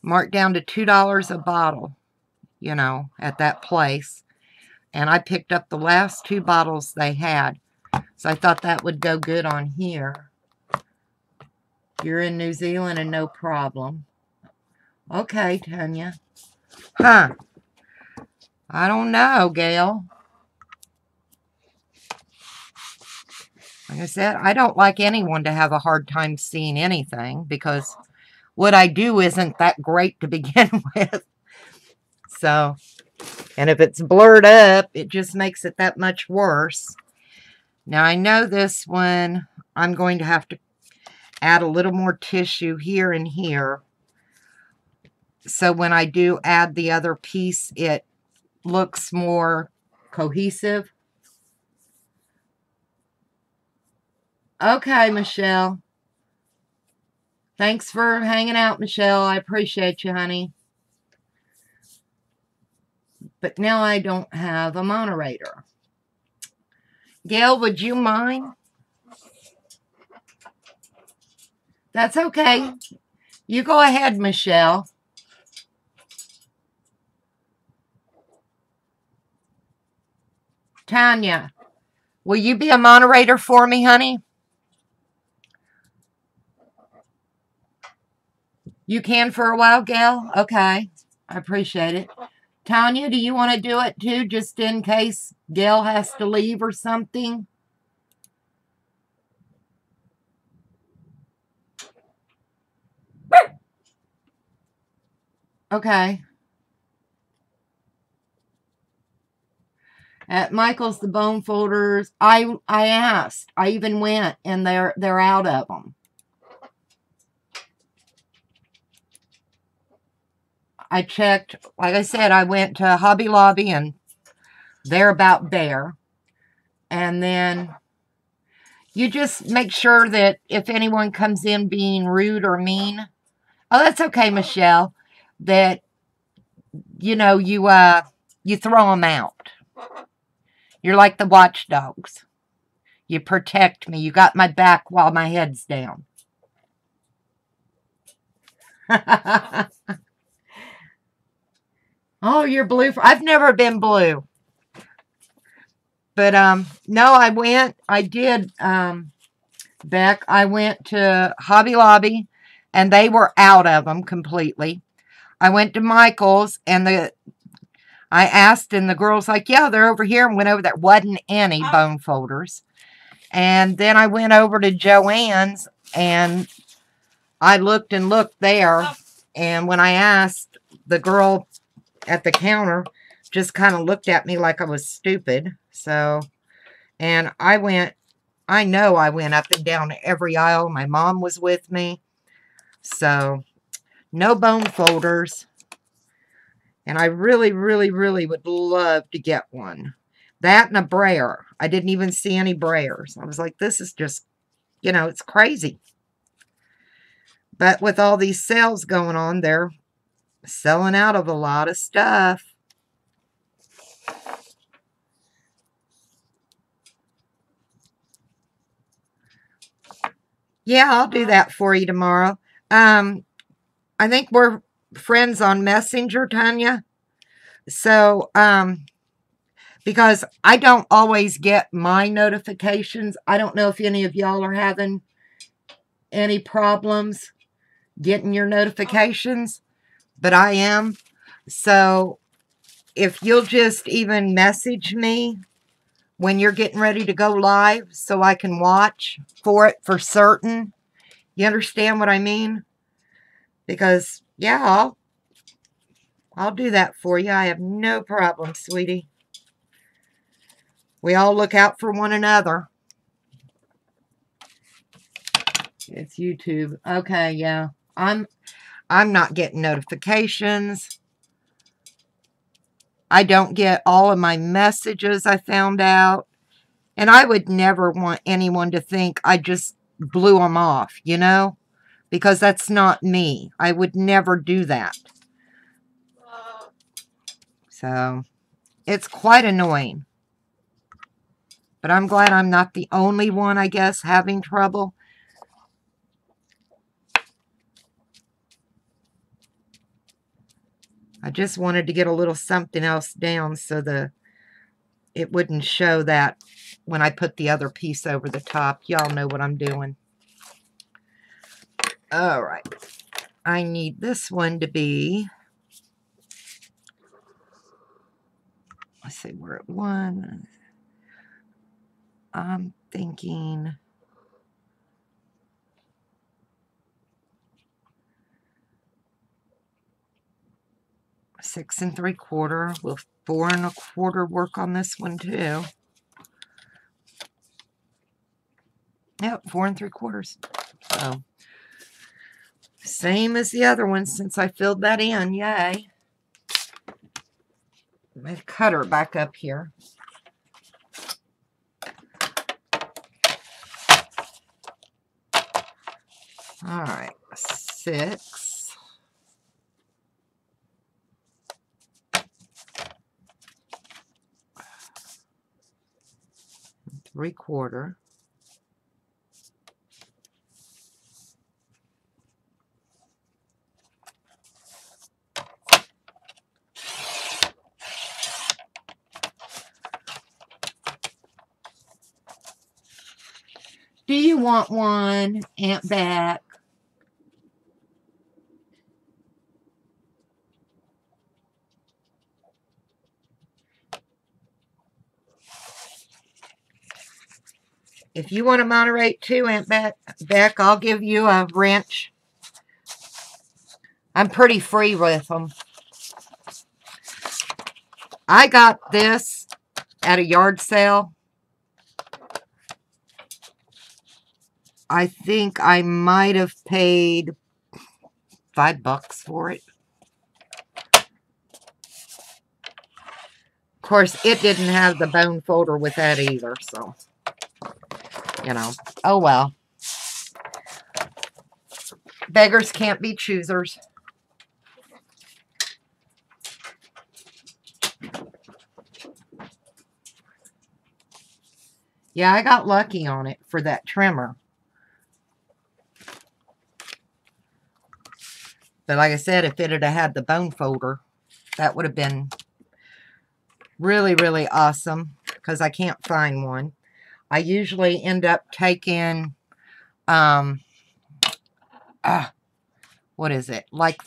marked down to $2 a bottle, you know, at that place. And I picked up the last 2 bottles they had. So I thought that would go good on here. You're in New Zealand and no problem. Okay, Tanya. Huh. I don't know, Gail. Like I said, I don't like anyone to have a hard time seeing anything because what I do isn't that great to begin with. So, and if it's blurred up, it just makes it that much worse. Now, I know this one, I'm going to have to add a little more tissue here and here. So when I do add the other piece, it looks more cohesive. Okay, Michelle. Thanks for hanging out, Michelle. I appreciate you, honey. But now I don't have a moderator. Gail, would you mind? That's okay. You go ahead, Michelle. Tanya, will you be a moderator for me, honey? You can for a while, Gail? Okay. I appreciate it. Tanya, do you want to do it too, just in case Gail has to leave or something? Okay. At Michael's, the bone folders, I asked. I even went, and they're out of them. I checked. Like I said, I went to Hobby Lobby, and they're about bare. And then you just make sure that if anyone comes in being rude or mean, oh, that's okay, Michelle, that, you know, you throw them out. You're like the watchdogs. You protect me. You got my back while my head's down. Oh, you're blue. I've never been blue. But, no, I did, Beck. I went to Hobby Lobby, and they were out of them completely. I went to Michael's, and I asked, and the girl's like, yeah, they're over here, and went over there. Wasn't any bone folders. And then I went over to Joann's, and I looked and looked there, and when I asked, the girl at the counter just kind of looked at me like I was stupid. So, and I know I went up and down every aisle. My mom was with me. So, no bone folders. And I really, really, really would love to get one. That and a brayer. I didn't even see any brayers. I was like, this is just, you know, it's crazy. But with all these sales going on, they're selling out of a lot of stuff. Yeah, I'll do that for you tomorrow. I think we're friends on Messenger, Tanya. So, because I don't always get my notifications. I don't know if any of y'all are having any problems getting your notifications, but I am. So, if you'll just even message me when you're getting ready to go live so I can watch for it for certain. You understand what I mean? Because, yeah, I'll do that for you. I have no problem, sweetie. We all look out for one another. It's YouTube. Okay, yeah. I'm not getting notifications. I don't get all of my messages, I found out. And I would never want anyone to think I just blew them off, you know? Because that's not me. I would never do that. So, it's quite annoying. But I'm glad I'm not the only one, I guess, having trouble. I just wanted to get a little something else down so it wouldn't show that when I put the other piece over the top. Y'all know what I'm doing. All right. I need this one to be, let's see, we're at 1. I'm thinking 6 3/4. Will 4 1/4 work on this one too? Yep, 4 3/4. So, same as the other one since I filled that in. Yay. My cutter back up here. All right, 6. 3/4. Do you want one, Aunt Beck? If you want to moderate too, Aunt Beck, I'll give you a wrench. I'm pretty free with them. I got this at a yard sale. I think I might have paid $5 for it. Of course, it didn't have the bone folder with that either, so, you know. Oh, well. Beggars can't be choosers. Yeah, I got lucky on it for that trimmer. But like I said, if it had had the bone folder, that would have been really, really awesome, because I can't find one. I usually end up taking, what is it? Like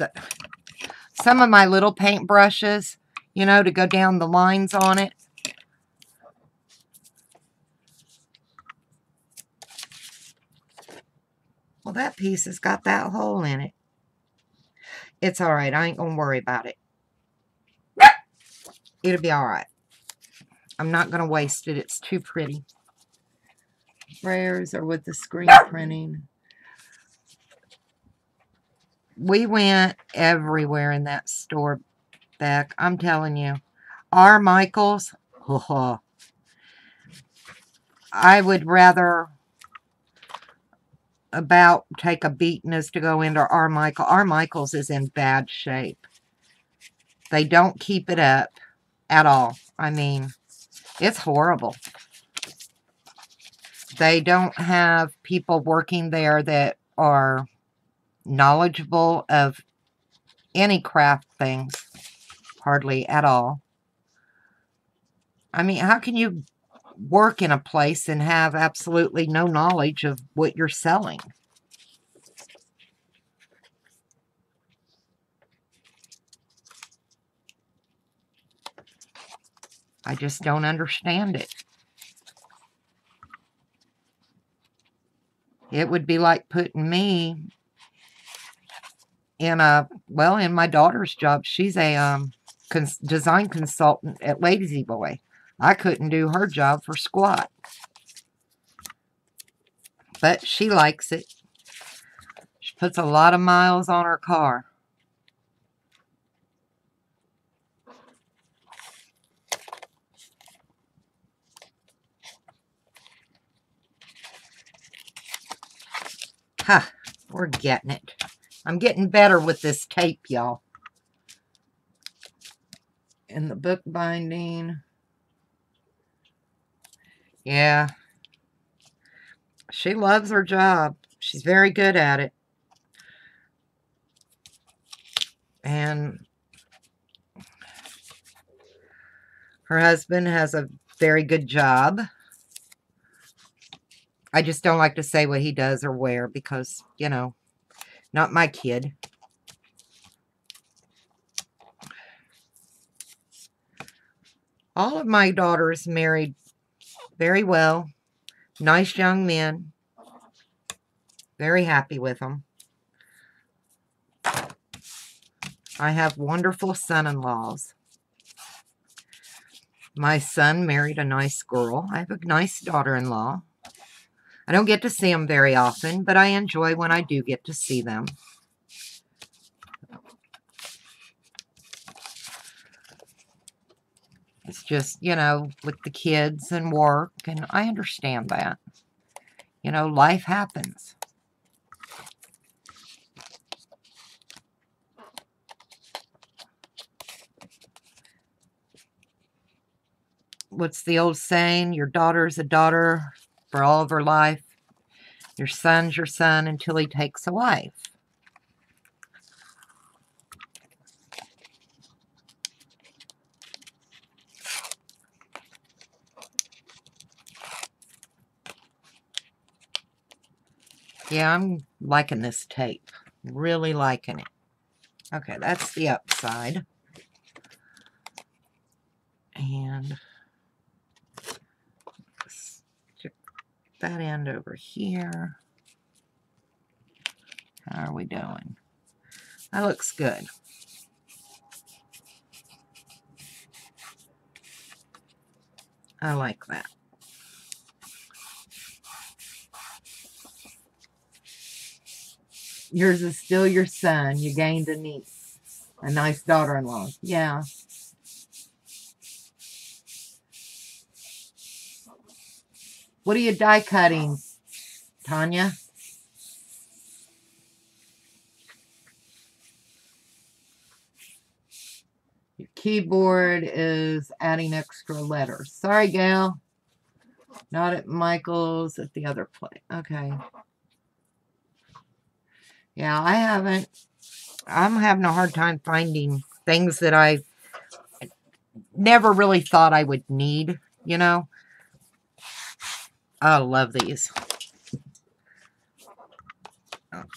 some of my little paint brushes, you know, to go down the lines on it. Well, that piece has got that hole in it. It's all right. I ain't going to worry about it. It'll be all right. I'm not going to waste it. It's too pretty. Prayers are with the screen printing. We went everywhere in that store, Beck. I'm telling you. R. Michaels. Oh, I would rather about take a beating as to go into R. Michael. R. Michaels is in bad shape. They don't keep it up at all. I mean, it's horrible. They don't have people working there that are knowledgeable of any craft things. Hardly at all. I mean, how can you work in a place and have absolutely no knowledge of what you're selling? I just don't understand it. It would be like putting me in in my daughter's job. She's a design consultant at Lazy Boy. I couldn't do her job for squat. But she likes it. She puts a lot of miles on her car. Ha, we're getting it. I'm getting better with this tape, y'all. And the book binding. Yeah. She loves her job. She's very good at it. And her husband has a very good job. I just don't like to say what he does or where because, you know, not my kid. All of my daughters married very well. Nice young men. Very happy with them. I have wonderful son-in-laws. My son married a nice girl. I have a nice daughter-in-law. I don't get to see them very often, but I enjoy when I do get to see them. It's just, you know, with the kids and work, and I understand that. You know, life happens. what's the old saying? Your daughter's a daughter for all of her life. Your son's your son until he takes a wife. Yeah, I'm liking this tape. Really liking it. Okay, that's the upside. And stick that end over here. How are we doing? That looks good. I like that. Yours is still your son. You gained a niece. A nice daughter-in-law. Yeah. What are you die cutting, Tanya? Your keyboard is adding extra letters. Sorry, Gail. Not at Michael's, at the other place. Okay. Yeah, I'm having a hard time finding things that I never really thought I would need, you know. I love these.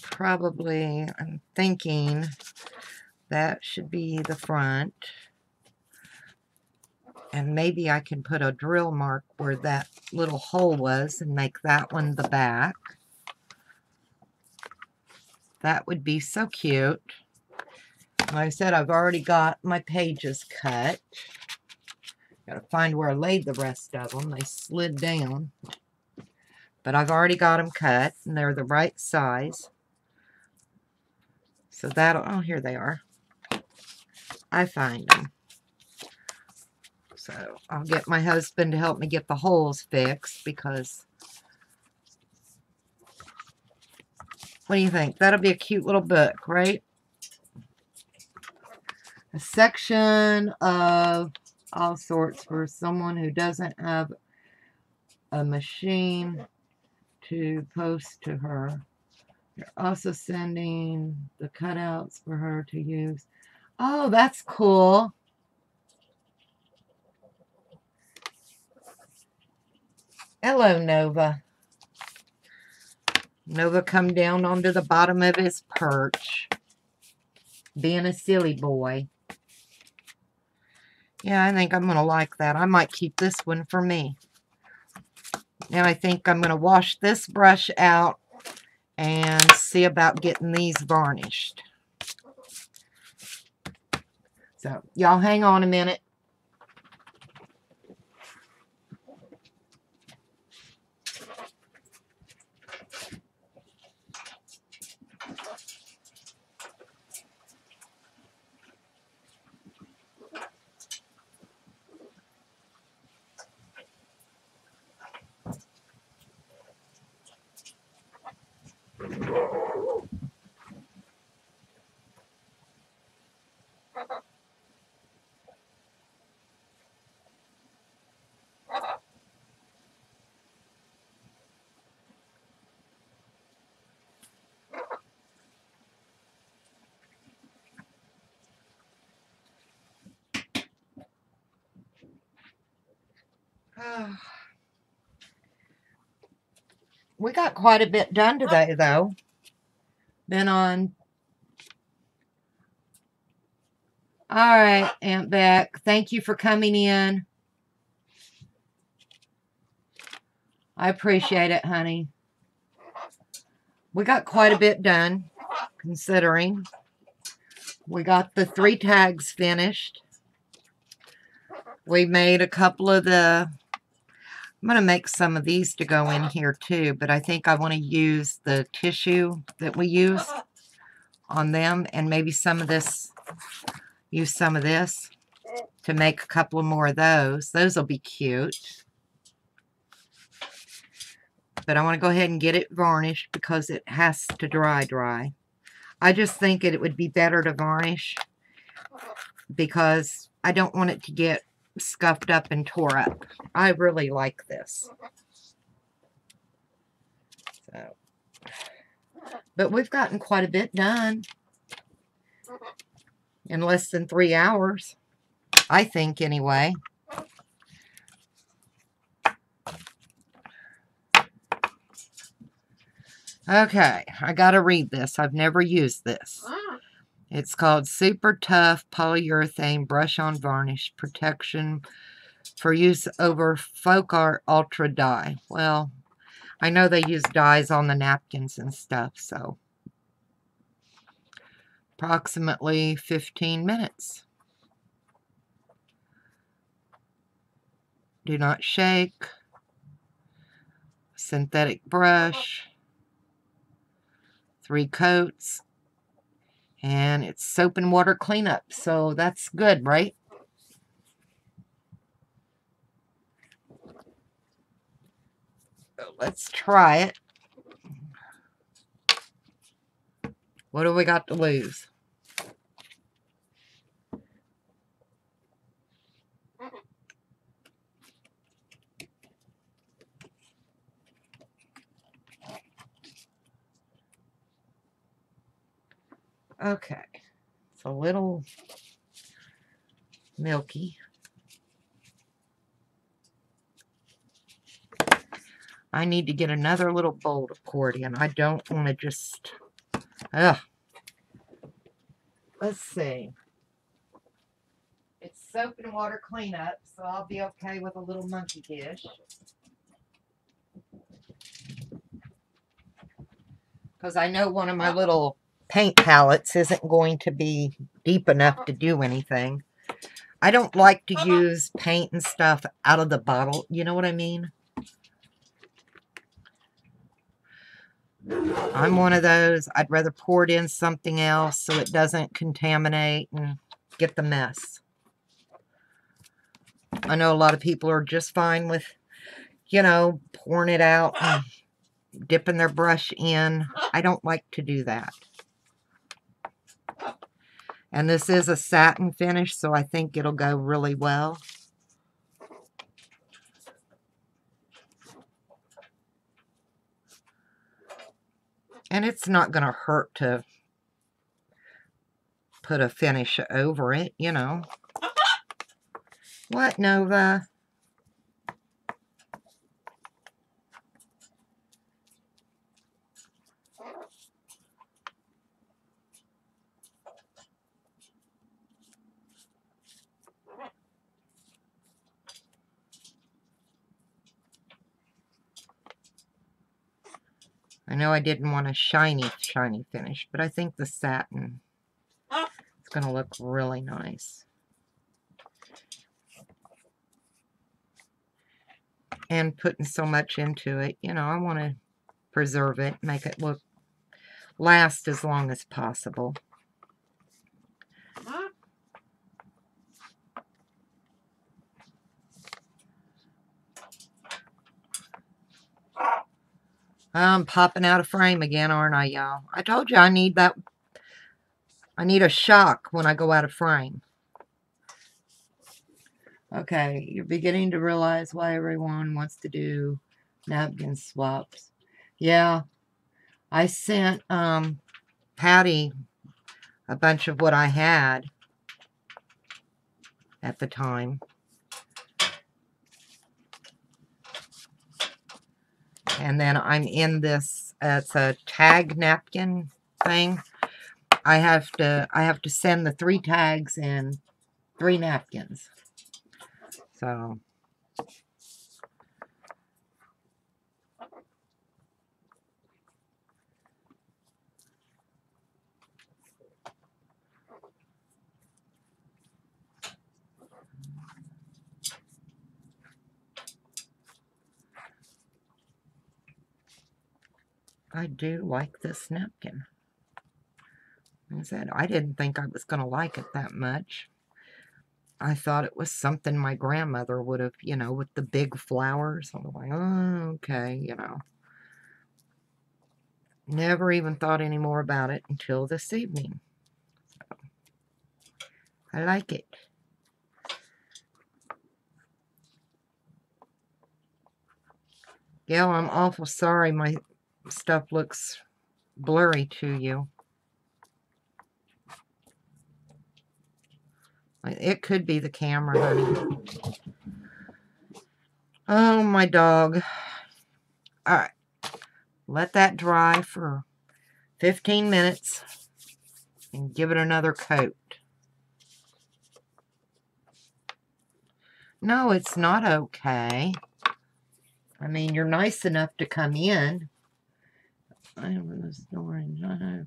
Probably, I'm thinking that should be the front. And maybe I can put a drill mark where that little hole was and make that one the back. That would be so cute. Like I said, I've already got my pages cut. Gotta find where I laid the rest of them. They slid down. But I've already got them cut, and they're the right size. So that'll, oh, here they are. I find them. So I'll get my husband to help me get the holes fixed because, what do you think? That'll be a cute little book, right? A section of all sorts for someone who doesn't have a machine to post to her. You're also sending the cutouts for her to use. Oh, that's cool. Hello, Nova. Nova come down onto the bottom of his perch. Being a silly boy. Yeah, I think I'm going to like that. I might keep this one for me. Now I think I'm going to wash this brush out and see about getting these varnished. So, y'all hang on a minute. We got quite a bit done today, though. Been on. All right, Aunt Beck. Thank you for coming in. I appreciate it, honey. We got quite a bit done, considering. We got the 3 tags finished. We made a couple of the... I'm going to make some of these to go in here too, but I think I want to use the tissue that we use on them, and maybe some of this, use some of this to make a couple of more of those. Those will be cute. But I want to go ahead and get it varnished because it has to dry. I just think it would be better to varnish because I don't want it to get scuffed up and tore up. I really like this. So, but we've gotten quite a bit done in less than 3 hours. I think, anyway. Okay, I gotta read this. I've never used this. It's called Super Tough Polyurethane Brush-On Varnish Protection for use over Folk Art Ultra Dye. Well, I know they use dyes on the napkins and stuff, so approximately 15 minutes. Do not shake. Synthetic brush. 3 coats. And it's soap and water cleanup, so that's good, right? So let's try it. What do we got to lose? Okay, it's a little milky. I need to get another little bowl to pour it in. I don't want to just... Ugh. Let's see. It's soap and water cleanup, so I'll be okay with a little monkey dish. Because I know one of my little paint palettes isn't going to be deep enough to do anything. I don't like to use paint and stuff out of the bottle. You know what I mean? I'm one of those. I'd rather pour it in something else so it doesn't contaminate and get the mess. I know a lot of people are just fine with, you know, pouring it out and dipping their brush in. I don't like to do that. And this is a satin finish, so I think it'll go really well. And it's not going to hurt to put a finish over it, you know. What, Nova? I know I didn't want a shiny finish, but I think the satin is going to look really nice. And putting so much into it, you know, I want to preserve it, make it last as long as possible. I'm popping out of frame again, aren't I, y'all? I told you I need that. I need a shock when I go out of frame. Okay, you're beginning to realize why everyone wants to do napkin swaps. Yeah, I sent Patty a bunch of what I had at the time. And then I'm in this, it's a tag napkin thing. I have to send the 3 tags and 3 napkins. So I do like this napkin. Like I said, I didn't think I was going to like it that much. I thought it was something my grandmother would have, you know, with the big flowers. I was like, oh, okay, you know. Never even thought any more about it until this evening. So, I like it. Gail, I'm awful sorry my stuff looks blurry to you. It could be the camera, honey. Oh, my dog. All right. Let that dry for 15 minutes and give it another coat. No, it's not okay. I mean, you're nice enough to come in. I have this orange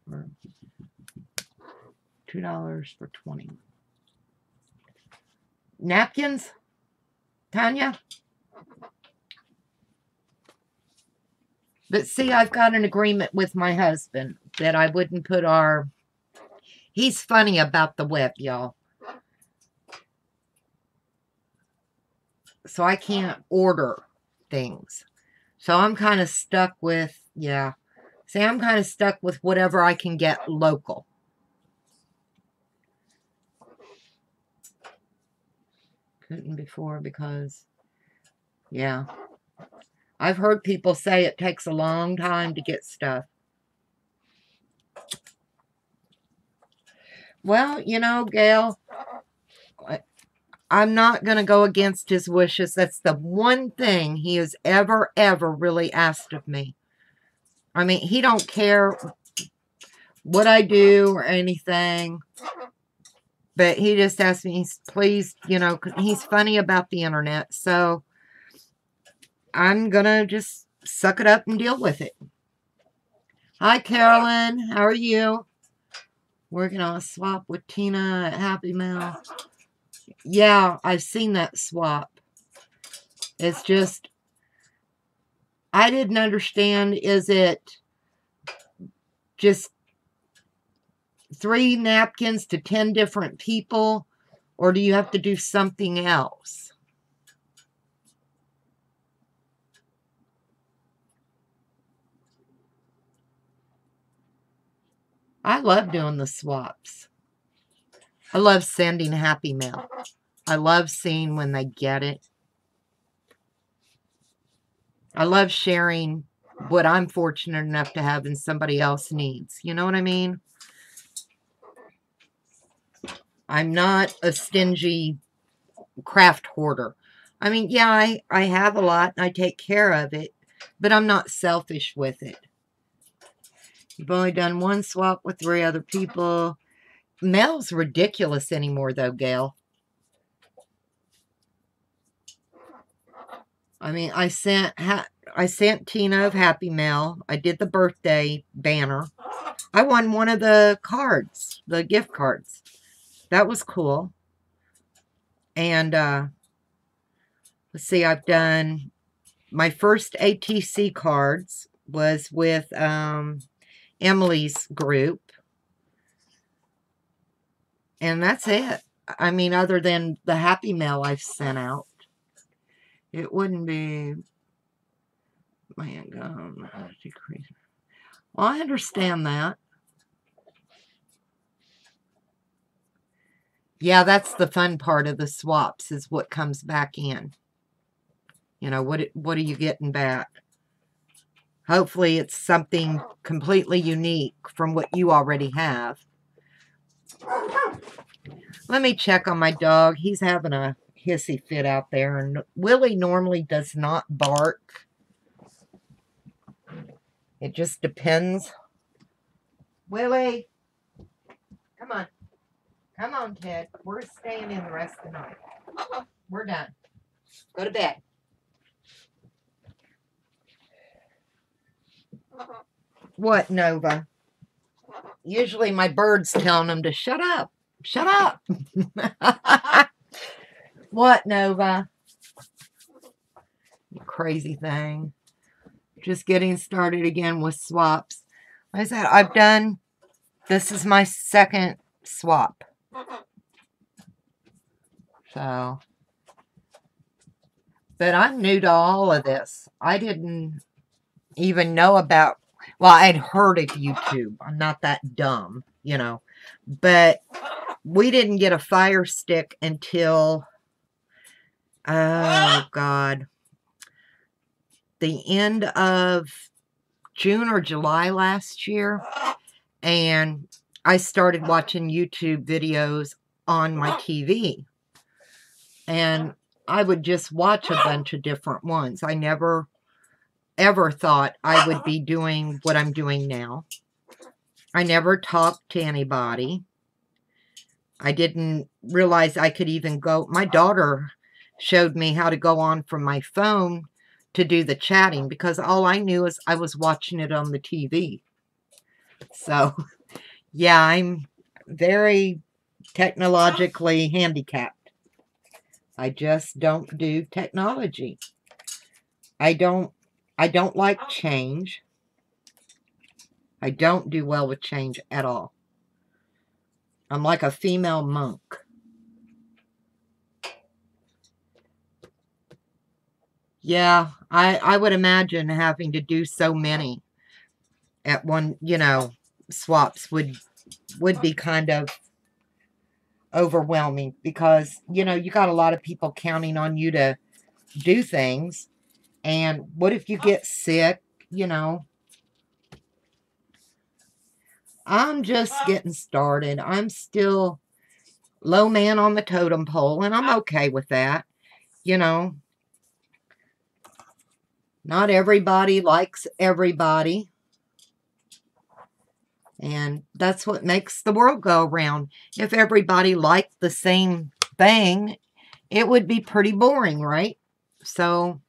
for $2 for 20. Napkins, Tanya? But see, I've got an agreement with my husband that I wouldn't put our... He's funny about the whip, y'all. So I can't order things. So I'm kind of stuck with, yeah. See, I'm kind of stuck with whatever I can get local. Couldn't before because, yeah. I've heard people say it takes a long time to get stuff. Well, you know, Gail, I'm not going to go against his wishes. That's the one thing he has ever really asked of me. I mean, he don't care what I do or anything. But he just asked me, please, you know, he's funny about the internet. So I'm going to just suck it up and deal with it. Hi, Carolyn. How are you? Working on a swap with Tina at Happy Mail. Yeah, I've seen that swap. It's just, I didn't understand, is it just 3 napkins to 10 different people, or do you have to do something else? I love doing the swaps. I love sending Happy Mail. I love seeing when they get it. I love sharing what I'm fortunate enough to have and somebody else needs. You know what I mean? I'm not a stingy craft hoarder. I mean, yeah, I have a lot and I take care of it, but I'm not selfish with it. You've only done 1 swap with 3 other people. Mail's ridiculous anymore, though, Gail. I mean, I sent Tina of Happy Mail. I did the birthday banner. I won one of the cards, the gift cards. That was cool. And let's see, I've done my first ATC cards was with Emily's group. And that's it. I mean, other than the Happy Mail I've sent out. It wouldn't be... Well, I understand that. Yeah, that's the fun part of the swaps is what comes back in. You know, what are you getting back? Hopefully it's something completely unique from what you already have. Let me check on my dog. He's having a hissy fit out there. And Willie normally does not bark. It just depends. Willie, come on. Come on, kid. We're staying in the rest of the night. We're done. Go to bed. What, Nova? Usually my bird's telling them to shut up. Shut up. What, Nova? You crazy thing. Just getting started again with swaps. Like I said, I've done, this is my 2nd swap. So, but I'm new to all of this. I didn't even know about, well, I'd heard of YouTube. I'm not that dumb, you know. But we didn't get a Fire Stick until, oh, God. the end of June or July last year, and I started watching YouTube videos on my TV. And I would just watch a bunch of different ones. I never, ever thought I would be doing what I'm doing now. I never talked to anybody. I didn't realize I could even go. My daughter showed me how to go on from my phone to do the chatting, because all I knew is I was watching it on the TV. So, yeah, I'm very technologically handicapped. I just don't do technology. I don't like change. I don't do well with change at all. I'm like a female monk. Yeah, I would imagine having to do so many at one, swaps would be kind of overwhelming, because, you got a lot of people counting on you to do things. And what if you get sick, I'm just getting started. I'm still low man on the totem pole, and I'm okay with that. Not everybody likes everybody. And that's what makes the world go around. If everybody liked the same thing, it would be pretty boring, right? So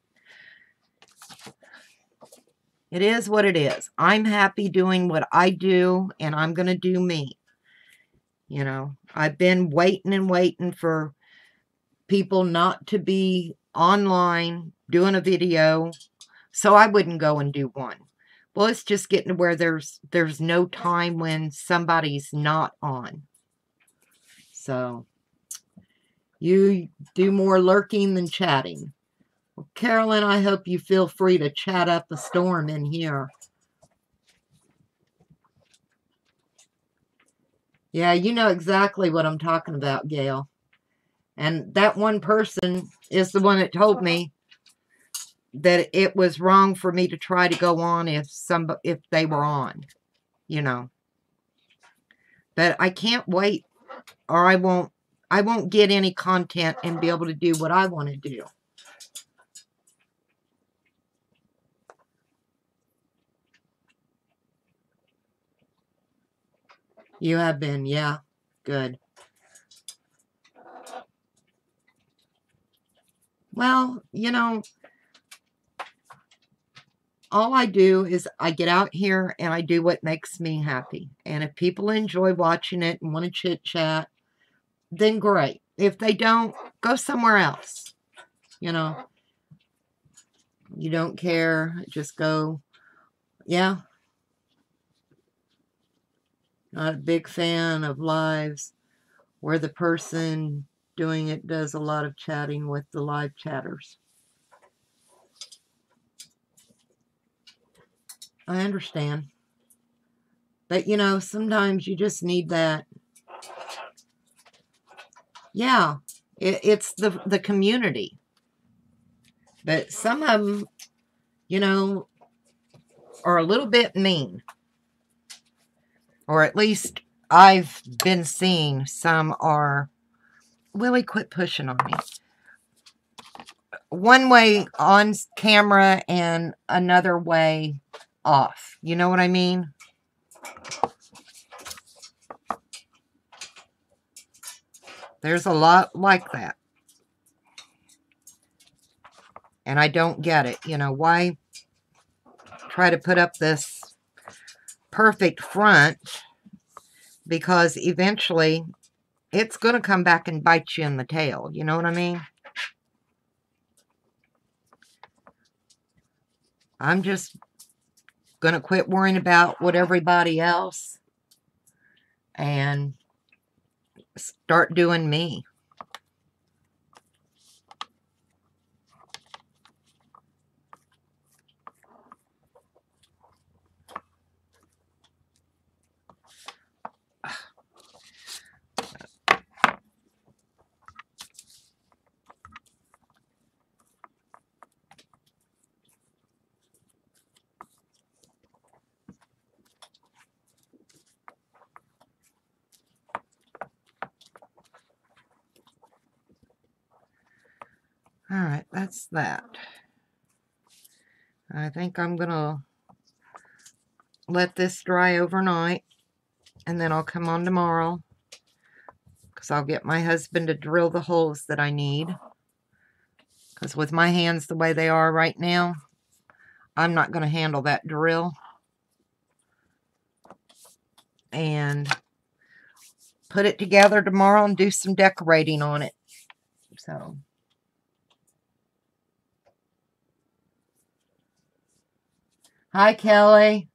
it is what it is. I'm happy doing what I do, and I'm going to do me. I've been waiting and waiting for people not to be online doing a video, so I wouldn't go and do one. Well, it's just getting to where there's no time when somebody's not on. So you do more lurking than chatting. Well, Carolyn, I hope you feel free to chat up a storm in here. Yeah, you know exactly what I'm talking about, Gail. And that one person is the one that told me that it was wrong for me to try to go on if they were on, But I can't wait, or I won't get any content and be able to do what I want to do. You have been, yeah. Good. Well, all I do is I get out here and I do what makes me happy. And if people enjoy watching it and want to chit chat, then great. If they don't, go somewhere else. You don't care, just go. Yeah. Not a big fan of lives where the person doing it does a lot of chatting with the live chatters. I understand. But, sometimes you just need that. Yeah, it's the community. But some of them, are a little bit mean. Or at least I've been seeing some are. Willie, quit pushing on me. One way on camera and another way off. You know what I mean? There's a lot like that. And I don't get it. Why try to put up this perfect front? Because eventually it's going to come back and bite you in the tail. You know what I mean? I'm just going to quit worrying about what everybody else and start doing me. Alright, that's that. I think I'm going to let this dry overnight, and then I'll come on tomorrow, because I'll get my husband to drill the holes that I need. Because with my hands the way they are right now, I'm not going to handle that drill. And put it together tomorrow and do some decorating on it. So, hi, Kelly.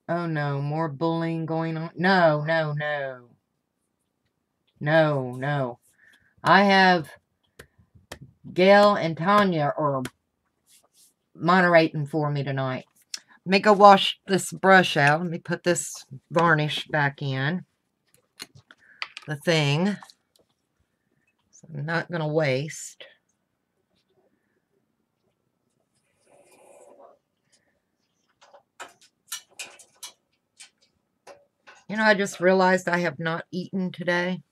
Oh, no, more bullying going on. No, no, no. No, no. I have Gail and Tanya are moderating for me tonight. Let me go wash this brush out. Let me put this varnish back in the thing. So I'm not going to waste. You know, I just realized I have not eaten today.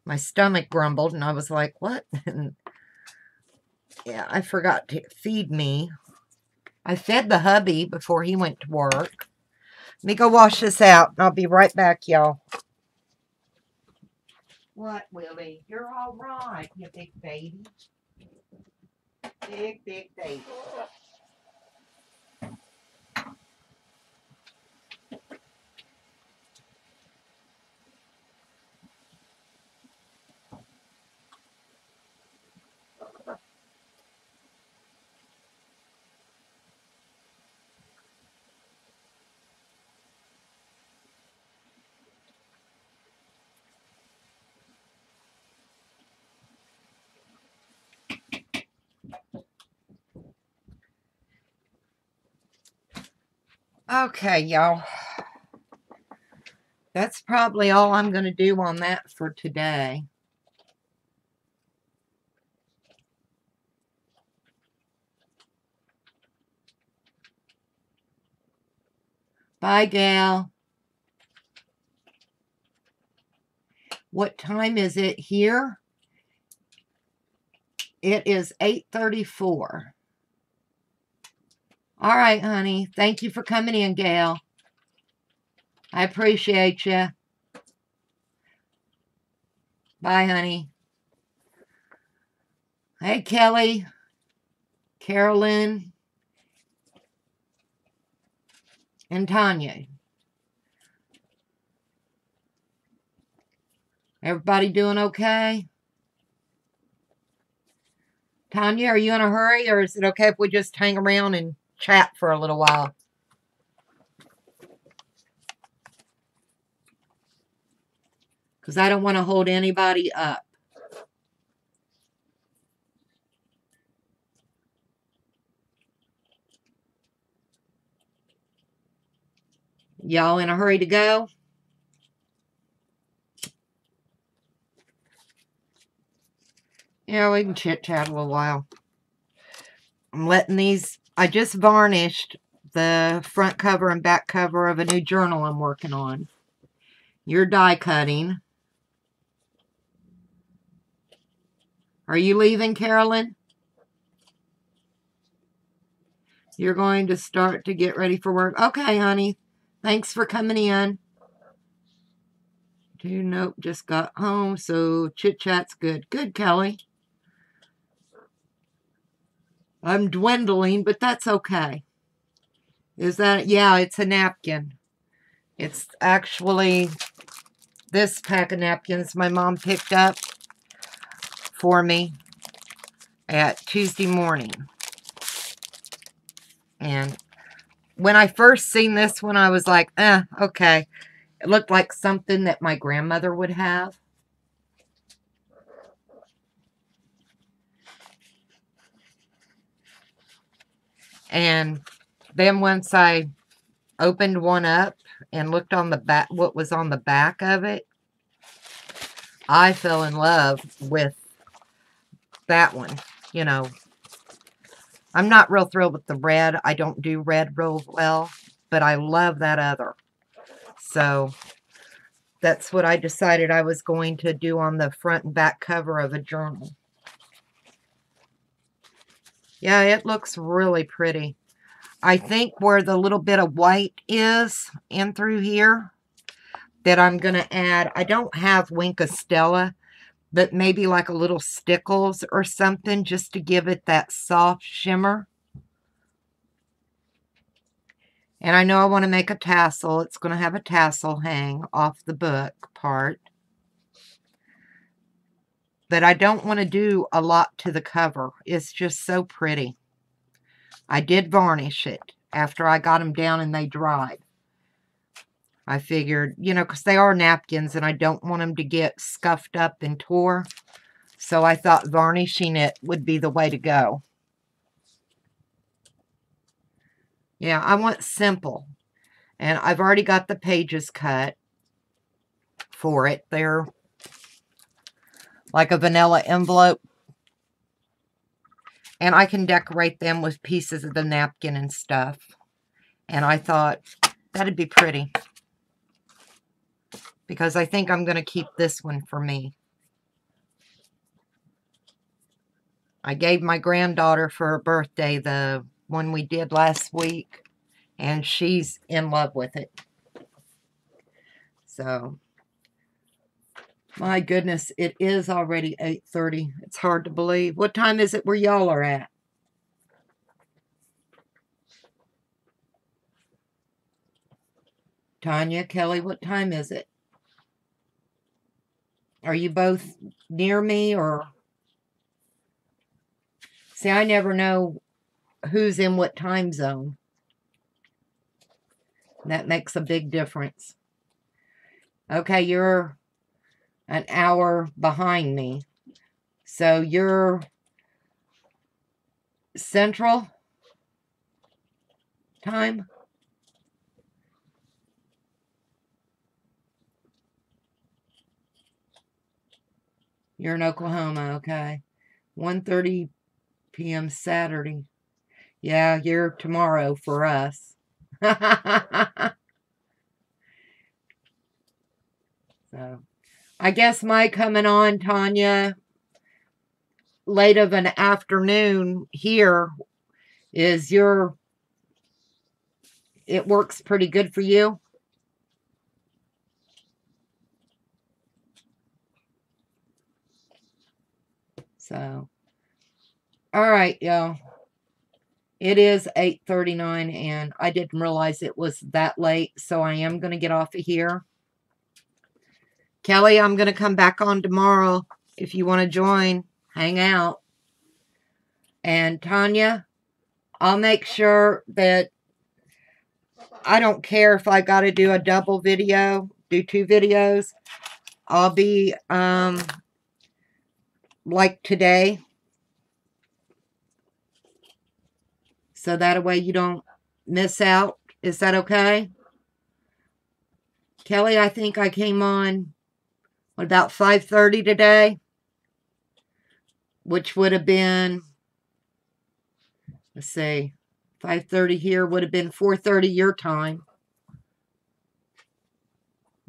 My stomach grumbled, and I was like, what? And yeah, I forgot to feed me. I fed the hubby before he went to work. Let me go wash this out, and I'll be right back, y'all. What, Willie? You're all right, you big baby. Big, big baby. Okay, y'all. That's probably all I'm going to do on that for today. Bye, gal. What time is it here? It is 8:34. All right, honey. Thank you for coming in, Gail. I appreciate you. Bye, honey. Hey, Kelly, Carolyn, and Tanya. Everybody doing okay? Tanya, are you in a hurry, or is it okay if we just hang around and chat for a little while? Because I don't want to hold anybody up. Y'all in a hurry to go? Yeah, we can chit-chat a little while. I'm letting these... I just varnished the front cover and back cover of a new journal I'm working on. You're die cutting. Are you leaving, Carolyn? You're going to start to get ready for work. Okay, honey. Thanks for coming in. Nope, just got home, so chit-chat's good. Good, Kelly. I'm dwindling, but that's okay. Is that... Yeah, it's a napkin. It's actually this pack of napkins my mom picked up for me at Tuesday morning. And when I first seen this one, I was like, okay. It looked like something that my grandmother would have. And then once I opened one up and looked on the back, what was on the back of it, I fell in love with that one. You know, I'm not real thrilled with the red. I don't do red real well, but I love that other. So That's what I decided I was going to do on the front and back cover of a journal. Yeah, it looks really pretty. I think where the little bit of white is in through here that I'm going to add, I don't have Winka Stella, but maybe like a little Stickles or something just to give it that soft shimmer. And I know I want to make a tassel. It's going to have a tassel hang off the book part. But I don't want to do a lot to the cover. It's just so pretty. I did varnish it after I got them down and they dried. I figured, you know, because they are napkins and I don't want them to get scuffed up and tore. So I thought varnishing it would be the way to go. Yeah, I want simple. And I've already got the pages cut for it. They're like a vanilla envelope. And I can decorate them with pieces of the napkin and stuff. And I thought that'd be pretty. Because I think I'm going to keep this one for me. I gave my granddaughter for her birthday the one we did last week. And she's in love with it. So, my goodness, it is already 8:30. It's hard to believe. What time is it where y'all are at? Tanya, Kelly, what time is it? Are you both near me or... See, I never know who's in what time zone. That makes a big difference. Okay, you're an hour behind me. So you're Central time? You're in Oklahoma, okay. 1:30 p.m. Saturday. Yeah, you're tomorrow for us. So, I guess my coming on, Tanya, late of an afternoon here is it works pretty good for you? So, all right, y'all. It is 8:39, and I didn't realize it was that late, so I am going to get off of here. Kelly, I'm going to come back on tomorrow if you want to join, hang out. And Tanya, I'll make sure that I don't care if I got to do a double video, do 2 videos. I'll be, like today. So that way you don't miss out. Is that okay? Kelly, I think I came on, what, about 5:30 today? Which would have been, let's see, 5:30 here would have been 4:30 your time.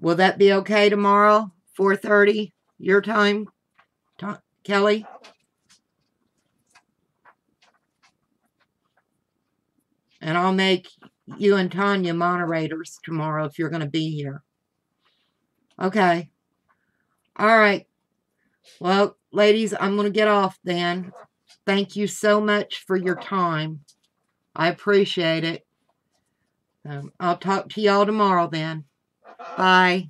Will that be okay tomorrow? 4:30 your time, Kelly? And I'll make you and Tanya moderators tomorrow if you're going to be here. Okay. All right. Well, ladies, I'm going to get off then. Thank you so much for your time. I appreciate it. I'll talk to y'all tomorrow then. Bye.